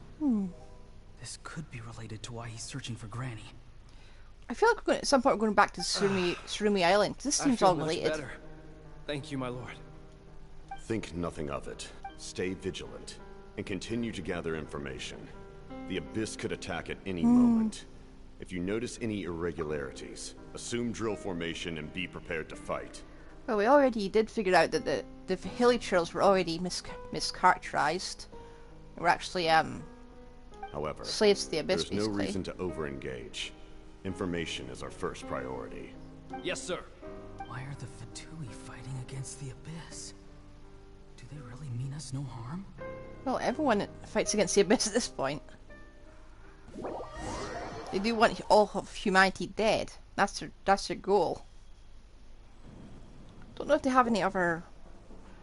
This could be related to why he's searching for Granny. I feel like we're going, at some point we're going back to Surumi Island. This seems all related. Much better. Thank you, my lord. Think nothing of it. Stay vigilant, and continue to gather information. The Abyss could attack at any moment. If you notice any irregularities, assume drill formation and be prepared to fight. Well, we already did figure out that the hilly trails were already mischaracterized. We're actually, However, slaves to the Abyss, there's no reason to over-engage. Information is our first priority. Yes, sir. Why are the Fatui fighting against the Abyss? Do they really mean us no harm? Well, everyone fights against the Abyss at this point. They do want all of humanity dead. That's their goal. Don't know if they have any other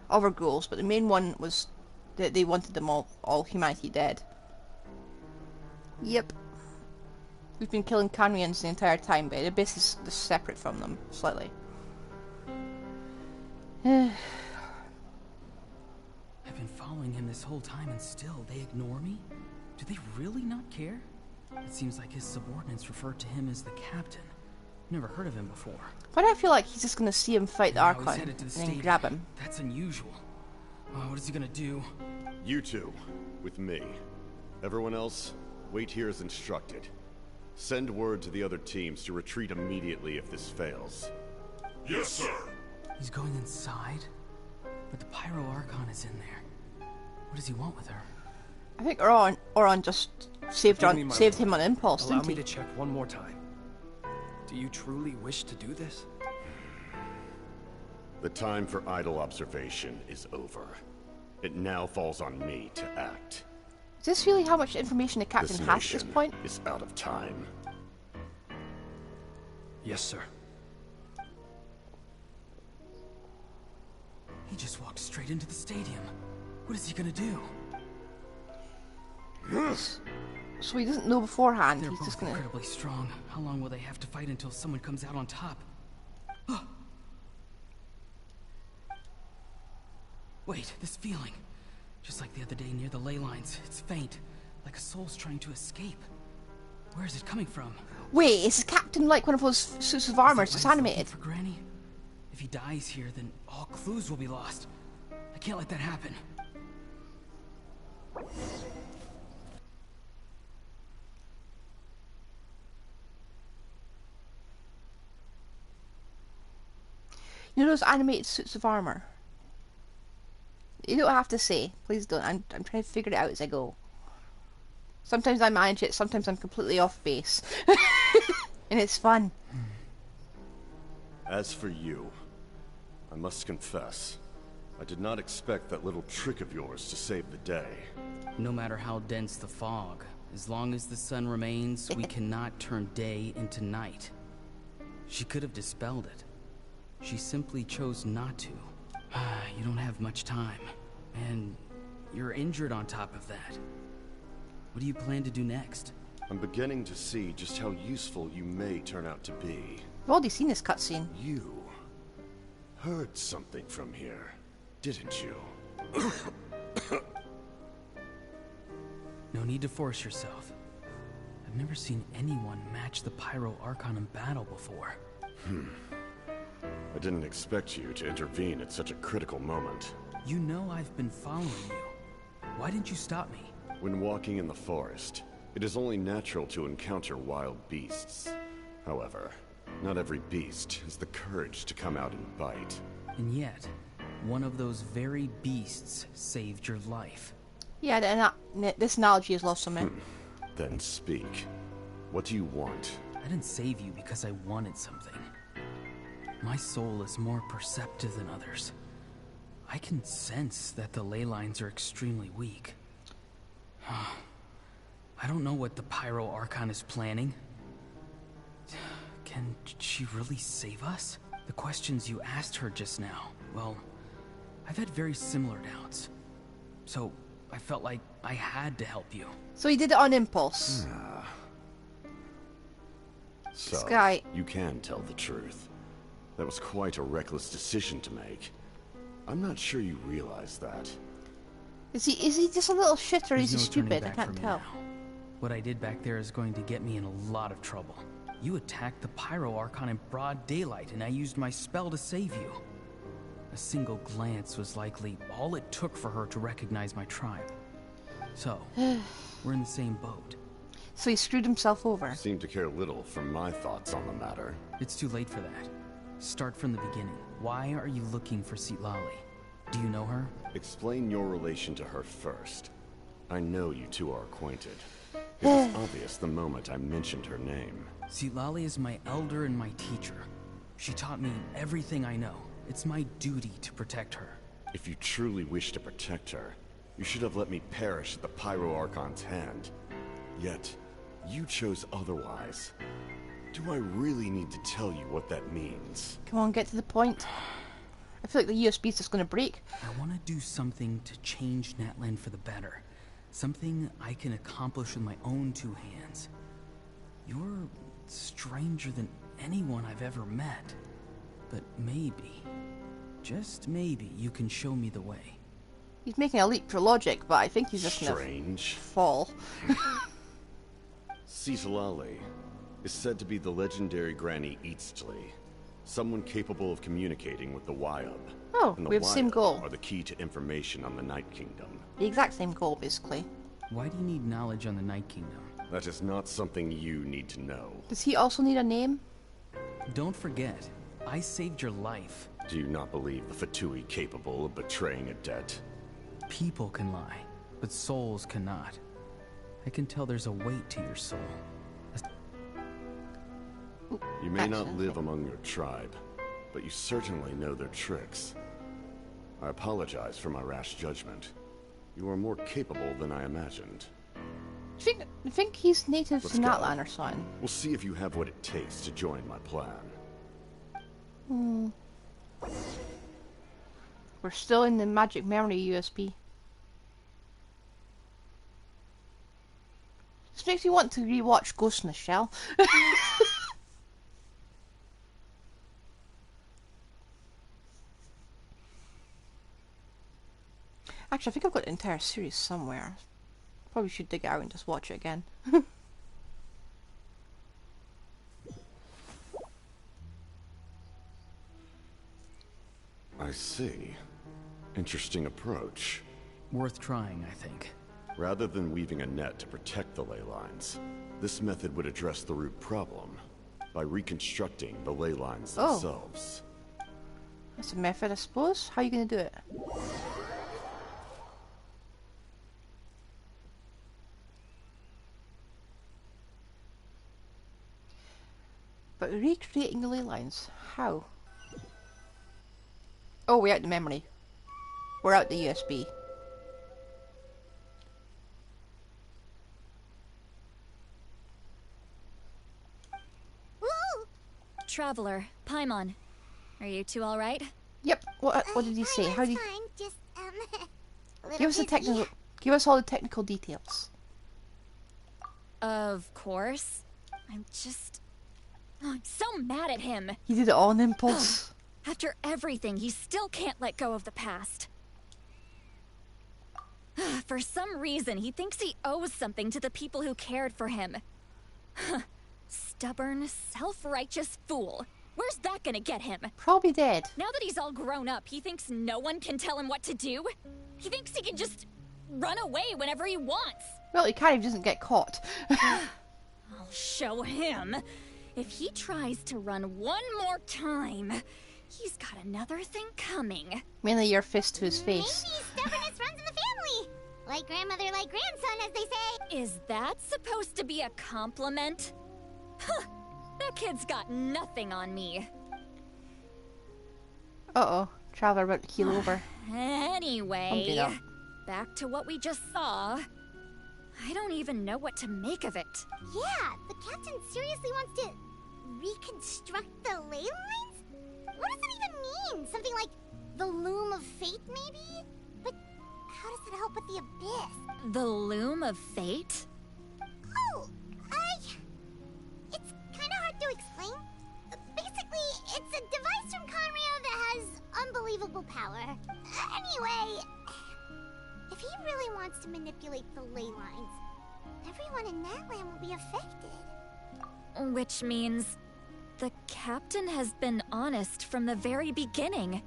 goals, but the main one was that they wanted them all humanity dead. Yep. We've been killing Canrians the entire time, but the Abyss is just separate from them, slightly. I've been following him this whole time and still they ignore me? Do they really not care? It seems like his subordinates refer to him as the captain. Never heard of him before. Why do I feel like he's just gonna see him fight the Archon and then grab him? That's unusual. Oh, what is he gonna do? You two, with me. Everyone else, wait here as instructed. Send word to the other teams to retreat immediately if this fails. Yes, sir. He's going inside? But the Pyro Archon is in there. What does he want with her? I think Oron just saved him on impulse, Allow didn't me he? to check one more time. Do you truly wish to do this? The time for idle observation is over. It now falls on me to act. Is this really how much information the captain has at this point? Is out of time. Yes, sir. He just walked straight into the stadium. What is he gonna do? So he doesn't know beforehand. They're He's just both gonna. incredibly strong. How long will they have to fight until someone comes out on top? Wait, this feeling. Just like the other day near the ley lines. It's faint. Like a soul's trying to escape. Where is it coming from? Wait, is the captain like one of those suits of armor that's animated? For Granny? If he dies here, then all clues will be lost. I can't let that happen. You know those animated suits of armor? You don't have to say. Please don't. I'm trying to figure it out as I go. Sometimes I manage it, sometimes I'm completely off base. And it's fun. As for you, I must confess, I did not expect that little trick of yours to save the day. No matter how dense the fog, as long as the sun remains, we cannot turn day into night. She could have dispelled it. She simply chose not to. You don't have much time, and you're injured on top of that. What do you plan to do next? I'm beginning to see just how useful you may turn out to be. I've already seen this cutscene. You heard something from here, didn't you? No need to force yourself. I've never seen anyone match the Pyro Archon in battle before. I didn't expect you to intervene at such a critical moment. You know I've been following you. Why didn't you stop me? When walking in the forest, it is only natural to encounter wild beasts. However, not every beast has the courage to come out and bite. And yet, one of those very beasts saved your life. Yeah, this analogy is lost on me. Then speak. What do you want? I didn't save you because I wanted something. My soul is more perceptive than others. I can sense that the ley lines are extremely weak. I don't know what the Pyro Archon is planning. Can she really save us? The questions you asked her just now, well, I've had very similar doubts. So, I felt like I had to help you. So he did it on impulse. So, Sky. You can tell the truth. That was quite a reckless decision to make. I'm not sure you realize that. Is he just a little shit or is he There's no turning stupid? I back can't for me tell. now. What I did back there is going to get me in a lot of trouble. You attacked the Pyro Archon in broad daylight, and I used my spell to save you. A single glance was likely all it took for her to recognize my tribe. So, we're in the same boat. So he screwed himself over. Seem to care little for my thoughts on the matter. It's too late for that. Start from the beginning. Why are you looking for Citlali? Do you know her? Explain your relation to her first. I know you two are acquainted. It was obvious the moment I mentioned her name. Citlali is my elder and my teacher. She taught me everything I know. It's my duty to protect her. If you truly wish to protect her, you should have let me perish at the Pyro Archon's hand. Yet, you chose otherwise. Do I really need to tell you what that means? Come on, get to the point. I feel like the USB's just gonna break. I want to do something to change Natlan for the better. Something I can accomplish with my own two hands. You're stranger than anyone I've ever met. But maybe, just maybe, you can show me the way. He's making a leap for logic, but I think he's just gonna fall. Citlali is said to be the legendary Granny Eastly, someone capable of communicating with the Wyab. Oh, and the we have the same Wyab goal. are the key to information on the Night Kingdom. The exact same goal, basically. Why do you need knowledge on the Night Kingdom? That is not something you need to know. Does he also need a name? Don't forget, I saved your life. Do you not believe the Fatui capable of betraying a debt? People can lie. but souls cannot. I can tell there's a weight to your soul. You may not live among your tribe, but you certainly know their tricks. I apologize for my rash judgment. You are more capable than I imagined. I think he's native Let's to go. Natlan or something. We'll see if you have what it takes to join my plan. We're still in the magic memory USB. This makes me want to rewatch Ghost in the Shell. Actually, I think I've got the entire series somewhere. Probably should dig it out and just watch it again. I see. Interesting approach. Worth trying, I think. Rather than weaving a net to protect the ley lines, this method would address the root problem by reconstructing the ley lines themselves. That's a method, I suppose. How are you going to do it? But recreating the ley lines, how? Oh, we're out the memory. We're out the USB. Traveler, Paimon, are you two all right? Yep. What did he say? How did he... Fine, just, Give us the technical... Give us all the technical details. Of course. I'm just... Oh, I'm so mad at him. He did it all on impulse. After everything, he still can't let go of the past. For some reason, he thinks he owes something to the people who cared for him. Stubborn, self-righteous fool. Where's that gonna get him? Probably dead. Now that he's all grown up, he thinks no one can tell him what to do? He thinks he can just run away whenever he wants. Well, he can't if he doesn't get caught. I'll show him. If he tries to run one more time, he's got another thing coming. Mainly your fist to his face. Maybe stubbornness runs in the family. Like grandmother, like grandson, as they say. Is that supposed to be a compliment? Huh, that kid's got nothing on me. Uh-oh. Traveler about to keel over. Anyway, back to what we just saw. I don't even know what to make of it. Yeah, the captain seriously wants to reconstruct the ley lines? What does that even mean? Something like the loom of fate, maybe? But how does that help with the abyss? The loom of fate? Oh, it's kind of hard to explain. Basically, it's a device from Conrio that has unbelievable power. Anyway, if he really wants to manipulate the ley lines, everyone in Natlan will be affected. Which means the captain has been honest from the very beginning.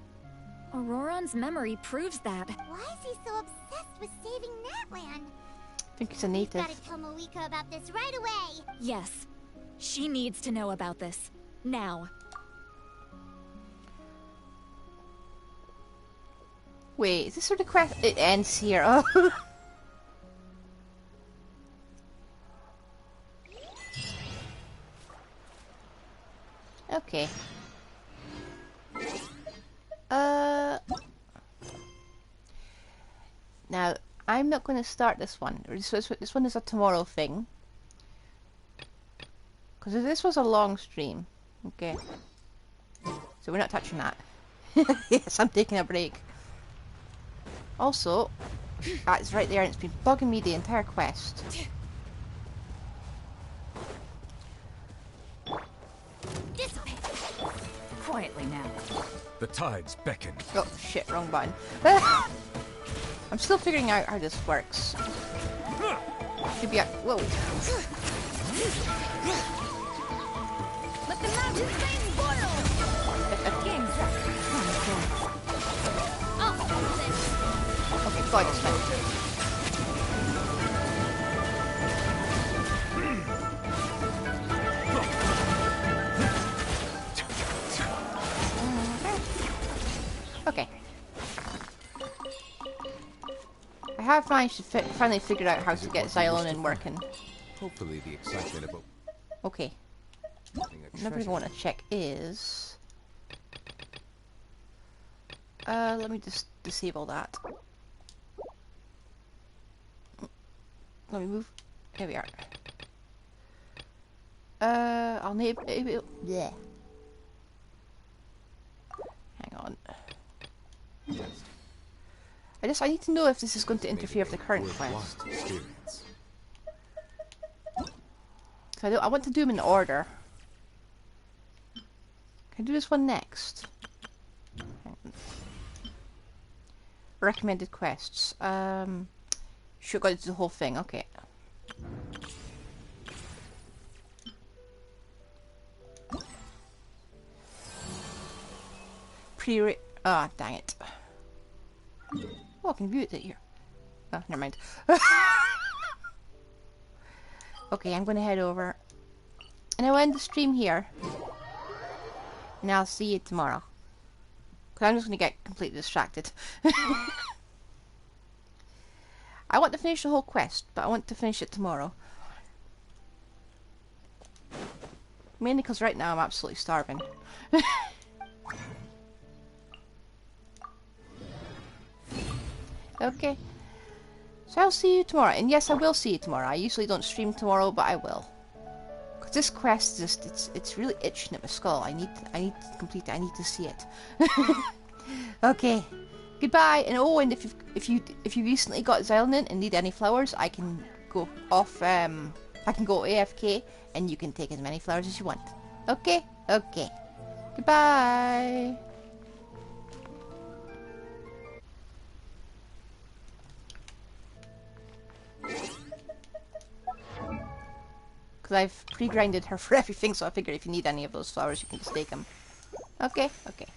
Auroron's memory proves that. Why is he so obsessed with saving Natlan? I think he's a native. Gotta tell Malika about this right away. Yes, she needs to know about this. Now. Wait, is this sort of quest? It ends here. Oh. Okay. Now, I'm not going to start this one. This one is a tomorrow thing. Because this was a long stream. Okay. So we're not touching that. Yes, I'm taking a break. Also, it's right there and it's been bugging me the entire quest. Quietly now. The tides beckon. Oh shit, wrong button. I'm still figuring out how this works. Should be a whoa. Let the mountain flames boil. Game's up. Okay, God, it's fine. Okay. I have managed to finally figure out how to get Kseudonym working. Hopefully the excitement about... Okay. Another thing I want to check is... let me just disable that. Let me move. Here we are. I'll name it. Yeah. Hang on. I need to know if this is going to interfere with the current quest. So I want to do them in order. Can I do this one next? Hang on. Recommended quests. Should go to the whole thing. Okay. Ah, dang it. Oh, I can view it here. Oh, never mind. Okay, I'm gonna head over. And I'll end the stream here. And I'll see you tomorrow. Because I'm just gonna get completely distracted. I want to finish the whole quest, but I want to finish it tomorrow. Mainly because right now I'm absolutely starving. Okay. So I'll see you tomorrow. And yes, I will see you tomorrow. I usually don't stream tomorrow, but I will. Because this quest just it's really itching at my skull. I need to complete it. I need to see it. Okay. Goodbye. And oh, and if you recently got Kseudonym and need any flowers, I can go off I can go AFK and you can take as many flowers as you want. Okay? Okay. Goodbye. Because I've pre-grinded her for everything, so I figure if you need any of those flowers, you can just take them. Okay, okay.